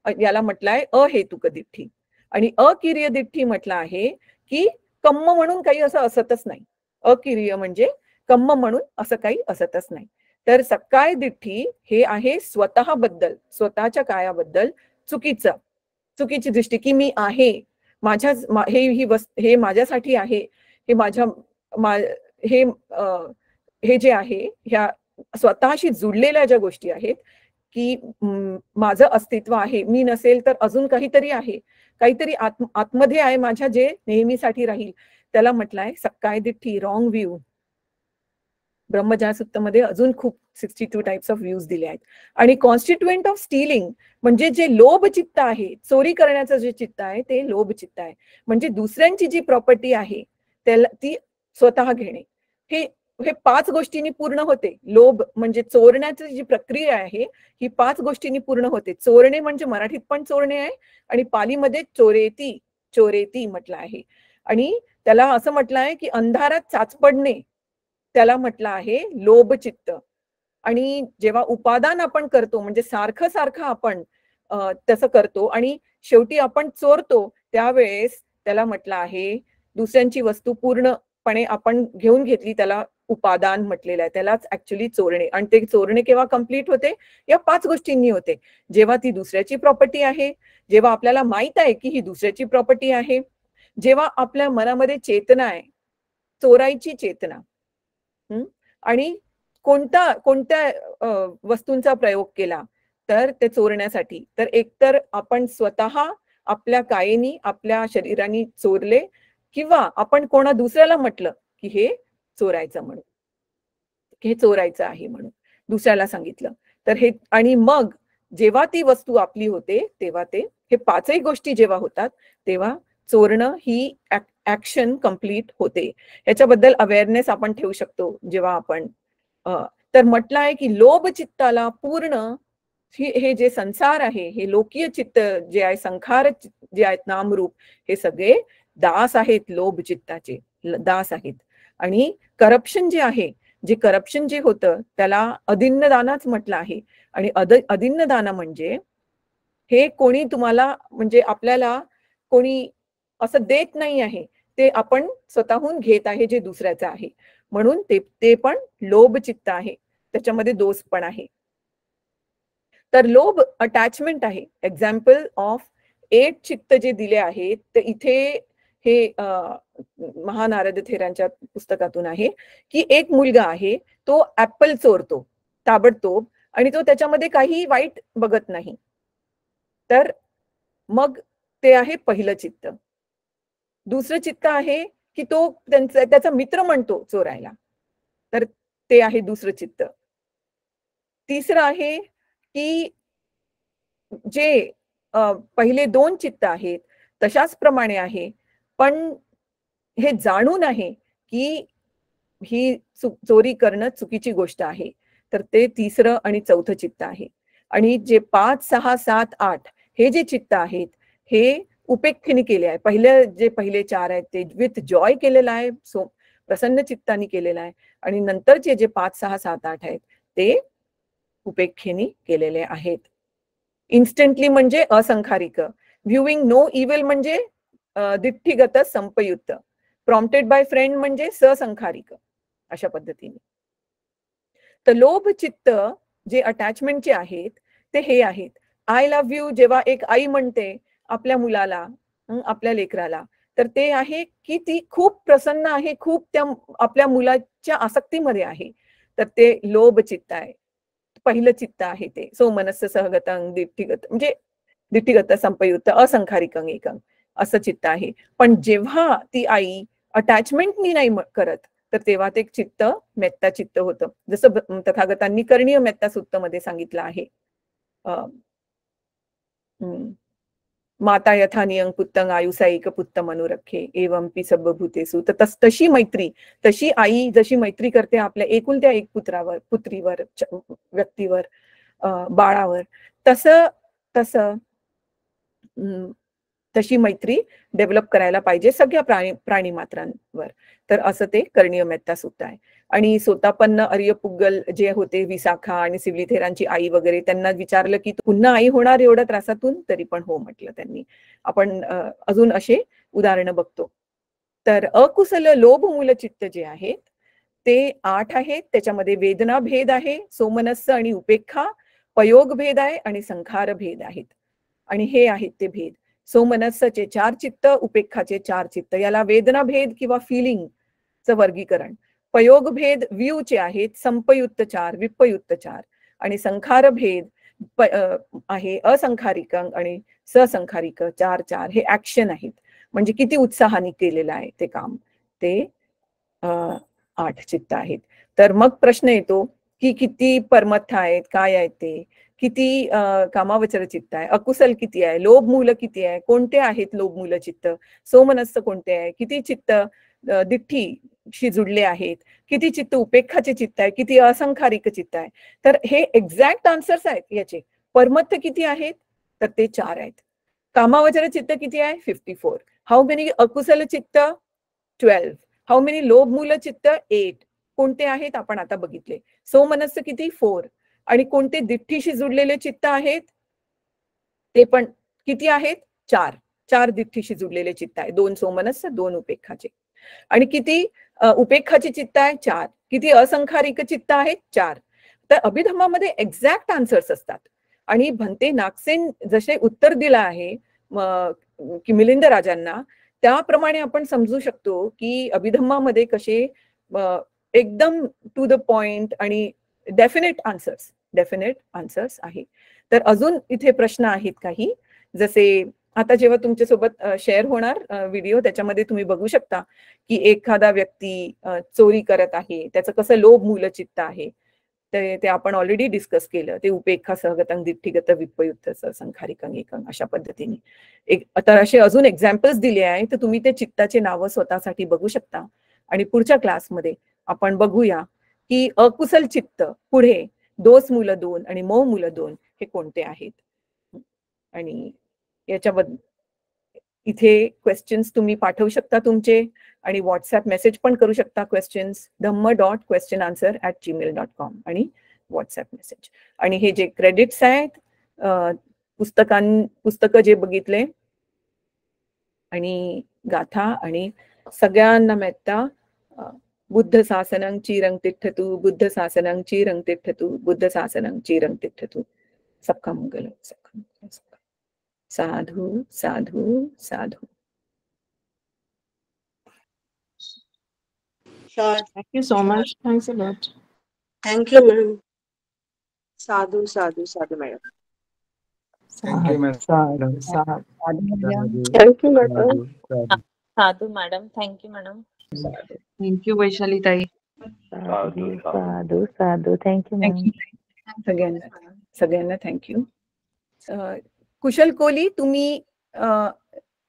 याला म्हटलंय अहेतुक दिठ्ठी. आणि अकिर्य दिठ्ठी म्हटलं आहे की कम्म म्हणून काही असं असतच नाही. अकिर्य म्हणजे कम्म म्हणून असं काही असतच नाही. तर सक्काय दिठ्ठी हे आहे स्वतःबद्दल, स्वतःच्या कायाबद्दल चुकीची दृष्टी की मी आहे, हे माझ्यासाठी आहे, हे हे हे जे आहे ह्या स्वतःशी जुडलेल्या ज्या गोष्टी आहेत की माझं अस्तित्व आहे, मी नसेल तर अजून काहीतरी आहे, काहीतरी आतमध्ये आहे माझ्या जे नेहमीसाठी राहील, त्याला म्हटलंय सक्काय दिठ्ठी, रॉंग व्ह्यू. ब्रह्मज्ञान सूक्तमध्ये अजून खूप 62 टाइप्स ऑफ व्ह्यूज दिले आहेत. आणि कॉन्स्टिट्युएंट ऑफ स्टीलिंग म्हणजे जे लोभ चित्त आहे, चोरी करण्याचं जे चित्त आहे ते लोभ चित्त आहे. म्हणजे दुसऱ्यांची जी प्रॉपर्टी आहे त्याला ती स्वतः घेणे. हे हे 5 गोष्टींनी पूर्ण होते. लोभ म्हणजे चोरण्याची जी प्रक्रिया आहे ही 5 गोष्टींनी पूर्ण होते. चोरणे म्हणजे मराठीत पण चोरणे आहे आणि पालीमध्ये चोरेती म्हटलं आहे. आणि त्याला असं म्हटलं आहे की अंधारात चाचपडणे, त्याला म्हटलं आहे लोभ चित्त. आणि जेव्हा उपादान आपण करतो म्हणजे सारखं सारखं आपण तसं करतो आणि शेवटी आपण चोरतो, त्यावेळेस त्याला म्हटलं आहे दुसऱ्यांची वस्तू पूर्णपणे आपण घेऊन घेतली, त्याला उपादान म्हटलेलं आहे, त्यालाच ऍक्च्युली चोरणे. आणि ते चोरणे केव्हा कम्प्लीट होते? या 5 गोष्टींनी होते. जेव्हा ती दुसऱ्याची प्रॉपर्टी आहे, जेव्हा आपल्याला माहित आहे की ही दुसऱ्याची प्रॉपर्टी आहे, जेव्हा आपल्या मनामध्ये चेतना आहे, चोरायची चेतना. आणि कोणत्या वस्तूंचा प्रयोग केला तर ते चोरण्यासाठी? तर एकतर आपण स्वतः आपल्या कायेनी, आपल्या शरीरानी चोरले, किंवा आपण कोणा दुसऱ्याला म्हटलं की हे चोरायचं म्हणून, हे चोरायचं आहे म्हणून दुसऱ्याला सांगितलं. तर हे, आणि मग जेव्हा ती वस्तू आपली होते तेव्हा ते, हे 5ही गोष्टी जेव्हा होतात तेव्हा चोरणं ही ऍक्शन कंप्लीट होते. ह्याच्याबद्दल अवेअरनेस आपण ठेवू शकतो जेव्हा आपण तर म्हटलं आहे की लोभ चित्ताला पूर्ण, हे जे संसार आहे, हे लोकीय चित्त जे आहे, संखार जे आहेत नामरूप, हे सगळे दास आहेत, लोभ चित्ताचे दास आहेत. आणि करप्शन जे आहे, जे करप्शन जे होतं त्याला अदिन्नदानाच म्हटलं आहे. आणि अदिन्नदान म्हणजे हे कोणी तुम्हाला, म्हणजे आपल्याला कोणी असं देत नाही आहे, ते आपण स्वतःहून घेत आहे जे दुसऱ्याचं आहे. म्हणून ते पण लोभ चित्त आहे, त्याच्यामध्ये दोष पण आहे. तर लोभ अटॅचमेंट आहे. एक्झाम्पल ऑफ 8 चित्त जे दिले आहेत, तर इथे हे महानारद थेरांच्या पुस्तकातून आहे की एक मुलगा आहे, तो ऍपल चोरतो ताबडतोब, आणि तो त्याच्यामध्ये काही वाईट बघत नाही. तर मग ते आहे पहिलं चित्त. दुसरं चित्त आहे की तो त्याचा मित्र म्हणतो चोरायला, तर ते आहे दुसरं चित्त. तिसरं आहे की जे पहिले 2 चित्त आहेत तशाच प्रमाणे आहे, पण हे जाणून आहे की ही चोरी करणं चुकीची गोष्ट आहे, तर ते तिसरं आणि चौथं चित्त आहे. आणि जे 5, 6, 7, 8 हे जे चित्त आहेत, हे उपेक्षेने केले आहे. पहिले 4 आहेत ते विथ जॉय केलेलं आहे, प्रसन्न चित्ताने केलेलं आहे. आणि नंतरचे जे 5, 6, 7, 8 आहेत ते उपेक्षेने केलेले आहेत. इन्स्टंटली म्हणजे असंखारिक. व्ह्यूइंग नो इव्हिल म्हणजे दिठ्ठीगत संपयुक्त. प्रॉम्प्टेड बाय फ्रेंड म्हणजे ससंखारिक. अशा पद्धतीने. तर लोभ चित्त जे अटॅचमेंटचे आहेत ते हे आहेत. आय लव्ह यू जेव्हा एक आई म्हणते आपल्या मुलाला, आपल्या लेकराला, तर ते आहे की ती खूप प्रसन्न आहे, खूप त्या आपल्या मुलाच्या आसक्तीमध्ये आहे. तर ते लोभ चित्त आहे. पहिलं चित्त आहे ते. सोमनस्स सहगतं दिठ्ठीगत, म्हणजे दिठ्ठीगत संपयुक्त असंखारिकं एकं असं चित्त आहे. पण जेव्हा ती आई अटॅचमेंटनी नाही करत, तर तेव्हा ते चित्त मेत्ता चित्त होतं. जसं तथागतांनी कर्णीय मेत्ता सूक्तमध्ये सांगितलं आहे. माता यथा नियं पुत्तं आयुषा एक पुत्त मनोरखे एवंपि सर्वभूतेषु. तर तशी मैत्री, तशी आई जशी मैत्री करते आपल्या एकुलत्या एक पुत्रावर, पुत्रीवर, व्यक्तीवर, बाळावर, तसं तशी मैत्री डेव्हलप करायला पाहिजे सगळ्या प्राणी मात्रांवर. तर असं ते कर्णीय मेत्ता सूक्त आहे. आणि सोतापन्न आर्यपुग्गल जे होते, विशाखा आणि सिवलीथेरांची आई वगैरे, त्यांना विचारलं की पुन्हा आई होणार एवढ्या त्रासातून, तरी पण हो म्हटलं त्यांनी. आपण अजून असे उदाहरणं बघतो. तर अकुशल लोभ मूल चित्त जे आहेत ते 8 आहेत. त्याच्यामध्ये वेदना भेद आहे, सोमनस्स आणि उपेक्षा, पयोग भेद आहे आणि संखार भेद आहेत. आणि हे आहेत ते भेद. सोमनस्सचे 4 चित्त, उपेक्षाचे 4 चित्त. याला वेदना भेद किंवा फिलिंगचं वर्गीकरण. पयोग भेद व्ह्यूचे आहेत, संपयुक्त 4, विपयुक्त 4. आणि संखार भेद आहे असंखारिक आणि ससंखारिक 4 हे ऍक्शन आहेत. म्हणजे किती उत्साहाने केलेलं आहे ते काम, ते 8 चित्त आहेत. तर मग प्रश्न येतो की किती परमत्थ आहेत, काय आहेत ते, किती कामावचर चित्त आहे, अकुशल किती आहे, लोभ मूल किती आहे, कोणते आहेत लोभ मूल चित्त, सोमनस्स कोणते आहे, किती चित्त दिठ्ठीशी जुडले आहेत, किती चित्त उपेक्षाचे चित्त आहे, किती असंखारिक चित्त आहे. तर हे एक्झॅक्ट आन्सर्स आहेत याचे. परमत्थ किती आहेत, तर ते 4 आहेत. कामावचर चित्त किती आहे, 54. हाऊ मेनी अकुशल चित्त, 12. हाऊ मेनी लोभ मूल चित्त, 8. कोणते आहेत आपण आता बघितले. सोमनस्स किती, 4. आणि कोणते दिठ्ठीशी जुडलेले चित्त आहेत ते पण किती आहेत, 4 दिठ्ठीशी जुडलेले चित्त आहे. 2 सोमनस्स, 2 उपेक्षाचे. आणि किती उपेक्षाचे चित्त आहे, 4. किती असंखारिक चित्त आहेत? 4. तर अभिधम्मामध्ये एक्झॅक्ट आन्सर्स असतात. आणि भंते नागसेन जसे उत्तर दिलं आहे की मिलिंद राजांना, त्याप्रमाणे आपण समजू शकतो की अभिधम्मामध्ये कसे एकदम टू द पॉइंट आणि डेफिनेट आन्सर्स आहे. तर अजून इथे प्रश्न आहेत काही, जसे आता जेव्हा तुमच्यासोबत शेअर होणार व्हिडिओ, त्याच्यामध्ये तुम्ही बघू शकता की एखादा व्यक्ती चोरी करत आहे, त्याचं कसं लोभ मूलचित्त आहे, ते आपण ऑलरेडी डिस्कस केलं. ते उपेक्षा सहगतं दिठ्ठीगत विपयुक्त संखारिकं एकं अशा पद्धतीने. तर असे अजून एक्झाम्पल्स दिले आहे, तर तुम्ही ते चित्ताचे नावं स्वतःसाठी बघू शकता. आणि पुढच्या क्लासमध्ये आपण बघूया की अकुशल चित्त पुढे दोष मूल 2 आणि मोह मूल 2 हे कोणते आहेत. आणि याच्याबद्दल इथे क्वेश्चन्स तुम्ही पाठवू शकता तुमचे, आणि व्हॉट्सअप मेसेज पण करू शकता क्वेश्चन्स dhamma.questionanswer@gmail.com आणि व्हॉट्सअप मेसेज. आणि हे जे क्रेडिट्स आहेत पुस्तकं जे बघितले आणि गाथा आणि सगळ्यांना मेत्ता बुद्ध शासनं चिरं तिष्ठतु, बुद्ध शासनं चिरं तिष्ठतु, बुद्ध शासनं चिरं तिष्ठतु. सबका मंगल हो, सबका मंगल हो, सबका. साधु साधु साधु. Sure. Thank you so much. Thanks a lot. Thank you, ma'am. Sadhu, sadhu, sadhu, madam. Thank you, madam. Sadhu Thank you, madam. Sadhu, madam. Thank you, madam. Thank you, Vaishali Tai. Sadhu, sadhu. Thank you, thank you सगळ्यांना thank you. कुशल कोहली, तुम्ही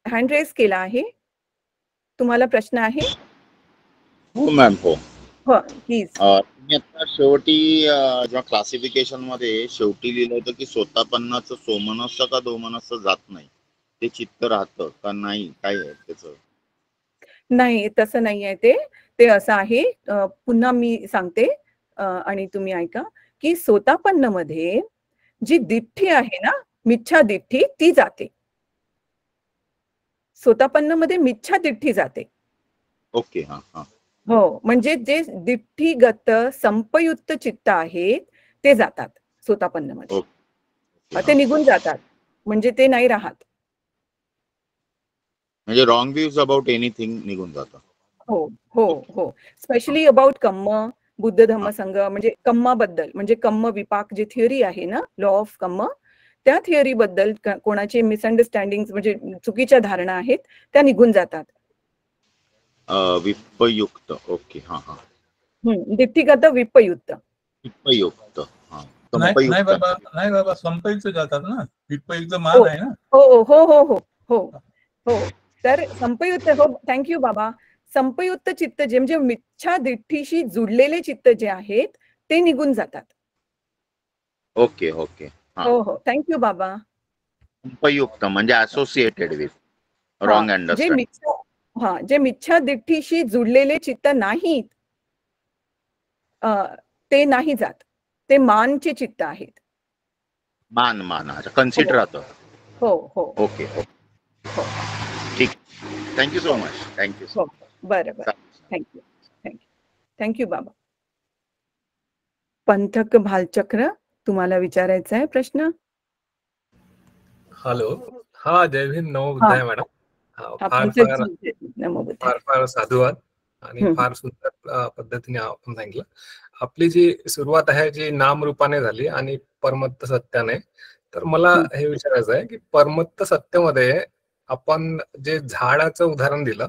hand race केला आहे, तुम्हाला प्रश्न आहे? हो ma'am, हो please. मी आता शेवटी जेव्हा क्लासिफिकेशन मध्ये शेवटी लिहिलं होतं की स्वतःपन्नाचं सोमनस्स का दोमनस्स जात नाही, ते चित्त राहतं का नाही, काय आहे त्याचं? नाही, तसं नाही आहे. ते असं आहे, पुन्हा मी सांगते आणि तुम्ही ऐका की सोतापन्न मध्ये जी दिठ्ठी आहे ना, मिच्छा दिठ्ठी, ती जाते. सोतापन्न मध्ये मिच्छा दिठ्ठी जाते. ओके, हा हा. हो, म्हणजे जे दिठ्ठीगत संपयुक्त चित्त आहेत ते जातात सोतापन्न मध्ये. ते निघून जातात, म्हणजे ते नाही राहत. म्हणजे रॉंग व्ह्यूज अबाउट एनिथिंग निघून जातात. हो हो हो. स्पेशली अबाउट कम्म, बुद्ध धम्म संघ, म्हणजे कम्माबद्दल, म्हणजे कम्म विपाक जी थिअरी आहे ना, लॉ ऑफ कम्म, त्या थिअरी बद्दल कोणाचे मिसअंडरस्टँडिंग, म्हणजे चुकीच्या धारणा आहेत, त्या निघून जातात. विपयुक्त. ओके, हा हा. दिठ्ठीगत विपयुक्त. विपयुक्त, हा. नाही बाबा, संपयुक्त जातात ना, विपयुक्त मान आहे ना. हो हो हो हो हो हो. तर संपयुक्त, हो, थँक्यू बाबा. संपयुक्त चित्त जे म्हणजे मिच्छा दिठ्ठीशी जुडलेले चित्त जे आहेत ते निघून जातात. Okay okay. हो हो, थँक्यू बाबा. संपयुक्त म्हणजे असोसिएटेड विथ रॉंग अंडरस्टँडिंग. जे मिच्छा दिठ्ठीशी जुडलेले चित्त नाहीत ते नाही जात, ते मानचे चित्त आहेत. मान कन्सिडर राहतं. हो हो. ओके हो, ठीक. Thank you so much. थँक्यू. बरं, थँक्यू बाबा. पंथक भालचक्र, तुम्हाला विचारायचा आहे प्रश्न? हॅलो, हा, जय भीम, नमो बुद्धाय मॅडम. फार साधुवाद आणि फार सुंदर पद्धतीने आपण सांगितलं. आपली जी सुरुवात आहे जी नाम रूपाने झाली आणि परमत्त सत्याने, तर मला हे विचारायचं आहे की परमत्त सत्यामध्ये आपण जे झाडाचं उदाहरण दिलं,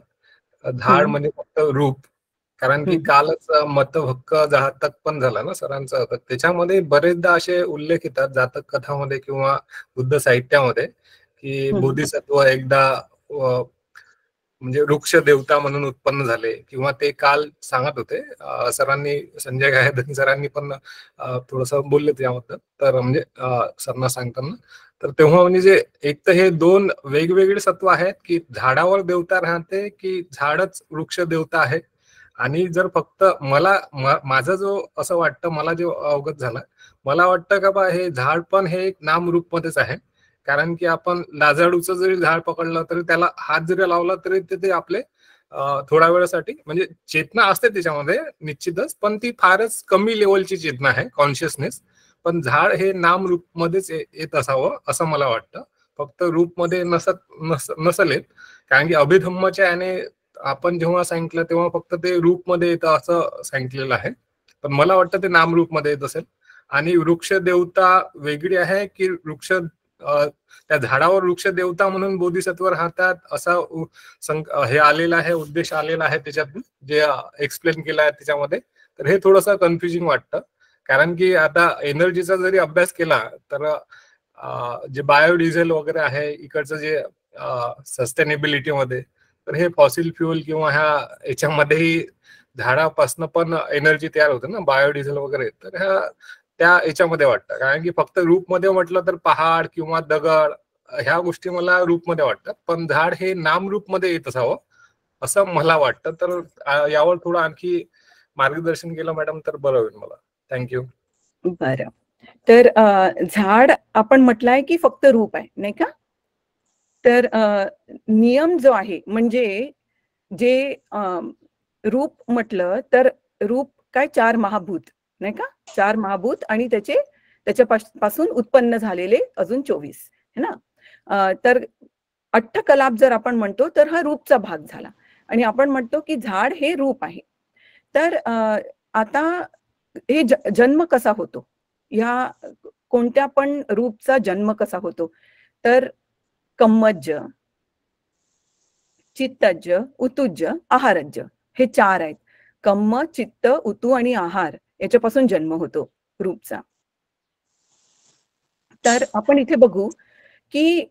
झाड म्हणजे फक्त रूप, कारण की कालच मतभक्क जातक पण झाला ना सरांचा, तर त्याच्यामध्ये बरेचदा असे उल्लेख येतात जातक कथामध्ये किंवा बुद्ध साहित्यामध्ये की बोधिसत्व एकदा म्हणजे वृक्ष देवता म्हणून उत्पन्न झाले, किंवा ते काल सांगत होते सरांनी, संजय गायधनी सरांनी पण थोडस बोलले त्याबद्दल, तर म्हणजे सरांना सांगताना, तर तेव्हा म्हणजे जे एक तर हे दोन वेगवेगळे सत्व आहेत की झाडावर देवता राहते की झाडच वृक्ष देवता आहे. आणि जर फक्त माझं जो असं वाटतं, मला जे अवगत झालं, मला वाटतं का बा हे झाड पण हे एक नामरूप मध्येच आहे, कारण की आपण लाजाळूचं जरी झाड पकडलं तरी त्याला हात जरी लावला तरी ते आपले थोड्या वेळासाठी म्हणजे चेतना असते त्याच्यामध्ये निश्चितच, पण ती फारच कमी लेवलची चेतना आहे, कॉन्शियसनेस. पण झाड हे नाम रूप मध्येच येत असावं असं मला वाटतं, फक्त रूप मध्ये नसेल येत. कारण की अभिधम्मच्या याने आपण जेव्हा सांगितलं तेव्हा फक्त ते रूप मध्ये येतं असं सांगितलेलं आहे, पण मला वाटतं ते नाम रूप मध्ये येत असेल. आणि वृक्ष देवता वेगळी आहे की वृक्ष त्या झाडावर वृक्ष देवता म्हणून बोधिसत्व राहतात असा हे आलेला आहे, उद्देश आलेला आहे त्याच्यातून जे एक्सप्लेन केलं आहे त्याच्यामध्ये. तर हे थोडंसं कन्फ्युजिंग वाटतं, कारण की आता एनर्जीचा जरी अभ्यास केला तर जे बायोडिझेल वगैरे आहे इकडचं जे सस्टेनेबिलिटी मध्ये, तर हे फॉसिल फ्युअल किंवा ह्या याच्यामध्येही झाडापासून पण एनर्जी तयार होते ना, बायोडिझेल वगैरे. तर ह्या त्या याच्यामध्ये वाटतं, कारण की फक्त रूप मध्ये म्हटलं तर पहाड किंवा दगड ह्या गोष्टी मला रूप मध्ये वाटतात, पण झाड हे नाम रूप मध्ये येत असावं असं मला वाटतं. तर यावर थोडं आणखी मार्गदर्शन केलं मॅडम तर बरं होईल मला. थँक्यू. बरं, तर झाड आपण म्हटलंय की फक्त रूप आहे नाही का. तर नियम जो आहे म्हणजे जे रूप म्हटलं तर रूप काय, 4 महाभूत नाही का, 4 महाभूत आणि त्याच्यापासून उत्पन्न झालेले अजून 24 है ना. तर अट्ठकलाप जर आपण म्हणतो तर हा रूपचा भाग झाला, आणि आपण म्हणतो की झाड हे रूप आहे. तर आता हे जन्म कसा होतो, ह्या कोणत्या पण रूपचा जन्म कसा होतो, तर कम्मज्ज, चित्तज्ज, उतुज्ज, आहारज्ज हे 4 आहेत. कम्म, चित्त, उतू आणि आहार याच्यापासून जन्म होतो रूपचा. तर आपण इथे बघू की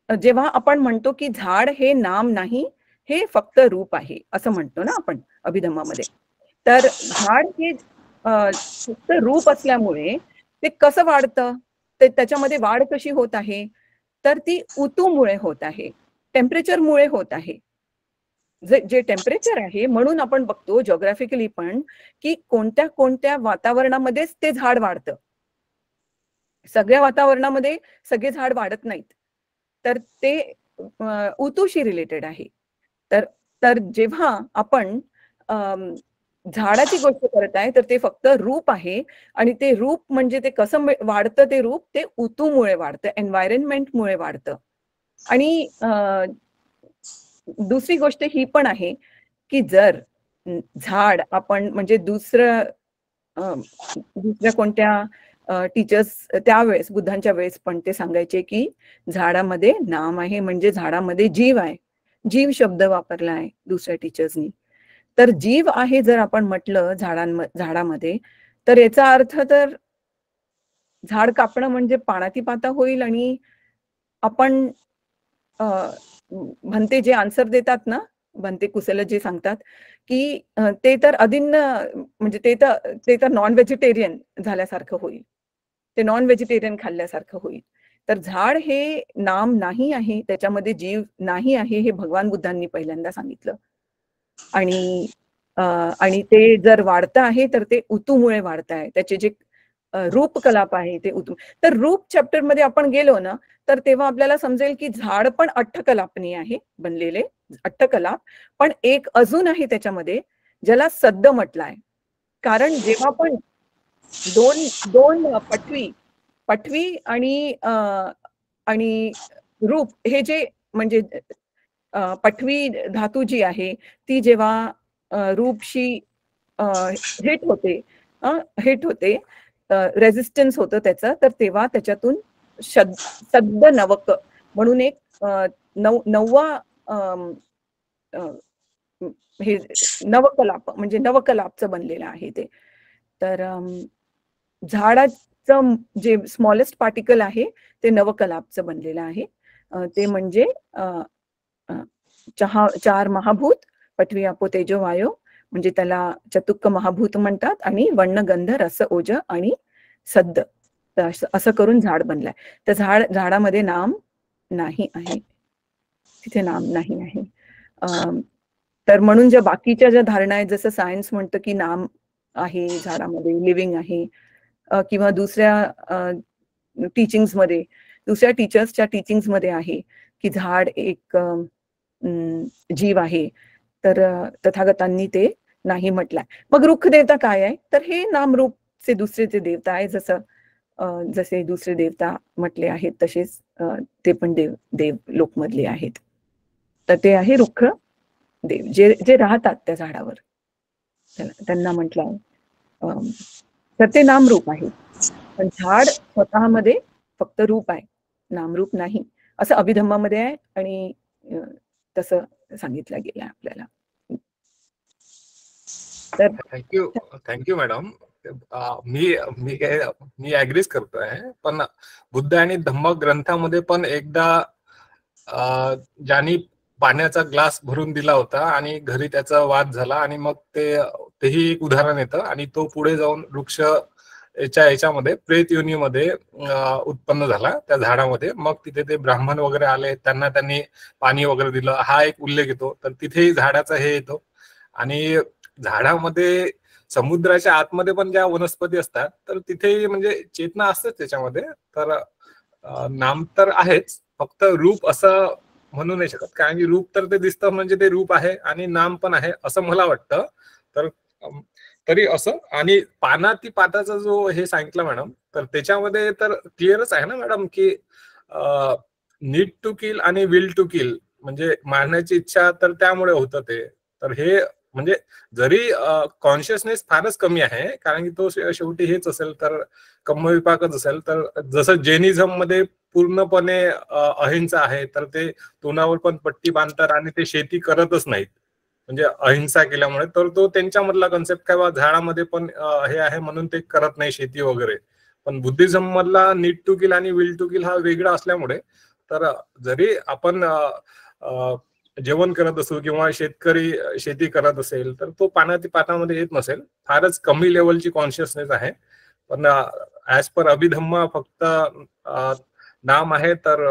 जेव्हा आपण म्हणतो की झाड हे नाम नाही, हे फक्त रूप आहे असं म्हणतो ना आपण अभिधम्मामध्ये, तर झाड हे फक्त रूप असल्यामुळे ते कसं वाढतं, ते त्याच्यामध्ये वाढ कशी होत आहे, तर ती उतूमुळे होत आहे, टेम्परेचरमुळे होत आहे. जे टेम्परेचर आहे, म्हणून आपण बघतो जॉग्राफिकली पण की कोणत्या कोणत्या वातावरणामध्येच ते झाड वाढतं. सगळ्या वातावरणामध्ये सगळे झाड वाढत नाहीत, तर ते उतूशी रिलेटेड आहे. तर जेव्हा आपण झाडाची गोष्ट करत आहे तर ते फक्त रूप आहे, आणि ते रूप म्हणजे ते कसं वाढतं, ते रूप ते उतूमुळे वाढतं, एन्व्हायरमेंटमुळे वाढतं. आणि दुसरी गोष्ट ही पण आहे की जर झाड आपण म्हणजे दुसऱ्या कोणत्या टीचर्स त्यावेळेस बुद्धांच्या वेळेस पण ते सांगायचे की झाडामध्ये नाम आहे म्हणजे झाडामध्ये जीव आहे, जीव शब्द वापरला आहे दुसऱ्या टीचर्सनी. तर जीव आहे जर आपण म्हटलं झाडामध्ये, तर याचा अर्थ तर झाड कापणं म्हणजे पाणाती पाता होईल. आणि आपण भंते जे आन्सर देतात ना, भंते कुशल जे सांगतात की ते तर अदिन्न म्हणजे ते तर नॉन व्हेजिटेरियन झाल्यासारखं होईल, ते नॉन व्हेजिटेरियन खाल्ल्यासारखं होईल. तर झाड हे नाम नाही आहे, त्याच्यामध्ये जीव नाही आहे, हे भगवान बुद्धांनी पहिल्यांदा सांगितलं. आणि ते जर वाढतं आहे तर ते उतूमुळे वाढत आहे, त्याचे जे रूपकलाप आहे ते उतू. तर रूप चॅप्टर मध्ये आपण गेलो ना, तर तेव्हा आपल्याला समजेल की झाड पण अट्ठकलापनी आहे बनलेले, अट्ठकलाप. पण एक अजून आहे त्याच्यामध्ये ज्याला सद्द म्हटलाय, कारण जेव्हा पण दोन पटवी आणि रूप हे जे म्हणजे पटवी धातू जी आहे ती जेव्हा रूपशी हिट होते रेझिस्टन्स होतं त्याचं, तर तेव्हा त्याच्यातून सद्द नवक म्हणून एक नववा हे नवकलाप म्हणजे नवकलापचं बनलेलं आहे ते. तर झाडाचं जे स्मॉलेस्ट पार्टिकल आहे ते नवकलापचं बनलेलं आहे. ते म्हणजे 4 महाभूत पृथ्वी आपो तेजो वायो, म्हणजे त्याला चतुक्क महाभूत म्हणतात, आणि वर्ण गंध रस ओज आणि सद्द, असं करून झाड बनलाय. तर झाडामध्ये नाम नाही आहे, तिथे नाम नाही आहे. तर म्हणून ज्या बाकीच्या ज्या धारणा आहेत, जसं सायन्स म्हणतं की नाम आहे झाडामध्ये, लिव्हिंग आहे, किंवा दुसऱ्या टीचिंग्समध्ये, दुसऱ्या टीचर्सच्या टीचिंग्समध्ये आहे की झाड एक जीव आहे, तर तथागतांनी ते नाही म्हटलंय. मग रुख देवता काय आहे, तर हे नामरूपचे दुसरे ते देवता आहे. जसे दुसरे देवता म्हटले आहेत तसेच ते पण देव लोकमधले आहेत. तर ते आहे रुख देव, जे राहतात त्या झाडावर, त्यांना म्हटलं आहे. तर ते नामरूप आहे. पण झाड स्वतःमध्ये फक्त रूप आहे, नामरूप नाही, असं अभिधम्मामध्ये आहे आणि तसं सांगितलं गेलं आपल्याला. तर थँक्यू मॅडम. मी ऍग्रीच करतोय, पण बुद्ध आणि धम्म ग्रंथामध्ये पण एकदा ज्यांनी पाण्याचा ग्लास भरून दिला होता आणि घरी त्याचा वाद झाला आणि मग तेही एक उदाहरण येतं आणि तो पुढे जाऊन वृक्ष याच्यामध्ये प्रेत योनीमध्ये उत्पन्न झाला त्या झाडामध्ये. मग तिथे ते ब्राह्मण वगैरे आले, त्यांनी पाणी वगैरे दिलं, हा एक उल्लेख येतो. तर तिथेही झाडाचा हे येतो. आणि झाडामध्ये समुद्राच्या आतमध्ये पण ज्या वनस्पती असतात तर तिथेही म्हणजे चेतना असतेच त्याच्यामध्ये. तर नाम तर आहेच, फक्त रूप असं म्हणू नाही शकत, कारण की रूप तर ते दिसतं म्हणजे ते रूप आहे आणि नाम पण आहे असं मला वाटतं. तर तरी असं, आणि पानाती पाताचा जो हे सांगितलं मॅडम, तर त्याच्यामध्ये तर क्लिअरच आहे ना मॅडम की नीड टू किल आणि विल टू किल, म्हणजे मारण्याची इच्छा तर त्यामुळे होतं ते. तर हे म्हणजे जरी कॉन्शियसनेस फारच कमी आहे, कारण की तो शेवटी हेच असेल तर कर्मविपाकच असेल. तर जसं जैनिझम मध्ये पूर्णपणे अहिंसा आहे, तर ते तोंडावर पण पट्टी बांधतात आणि ते शेती करतच नाहीत म्हणजे अहिंसा केल्यामुळे. तर तो त्यांच्यामधला कन्सेप्ट काय, झाडामध्ये पण हे आहे म्हणून ते करत नाही शेती वगैरे. पण बुद्धिझम मधला नीड टू किल आणि विल टू किल हा वेगळा असल्यामुळे, तर जरी आपण जेवण करत असू किंवा शेतकरी शेती करत असेल तर तो पानामध्ये येत नसेल, फारच कमी लेवलची कॉन्शियसनेस आहे. पण ऍज पर अभिधम्म फक्त नाम आहे तर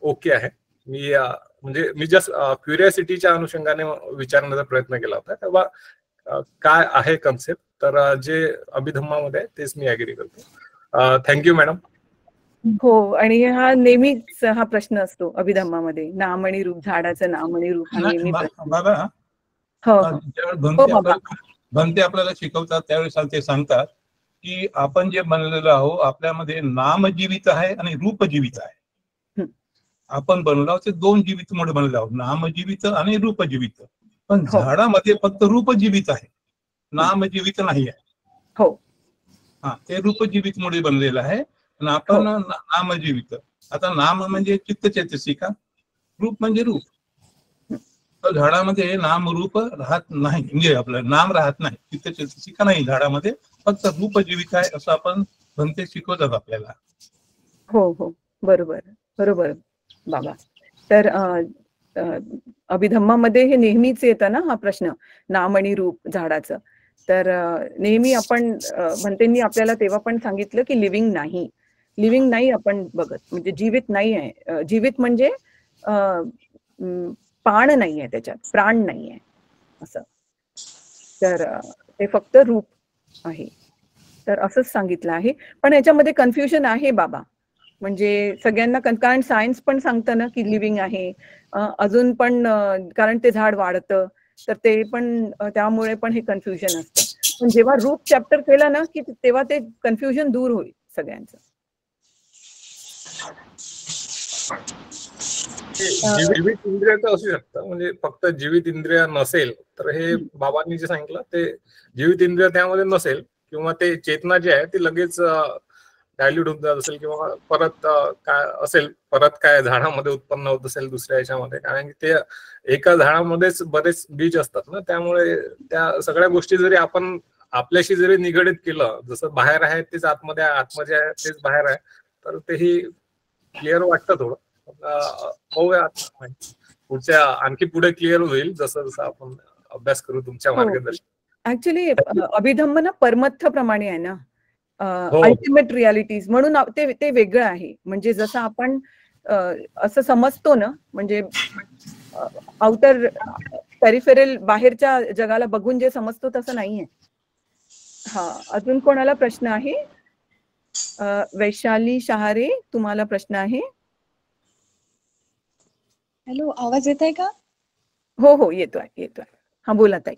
ओके आहे. मी जस्ट क्युरियोसिटीच्या अनुषंगाने विचारण्याचा प्रयत्न केला होता. तेव्हा काय आहे कन्सेप्ट, तर जे अभिधम्मामध्ये आहे तेच मी ऍग्री करतो. Thank you madam. हो, आणि हा नेहमीच हा प्रश्न असतो अभिधम्मामध्ये, नाम आणि रूप, झाडाचं नाम आणि रूप हा नेहमी प्रश्न. बाबा, भंते आपल्याला शिकवतात त्यावेळेस ते सांगतात की आपण जे बनलेलो आहोत आपल्यामध्ये नाम जीवित आहे आणि रूप जीवित आहे. आपण बनलो आहोत ते दोन जीवित मुळे बनलेलो आहोत, नाम जीवित आणि रूप जीवित. पण झाडामध्ये फक्त रूप जीवित आहे, नाम जीवित नाही आहे. हो, हा, ते रूप जीवित मुळे बनलेलं आहे आणि आपण नाम जीवित. आता नाम म्हणजे चित्तचैतसिका, रूप म्हणजे रूप. तर झाडामध्ये नाम रूप राहत नाही, म्हणजे आपलं नाम राहत नाही, चित्तचैतसिका नाही झाडामध्ये, फक्त रूप जीवित आहे असं आपण भंते शिकवतात आपल्याला. हो हो, बरोबर बरोबर बाबा. तर अभिधम्मामध्ये हे नेहमीच येतं ना हा प्रश्न, नाम आणि रूप झाडाचं. तर नेहमी आपण भंतेंनी आपल्याला तेव्हा पण सांगितलं की लिव्हिंग नाही आपण बघत, म्हणजे जीवित नाही आहे. जीवित म्हणजे पाण नाही आहे, त्याच्यात प्राण नाही आहे असं. तर ते फक्त रूप आहे, तर असंच सांगितलं आहे. पण याच्यामध्ये कन्फ्युजन आहे बाबा, म्हणजे सगळ्यांना, कारण सायन्स पण सांगतं ना की लिव्हिंग आहे अजून पण, कारण ते झाड वाढतं, तर ते पण त्यामुळे पण हे कन्फ्युजन असतं. पण जेव्हा रूप चॅप्टर केला ना की तेव्हा ते कन्फ्युजन दूर होईल सगळ्यांचं. जीवित इंद्रिय तर असू शकतं, म्हणजे फक्त जीवित इंद्रिय नसेल तर हे बाबांनी जे सांगितलं ते जीवित इंद्रिय त्यामध्ये नसेल, किंवा ते चेतना जी आहे ती लगेच डायल्यूट होत जात असेल, किंवा परत काय असेल, परत काय झाडामध्ये उत्पन्न होत असेल दुसऱ्या याच्यामध्ये, कारण की ते एका झाडामध्येच बरेच बीज असतात ना. त्यामुळे त्या सगळ्या गोष्टी जरी आपण आपल्याशी जरी निगडीत केलं, जसं बाहेर आहे तेच आतमध्ये आहे, आतमध्ये आहे तेच बाहेर आहे, तर तेही क्लिअर वाटतं थोडं. बघूया पुढच्या आणखी पुढे क्लिअर होईल जसं जसं आपण अभ्यास करू तुमच्या मार्गदर्शन. ऍक्च्युली अभिधम्म ना परमत्थ प्रमाणे आहे ना, अल्टिमेट रियालिटीज म्हणून ते वेगळं आहे. म्हणजे जसं आपण असं समजतो ना, म्हणजे आउटर पेरिफेरल बाहेरच्या जगाला बघून जे समजतो तसं नाहीये. हा, अजून कोणाला प्रश्न आहे? वैशाली शहारे, तुम्हाला प्रश्न आहे? हॅलो, आवाज येत आहे का? हो हो, येतोय येतोय. हा बोला ताई.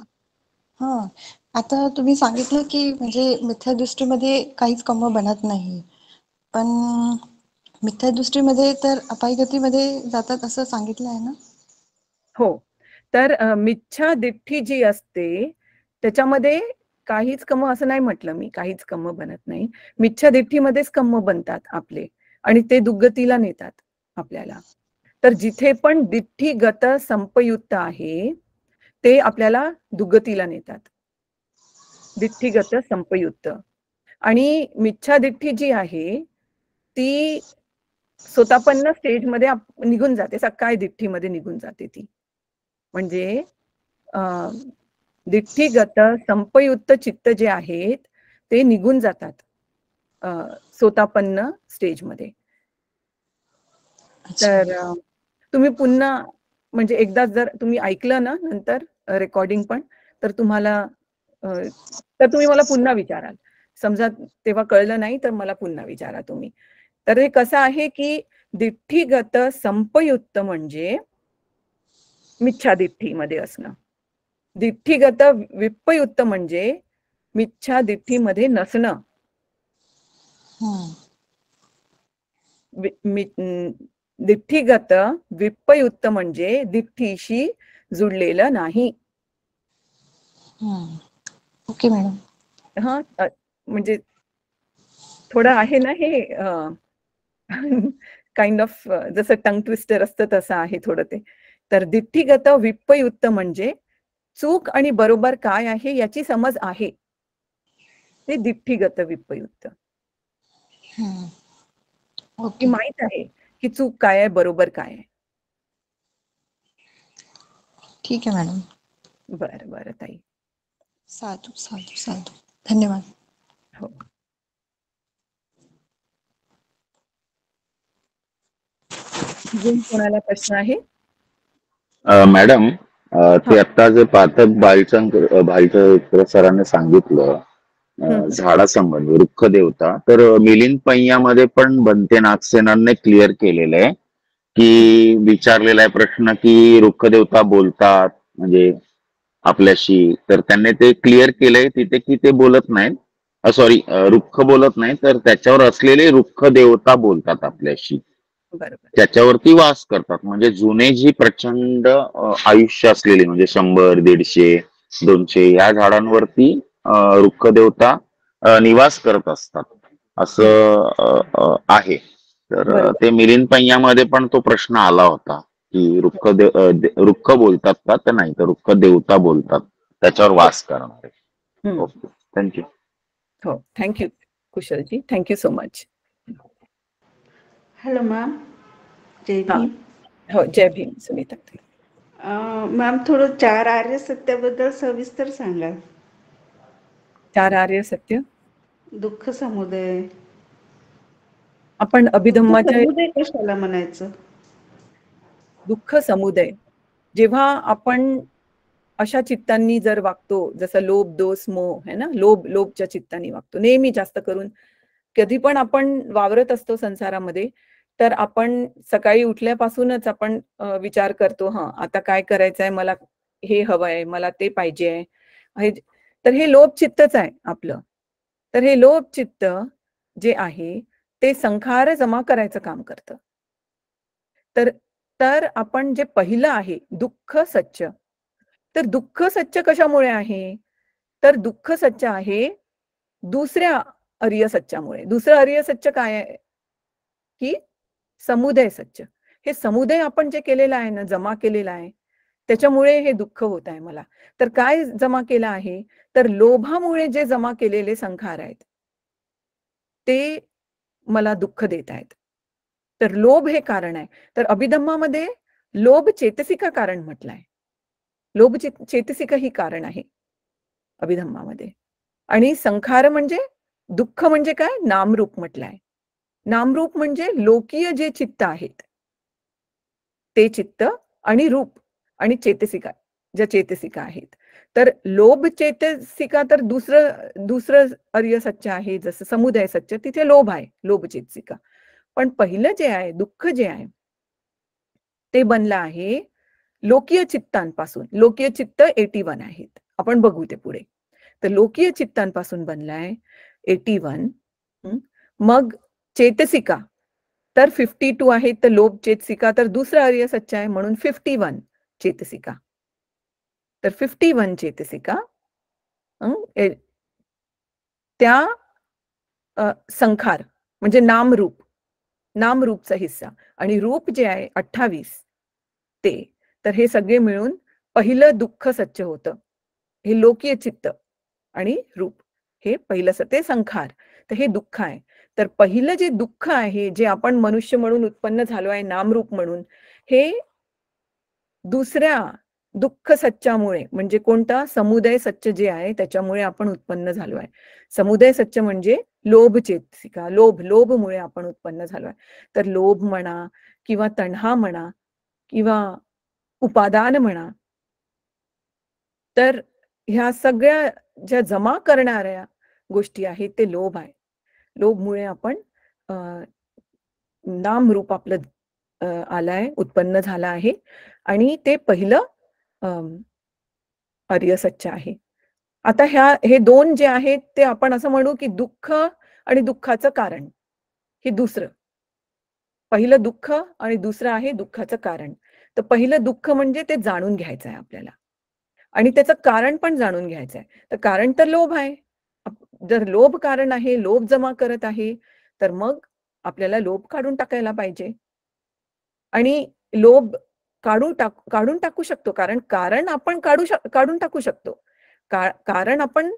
हा, आता तुम्ही सांगितलं की म्हणजे मिथ्या दृष्टीमध्ये काहीच कर्म बनत नाही, पण मिथ्या दृष्टीमध्ये तर अपायगतीमध्ये जातात असं सांगितलं आहे ना? हो, तर मिथ्या दिठ्ठी जी असते त्याच्यामध्ये काहीच कर्म असं नाही म्हटलं मी, काहीच कर्म बनत नाही. मिथ्या दिठ्ठीमध्येच कर्म बनतात आपले आणि ते दुर्गतीला नेतात आपल्याला. तर जिथे पण दिठ्ठीगत संपयुक्त आहे ते आपल्याला दुर्गतीला नेतात. दिठ्ठीगत संपयुक्त. आणि मिथ्या दिठ्ठी जी आहे ती स्वतःपन्न स्टेजमध्ये निघून जाते, सकाळी दिठ्ठीमध्ये निघून जाते ती. म्हणजे दिठ्ठीगत संपयुक्त चित्त जे आहेत ते निघून जातात स्वतःपन्न स्टेजमध्ये. तर तुम्ही पुन्हा म्हणजे एकदा जर तुम्ही ऐकलं ना नंतर रेकॉर्डिंग पण, तर तुम्हाला तर तुम्ही मला पुन्हा विचाराल. समजा तेव्हा कळलं नाही तर मला पुन्हा विचारा तुम्ही. तर हे कसं आहे की दिठ्ठीगत संपयुक्त म्हणजे मिथ्या दिठ्ठीमध्ये असणं. दिठ्ठीगत विप्पयुक्त म्हणजे मिथ्या दिठ्ठीमध्ये नसणं. दिठ्ठीगत विप्पयुक्त म्हणजे दिठ्ठीशी जुडलेलं नाही. Okay madam. हा, म्हणजे थोडं आहे ना हे काइंड ऑफ जसं टंग ट्विस्टर असतं तसं आहे थोडं ते. तर दिठ्ठीगत विप्पयुक्त म्हणजे चूक आणि बरोबर काय आहे याची समज आहे, ते दिठ्ठीगत विप्पयुक्त. की माहित आहे की चूक काय आहे, बरोबर काय आहे. ठीक आहे मॅडम. बरं बरं ताई. साधू साधू साधू, धन्यवाद. हो. अजून कोणाला प्रश्न आहे? मॅडम, ते आता जे पाठक भालचंद्र सरांनी सांगितलं झाडासंबंधी वृक्ष देवता, तर मिलिंद पैयामध्ये पण बनते नागसेनांनी क्लिअर केलेलं आहे की विचारलेला आहे प्रश्न की वृक्ष देवता बोलतात म्हणजे आपल्याशी, तर त्यांनी ते क्लिअर केलंय तिथे की ते बोलत नाहीत, सॉरी वृक्ष बोलत नाही, तर त्याच्यावर असलेले वृक्ष देवता बोलतात आपल्याशी, त्याच्यावरती वास करतात. म्हणजे जुने जी प्रचंड आयुष्य असलेली म्हणजे 100, 150, 200 या झाडांवरती वृक्ष देवता निवास करत असतात असं आहे. तर ते मिलिंद पैयामध्ये पण तो प्रश्न आला होता की वृक्ष बोलतात का, तर नाही, तर वृक्ष देवता बोलतात, त्याच्यावर वास करणारे. Okay, thank you. हो, thank you Kushalji, thank you so much. Hello ma'am, Jai Bhim. हो, जय भीम सुनीता. मॅम, थोडं 4 आर्य सत्याबद्दल सविस्तर सांगा. 4 आर्य सत्य. दुःख समुदय. आपण अभिधम्माच्या समुदय कशाला म्हणायचं? दुःख समुदय जेव्हा आपण अशा चित्तांनी जर वागतो, जसं लोभ दोष मोह है ना, लोभच्या चित्तांनी वागतो नेहमी, जास्त करून कधी पण आपण वावरत असतो संसारामध्ये, तर आपण सकाळी उठल्यापासूनच आपण विचार करतो, आता काय करायचंय, मला हे हवंय, मला ते पाहिजे आहे. तर हे लोभ चित्तच आहे आपलं. तर हे लोभ चित्त जे आहे ते संखार जमा करायचं काम करतं. तर आपण जे पहिलं आहे दुःख सच्च, तर दुःख सच्च कशामुळे आहे, तर दुःख सच्च आहे दुसऱ्या अर्य सच्चामुळे. दुसरं अर्य सच्च काय आहे की समुदय सच्च. हे समुदय आपण जे केलेलं आहे ना, जमा केलेलं आहे, त्याच्यामुळे हे दुःख होत आहे मला. तर काय जमा केलं आहे, तर लोभामुळे जे जमा केलेले संखार आहेत ते मला दुःख देत आहेत. तर लोभ हे कारण आहे. तर अभिधम्मामध्ये लोभ चेतसिका कारण म्हटलंय. लोभ चेतसिका ही कारण आहे अभिधम्मामध्ये. आणि संखार म्हणजे दुःख म्हणजे काय, नामरूप म्हटलंय. नामरूप म्हणजे लोकीय जे चित्त आहेत ते चित्त, आणि रूप आणि चेतसिका, ज्या चेतसिका आहेत. तर लोभ चेतसिका तर दुसरं अर्य सच्च आहे, जसं समुदय सच्च, तिथे लोभ आहे, लोभ चेतसिका. पण पहिलं जे आहे दुःख जे आहे ते बनलं आहे लोकीय चित्तांपासून, लोकीय चित्त 81 आहेत, आपण बघू ते पुढे. तर लोकीय चित्तांपासून बनलाय 81. मग चेतसिका तर 52 आहेत, तर लोभ चेतसिका तर दुसरा आर्य सत्य आहे म्हणून 51 चेतसिका. तर 51 चेतसिका त्या संखार म्हणजे नामरूपचा हिस्सा, आणि रूप जे आहे 28 ते, तर हे सगळे मिळून पहिलं दुःख सच्च होतं. हे लोकीय चित्त आणि रूप हे पहिलं ते संखार, तर हे दुःख आहे. तर पहिलं जे दुःख आहे, जे आपण मनुष्य म्हणून उत्पन्न झालो आहे नामरूप म्हणून, हे दुसऱ्या दुःख सच्चामुळे, म्हणजे कोणता समुदय सच्च जे आहे त्याच्यामुळे आपण उत्पन्न झालो आहे. समुदय सच्च म्हणजे लोभ चेतसिका, लोभमुळे आपण उत्पन्न झालो आहे. तर लोभ म्हणा किंवा तण्हा म्हणा किंवा उपादान म्हणा, तर ह्या सगळ्या ज्या जमा करणाऱ्या गोष्टी आहेत ते लोभ आहे. लोभमुळे आपण नामरूप आपलं आलाय, उत्पन्न झालं आहे, आणि ते पहिलं आर्य सच्च आहे. आता हे दोन जे आहेत ते आपण असं म्हणू की दुःख आणि दुःखाचं कारण, हे दुसरं. पहिलं दुःख आणि दुसरं आहे दुःखाचं कारण. तर पहिलं दुःख म्हणजे ते जाणून घ्यायचं आहे आपल्याला, आणि त्याचं कारण पण जाणून घ्यायचं आहे. तर कारण तर लोभ आहे. जर लोभ कारण आहे, लोभ जमा करत आहे, तर मग आपल्याला लोभ काढून टाकायला पाहिजे. आणि लोभ काढून टाकू शकतो, कारण आपण काढून टाकू शकतो. कारण आपण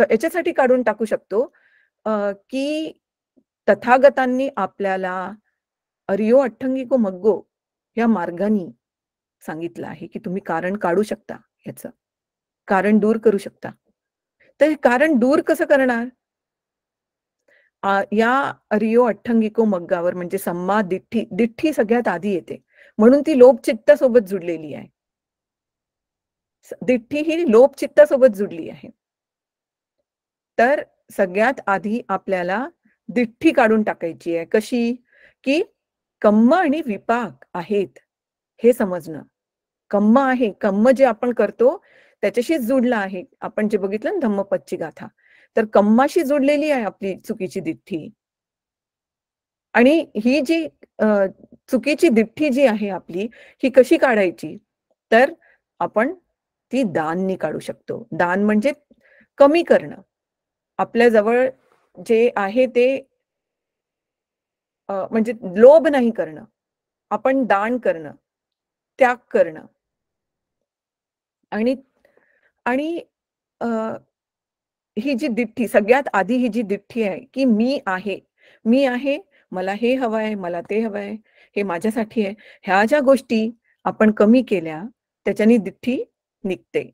याच्यासाठी काढून टाकू शकतो की तथागतांनी आपल्याला अरियो अठ्ठंगिको मग्गो या मार्गाने सांगितलं आहे की तुम्ही कारण काढू शकता, याचं कारण दूर करू शकता. तर हे कारण दूर कसं करणार? या अरियो अठ्ठंगिको मग्गावर, म्हणजे सम्मा दिठ्ठी सगळ्यात आधी येते, म्हणून ती लोभ चित्तासोबत जुडलेली आहे. दिठ्ठी ही लोभ चित्तासोबत जुडली आहे. तर सगळ्यात आधी आपल्याला दिठ्ठी काढून टाकायची आहे. कशी? की कम्म आणि विपाक आहेत हे समजणं. कम्म आहे, कम्म जे आपण करतो त्याच्याशीच जुडला आहे. आपण जे बघितलं ना धम्मपदची गाथा, तर कम्माशी जोडलेली आहे आपली चुकीची दिठ्ठी. आणि ही जी चुकीची दिठ्ठी जी आहे आपली, ही कशी काढायची? तर आपण ती दाननी काढू शकतो. दान म्हणजे कमी करणं. आपल्या जवळ जे आहे ते म्हणजे लोभ नाही करणं, आपण दान करणं, त्याग करणं. आणि ही जी दिठ्ठी, सगळ्यात आधी ही जी दिठ्ठी आहे की मी आहे, मला हे हवंय, मला ते हवंय, हे माझ्यासाठी आहे, ह्या ज्या गोष्टी आपण कमी केल्या त्याच्यानी दिठ्ठी निघते.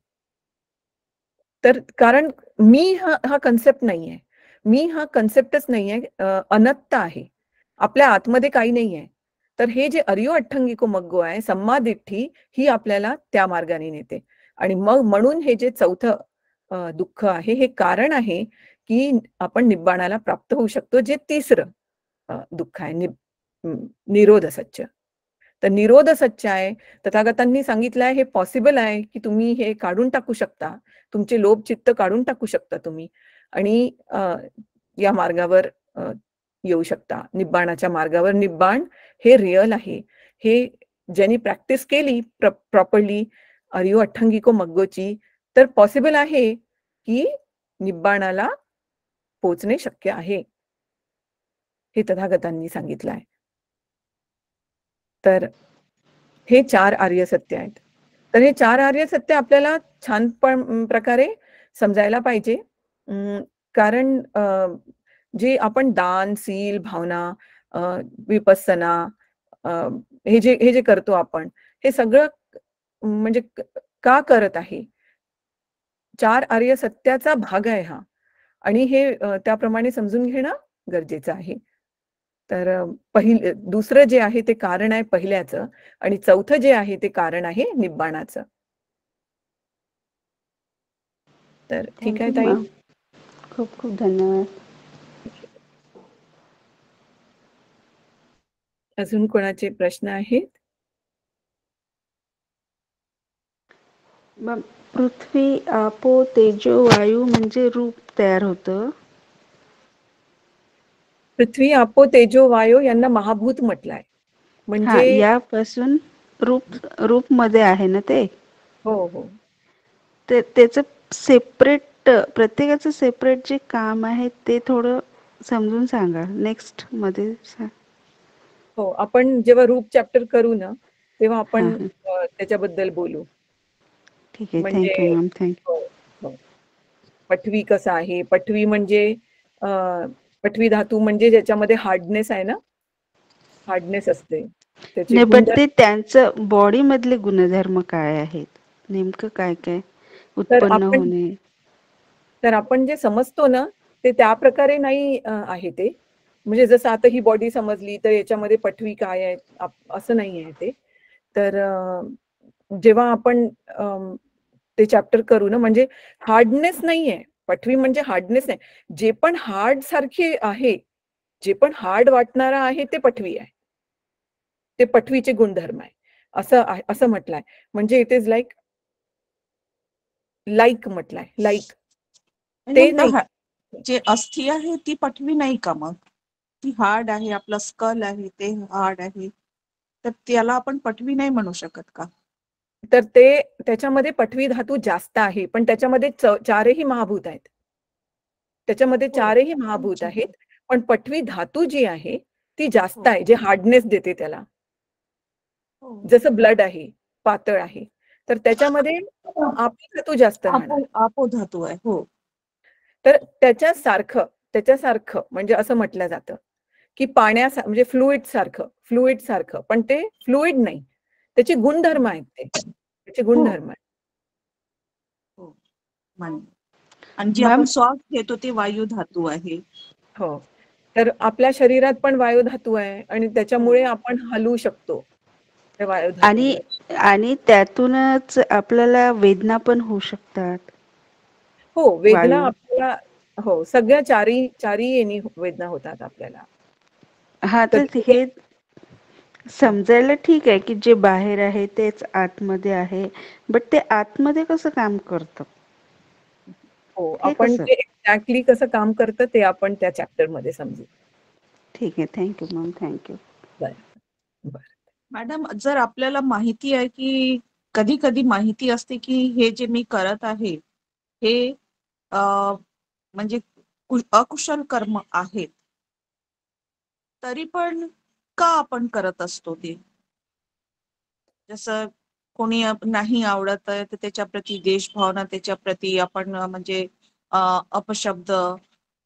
तर कारण मी हा कन्सेप्ट नाहीये, मी हा कन्सेप्टच नाहीये, अनत्ता आहे, आपल्या आतमध्ये काही नाहीये. तर हे जे अरियो अठ्ठंगिको मग्गो आहे, सम्मा दिठ्ठी, ही आपल्याला त्या मार्गाने नेते. आणि मग म्हणून हे जे चौथं दुःख आहे, हे कारण आहे की आपण निब्बाणाला प्राप्त होऊ शकतो, जे तिसरं दुःख आहे, निरोध सच्च. तर निरोध सच्च आहे. तथागतांनी सांगितलं आहे हे पॉसिबल आहे की तुम्ही हे काढून टाकू शकता, तुमचे लोभ चित्त काढून टाकू शकता तुम्ही, आणि या मार्गावर येऊ शकता, निब्बाणाच्या मार्गावर. निब्बाण हे रिअल आहे. हे ज्यांनी प्रॅक्टिस केली प्रॉपरली अरियो अठ्ठंगिको मग्गोची, तर पॉसिबल आहे की निब्बाणाला पोचणे शक्य आहे, हे तथागतांनी सांगितलं आहे. तर हे 4 आर्य सत्य आहेत. तर हे 4 आर्य सत्य आपल्याला छान प्रकारे समजायला पाहिजे. कारण जे आपण दान, सील, भावना, विपස්සना, हे जे करतो आपण, हे सगळं म्हणजे का करत आहे? 4 आर्य सत्याचा भाग आहे हा, आणि हे त्याप्रमाणे समजून घेणं गरजेचं आहे. तर दुसरं जे आहे ते कारण आहे पहिल्याचं, आणि चौथं जे आहे ते कारण आहे निब्बाणाचं. तर ठीक आहे ताई, खूप खूप धन्यवाद. अजून कोणाचे प्रश्न आहेत? मग पृथ्वी आपो तेजो वायू म्हणजे रूप तयार होतं. पृथ्वी आपो तेजो वायो यांना महाभूत म्हटलंय. हा, म्हणजे यापासून रूप मध्ये आहे ना ते. हो हो त्याचं सेपरेट, प्रत्येकाचं सेपरेट जे काम आहे ते थोडं समजून सांगा नेक्स्ट मध्ये. हो, आपण जेव्हा रूप चॅप्टर करू ना तेव्हा हा आपण हा, त्याच्याबद्दल बोलू. ठीक आहे. म्हणजे थँक्यू मॅम. थँक्यू. हो हो पठवी कसं आहे, पठवी म्हणजे पठवी धातू म्हणजे ज्याच्यामध्ये हार्डनेस आहे ना, हार्डनेस असते त्याचे नाही, पण ते गुणधर्म. त्यांचं बॉडी मधले गुणधर्म काय आहेत, नेमकं काय काय तर उत्पन्न आपण होणे. तर आपण जे समजतो ना ते त्या प्रकारे नाही आहे ते. म्हणजे जसं आता ही बॉडी समजली तर याच्यामध्ये पठवी काय आहे असं नाही आहे ते. तर जेव्हा आपण ते चॅप्टर करू ना, म्हणजे हार्डनेस नाहीये. पठवी म्हणजे हार्डनेस नाही. जे पण हार्ड सारखे आहे, जे पण हार्ड वाटणारं आहे ते पठवी आहे. ते पठवीचे गुणधर्म आहे. असं म्हटलंय. म्हणजे इट इज लाईक म्हटलंय. लाईक ते नेमकं नाही. जे अस्थि आहे ती पठवी नाही का मग? ती हार्ड आहे, आपला स्कल आहे ते हार्ड आहे, तर त्याला आपण पठवी नाही म्हणू शकत का? तर ते त्याच्यामध्ये पठवी धातू जास्त आहे, पण त्याच्यामध्ये चारही महाभूत आहेत. त्याच्यामध्ये हो. चारही महाभूत अच्छा. आहेत, पण पठवी धातू जी आहे ती जास्त हो. आहे, जे हार्डनेस देते त्याला. हो. जसं ब्लड आहे, पातळ आहे, तर त्याच्यामध्ये आपली धातू जास्त राहणार. आपो धातू आहे. हो. तर त्याच्यासारखं म्हणजे असं म्हटलं जातं की म्हणजे फ्लुइड सारखं, पण ते फ्लुइड नाही. त्याचे गुणधर्म आहेत ते. त्याचे हो. गुणधर्म आहेत. हो. मान्य. आणि जे मॅम, आपण श्वास घेतो ते वायू धातू आहे. हो. तर आपल्या शरीरात पण वायू धातू आहे आणि त्याच्यामुळे हो. आपण हलू शकतो त्या वायू आणि धातूमुळे. आणि त्यातूनच आपल्याला वेदना पण होऊ शकतात. हो, वेदना वायू. आपल्याला हो, सगळ्या चारी येणी वेदना होतात आपल्याला. हा, तर कधी हे समजायला ठीक आहे की जे बाहेर आहे तेच आतमध्ये आहे, बट ते आतमध्ये कसं काम करतं हो, हे आपण कसं. ते एक्झॅक्टली कसं काम करतं ते आपण त्या चॅप्टर मध्ये समजू. ठीक आहे. Thank you ma'am. थँक्यू. बरं. मॅडम, जर आपल्याला माहिती आहे की कधी कधी माहिती असते की हे जे मी करत आहे हे म्हणजे अकुशल कर्म आहेत, तरी पण का आपण करत असतो ते? जसं कोणी नाही आवडत आहे तर त्याच्या प्रती देशभावना, त्याच्या प्रती आपण म्हणजे अपशब्द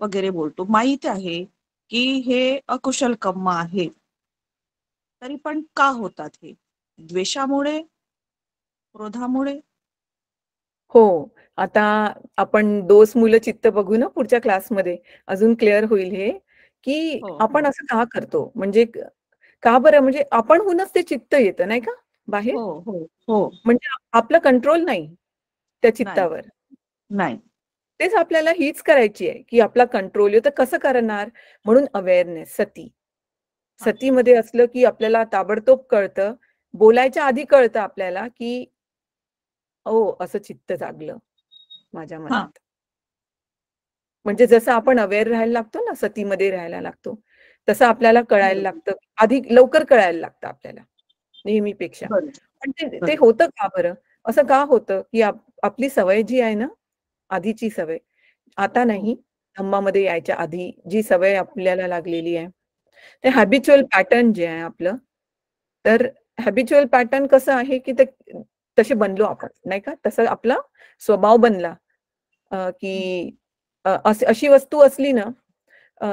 वगैरे बोलतो. माहित आहे की हे अकुशल कर्म आहेत, तरी पण का होतात हे? द्वेषामुळे, क्रोधामुळे? हो, आता आपण दोष मूल चित्त बघू ना पुढच्या क्लासमध्ये. अजून क्लिअर होईल हे, की हो. आपण असं का करतो? म्हणजे का बरं? म्हणजे आपणहूनच ते चित्त येतं नाही का बाहेर? हो. हो. हो. म्हणजे आपलं कंट्रोल नाही त्या नाही. चित्तावर. नाही. तेच आपल्याला हीच करायची आहे, की आपला कंट्रोल आहे. तर कसं करणार? म्हणून अवेअरनेस, सती. हा. सतीमध्ये असलं की आपल्याला ताबडतोब कळतं. बोलायच्या आधी कळतं आपल्याला, की असं चित्त जागलं माझ्या हा. मनात. म्हणजे जसं आपण अवेअर राहायला लागतो ना, सतीमध्ये राहायला लागतो, तसं आपल्याला कळायला बरोबर. लागतं. आधी लवकर कळायला लागतं आपल्याला, नेहमीपेक्षा. बरोबर. पण ते ते बरोबर. होतं का बरं? असं का होतं, की आपली सवय जी आहे ना, आधीची सवय, आता हो. नाही, धम्मामध्ये यायच्या आधी जी सवय आपल्याला लागलेली आहे, ते हॅबिच्युअल पॅटर्न जे आहे आपलं, तर हॅबिच्युअल पॅटर्न कसं आहे, की ते तसे बनलो आपण, नाही का? तसं आपला स्वभाव बनला, की अशी वस्तू असली ना,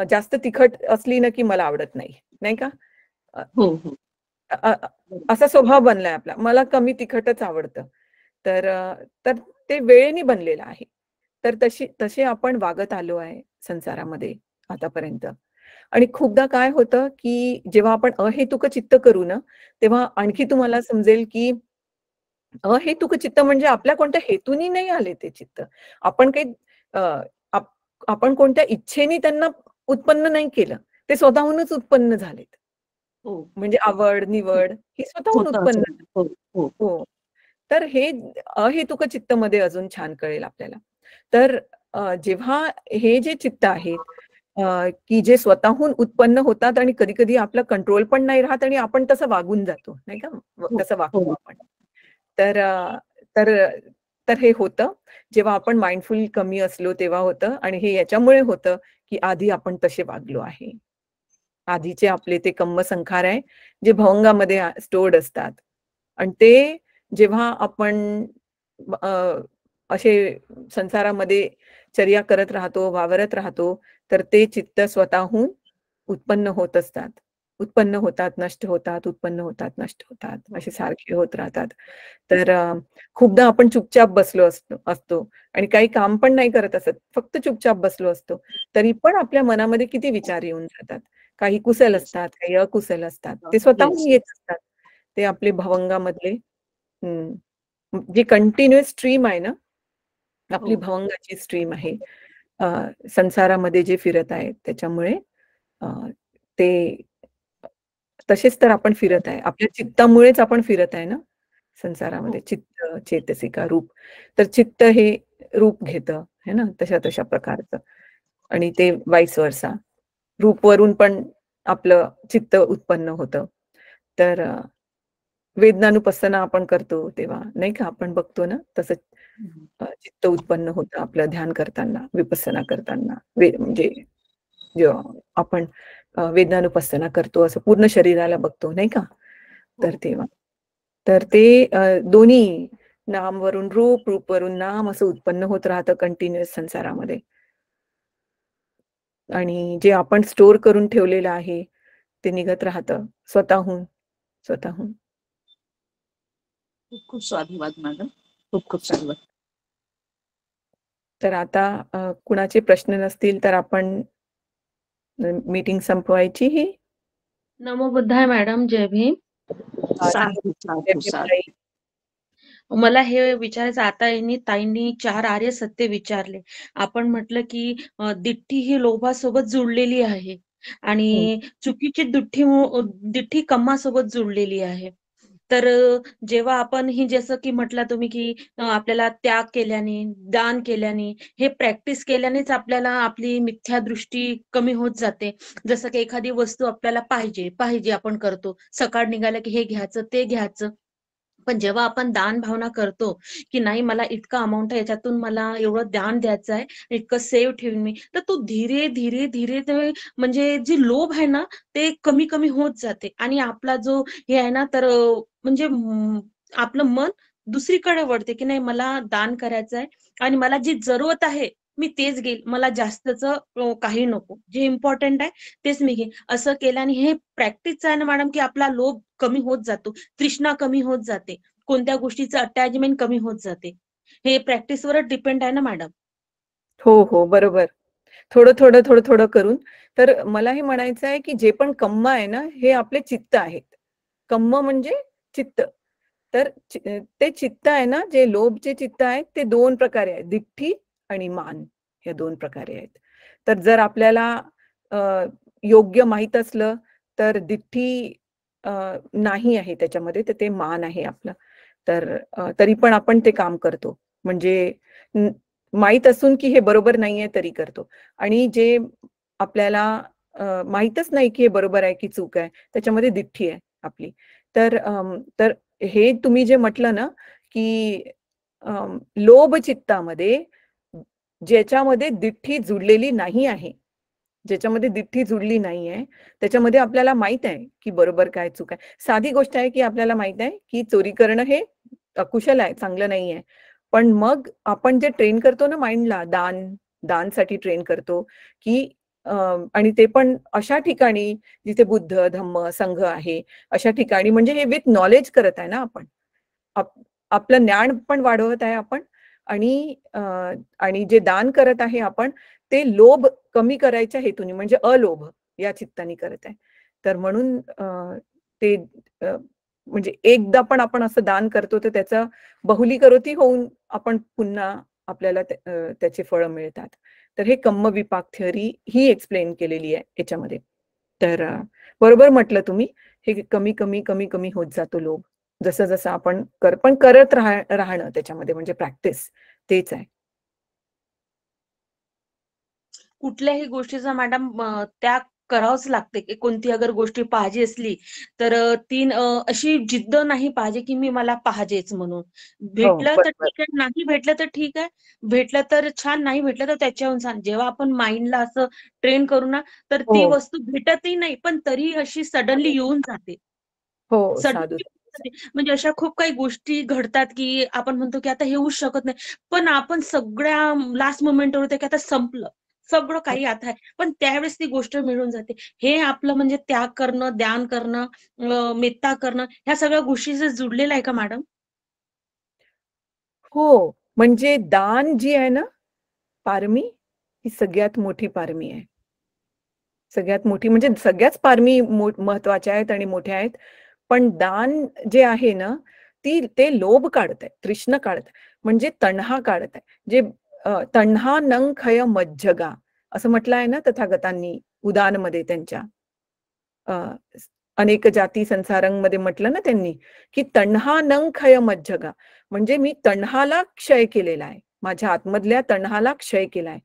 जास्त तिखट असली ना, की मला आवडत नाही, नाही का? अ, हो. हो. अ, अ, बरोबर. असा स्वभाव बनलाय आपला. मला कमी तिखटच आवडतं. तर तर ते वेळेने बनलेलं आहे. तर तसे आपण वागत आलो आहे संसारामध्ये आतापर्यंत. आणि खूपदा काय होतं, की जेव्हा आपण अहेतुक चित्त करू ना, तेव्हा आणखी तुम्हाला समजेल, की अहेतुक चित्त म्हणजे आपल्या कोणत्या हेतूनी नाही आले ते चित्त. आपण काही अ, आप आपण कोणत्या इच्छेने त्यांना उत्पन्न नाही केलं. ते स्वतःहूनच उत्पन्न झालेत. हो. म्हणजे आवड, निवड ही स्वतःहून होतं उत्पन्न असं. झाली. हो. हो. हो. तर हे अहेतुक चित्तमध्ये अजून छान कळेल आपल्याला. तर जेव्हा हे जे चित्त आहेत की जे स्वतःहून उत्पन्न होतात आणि कधी कधी आपला कंट्रोल पण नाही राहत आणि आपण तसं वागून जातो, नाही का, तसं वागतो आपण. तर तर तर हे होतं जेव्हा आपण माइंडफुल कमी असलो तेव्हा होतं, आणि हे याच्यामुळे होतं की आधी आपण तसे वागलो आहे. आधीचे आपले ते कम्म संखार आहे जे भवंगामध्ये स्टोर्ड असतात, आणि ते जेव्हा आपण असे संसारामध्ये चर्या करत राहतो, वावरत राहतो, तर ते चित्त स्वतःहून उत्पन्न होत असतात. उत्पन्न होतात, नष्ट होतात, उत्पन्न होतात, नष्ट होतात, असे सारखे होत राहतात. तर खूपदा आपण चुपचाप बसलो असतो आणि काही काम पण नाही करत असत, फक्त चुपचाप बसलो असतो, तरी पण आपल्या मनामध्ये किती विचार येऊन जातात. काही कुशल असतात, काही अकुशल असतात, ते स्वतःहून येत असतात. ते आपले भवंगामधले जे कंटिन्युअस स्ट्रीम आहे ना, आपली भवंगाची स्ट्रीम आहे, संसारामध्ये जे फिरत आहे त्याच्यामुळे ते तसेच तर आपण फिरत आहे. आपल्या चित्तामुळेच आपण फिरत आहे ना संसारामध्ये. चित्त, चेतसिका, रूप. तर चित्त हे रूप घेतं, है ना, तशा तशा प्रकारचं, आणि ते वाईस वर्सा. रूपवरून पण आपलं चित्त उत्पन्न होतं. तर वेदनानुपස්සना आपण करतो तेव्हा, नाही का, आपण बघतो ना तसं चित्त उत्पन्न होतं आपलं ध्यान करताना, विपස්සना करताना. म्हणजे जेव्हा आपण वेदनानुपස්සना करतो असं पूर्ण शरीराला बघतो, नाही का, तर तेव्हा तर ते दोन्ही नामवरून रूप, रूपवरून नाम असं उत्पन्न होत राहतं कंटिन्युअस संसारामध्ये. आणि जे आपण स्टोर करून ठेवलेलं आहे ते निघत राहतं स्वतःहून स्वतःहून. खूप खूप साधुवाद मॅडम, खूप खूप साधुवाद. तर आता कुणाचे प्रश्न नसतील तर आपण मीटिंग संपवायची ही. नमो बुद्धाय मॅडम, जय भीम. साधू साधू साधू. मला हे विचारायचं, आता यांनी ताईंनी 4 आर्य सत्य विचारले. आपण म्हटलं की दिठ्ठी ही लोभासोबत जुळलेली आहे आणि चुकीची दिठ्ठी कम्मासोबत जुळलेली आहे. तर जेव्हा आपण ही, जसं की म्हटलं तुम्ही की आपल्याला त्याग केल्याने, दान केल्याने, हे प्रॅक्टिस केल्यानेच आपल्याला आपली मिथ्या दृष्टी कमी होत जाते. जसं की एखादी वस्तू आपल्याला पाहिजे आपण करतो, सकाळ निघालं की हे घ्यायचं, ते घ्यायचं. पण जेव्हा आपण दान भावना करतो की नाही, मला इतका अमाऊंट आहे, याच्यातून मला एवढं दान द्यायचं आहे, इतकं सेव्ह ठेवून मी, तर तो धीरे धीरे धीरे ते म्हणजे जी लोभ आहे ना ते कमी कमी होत जाते, आणि आपला जो हे आहे ना, तर म्हणजे आपलं मन दुसरीकडे वळते की नाही, मला दान करायचं आहे आणि मला जी जरूरत आहे मी तेच घेईल, मला जास्तचं काही नको, जे इम्पॉर्टंट आहे तेच मी घेईन. असं केल्याने हे प्रॅक्टिस आहे ना मॅडम, की आपला लोभ कमी होत जातो, तृष्णा कमी होत जाते, कोणत्या गोष्टीचं अटॅचमेंट कमी होत जाते. हे प्रॅक्टिसवरच डिपेंड आहे ना मॅडम. हो हो, बरोबर. थोडं थोडं थोडं थोडं करून. तर मला हे म्हणायचं आहे की जे पण कम्म आहे ना, हे आपले चित्त आहेत. कम्म म्हणजे चित्त. तर ते चित्त आहे ना, जे लोभचे चित्त आहेत ते 2 प्रकारे आहेत, दिठ्ठी आणि मान, हे 2 प्रकारे आहेत. तर जर आपल्याला योग्य माहित असलं तर दिठ्ठी नाही आहे त्याच्यामध्ये, तर ते मान आहे आपलं. तर तरी पण आपण ते काम करतो, म्हणजे माहित असून की हे बरोबर नाहीये तरी करतो. आणि जे आपल्याला माहीतच नाही की हे बरोबर आहे की चूक आहे, त्याच्यामध्ये दिठ्ठी आहे आपली. तर तर हे तुम्ही जे म्हटलं ना की लोभ चित्तामध्ये ज्याच्यामध्ये दिठ्ठी जुडलेली नाही आहे, ज्याच्यामध्ये दिठ्ठी जुडली नाहीये, त्याच्यामध्ये आपल्याला माहित आहे की बरोबर काय, चूक आहे. साधी गोष्ट आहे की आपल्याला माहित आहे की चोरी करणं हे अकुशल आहे, चांगलं नाहीये. पण मग आपण जे ट्रेन करतो ना माइंडला, दानसाठी ट्रेन करतो की आणि ते पण अशा ठिकाणी जिथे बुद्ध, धम्म, संघ आहे, अशा ठिकाणी, म्हणजे हे विथ नॉलेज करत आहे ना आपण. आपलं ज्ञान पण वाढवत आहे आपण, आणि जे दान करत आहे आपण ते लोभ कमी करायच्या हेतूने, म्हणजे अलोभ या चित्ताने करत आहे. तर म्हणून ते म्हणजे एकदा पण आपण असं दान करतो तर त्याचं बहुलीकरोती होऊन आपण पुन्हा आपल्याला त्याचे फळ मिळतात. तर हे कम्म विपाक थिअरी ही एक्सप्लेन केलेली आहे याच्यामध्ये. तर बरोबर म्हटलं तुम्ही, हे कमी कमी कमी कमी होत जातो लोभ जसं जसं आपण पण करत राहणं त्याच्यामध्ये म्हणजे प्रॅक्टिस तेच आहे. कुठल्याही गोष्टीचा मॅडम त्याग करावंच लागते की कोणती अगर गोष्टी पाहिजे असली तर ती अशी जिद्द नाही पाहिजे की मला पाहिजेच म्हणून. भेटलं तर बरोबर. ठीक आहे, नाही भेटलं तर ठीक आहे. भेटलं तर छान, नाही भेटलं तर त्याच्याहून छान. जेव्हा आपण माइंडला असं ट्रेन करू ना तर ती हो. वस्तू भेटतही नाही, पण तरी अशी सडनली येऊन जाते. हो, साधू. सडनली म्हणजे अशा खूप काही गोष्टी घडतात की आपण म्हणतो की आता हे होऊच शकत नाही. पण आपण सगळ्या लास्ट मोमेंटवर होते की आता संपलं. सगळं काही आता आहे. पण त्यावेळेस ती गोष्ट मिळून जाते. हे आपलं म्हणजे त्याग करणं, ध्यान करणं, मेत्ता करणं ह्या सगळ्या गोष्टीशी जुडलेलं आहे का मॅडम? हो, म्हणजे दान जी आहे ना, पारमी ही सगळ्यात मोठी पारमी आहे. सगळ्यात मोठी म्हणजे सगळ्याच पारमी महत्वाच्या आहेत आणि मोठ्या आहेत. पण दान जे आहे ना, ते लोभ काढत आहे, तृष्ण काढत आहे, म्हणजे तण्हा काढत आहे. जे तण्हा नंग खय मज्जगा असं म्हटलं आहे ना तथागतांनी उदानमध्ये त्यांच्या अनेक जाती संसारांमध्ये म्हटलं ना त्यांनी की तण्हा नंग खय मज्जगा, म्हणजे मी तण्हाला क्षय केलेला आहे, माझ्या आतमधल्या तण्हाला क्षय केलाय.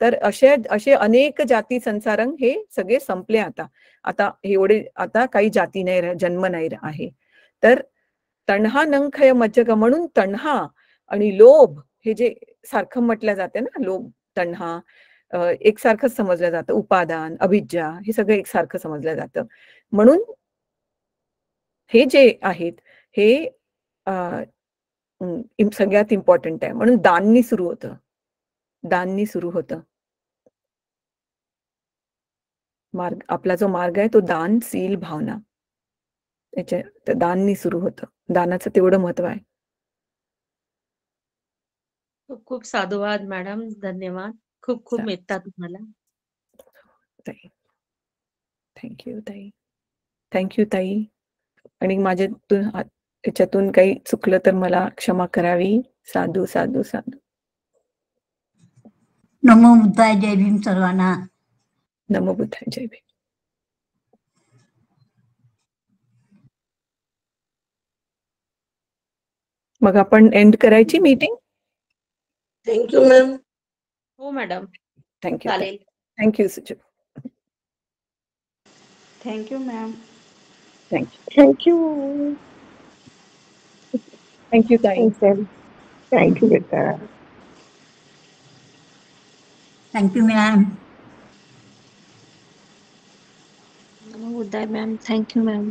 तर असे अनेक जाती संसारंग हे सगळे संपले आता. आता एवढे आता काही जाती नाही, जन्म नाही आहे. तर तण्हा नंग खय मज्जगा म्हणून तण्हा आणि लोभ हे जे सारखं म्हटलं जाते ना, लोभ तण्हा एकसारखंच समजलं जातं. उपादान, अभिज्जा हे सगळं एकसारखं समजलं जातं. म्हणून हे जे आहेत हे सगळ्यात इम्पॉर्टंट आहे. म्हणून दाननी सुरू होतं. दाननी सुरू होतं. आपला जो मार्ग आहे तो दान, सील, भावना त्याच्या दाननी सुरू होतं. दानाचं तेवढं महत्व आहे. खूप खूप साधुवाद मॅडम, धन्यवाद. खूप खूप मेत्ता तुम्हाला. थँक्यू ताई. थँक्यू ताई. आणि माझ्यातून याच्यातून काही चुकलं तर मला क्षमा करावी. साधू साधू साधू. नमो बुद्धाय, जय भीम सर्वांना. नमो बुद्धाय, जय भीम. मग आपण एंड करायची मीटिंग. Thank you ma'am. हो मॅडम, थँक्यू चालेल. Thank you Suju. Thank you ma'am. Thank you thank you ताई. थँक्यू बेटा. Thank you ma'am. नमो बुद्धाय मॅम. Thank you ma'am.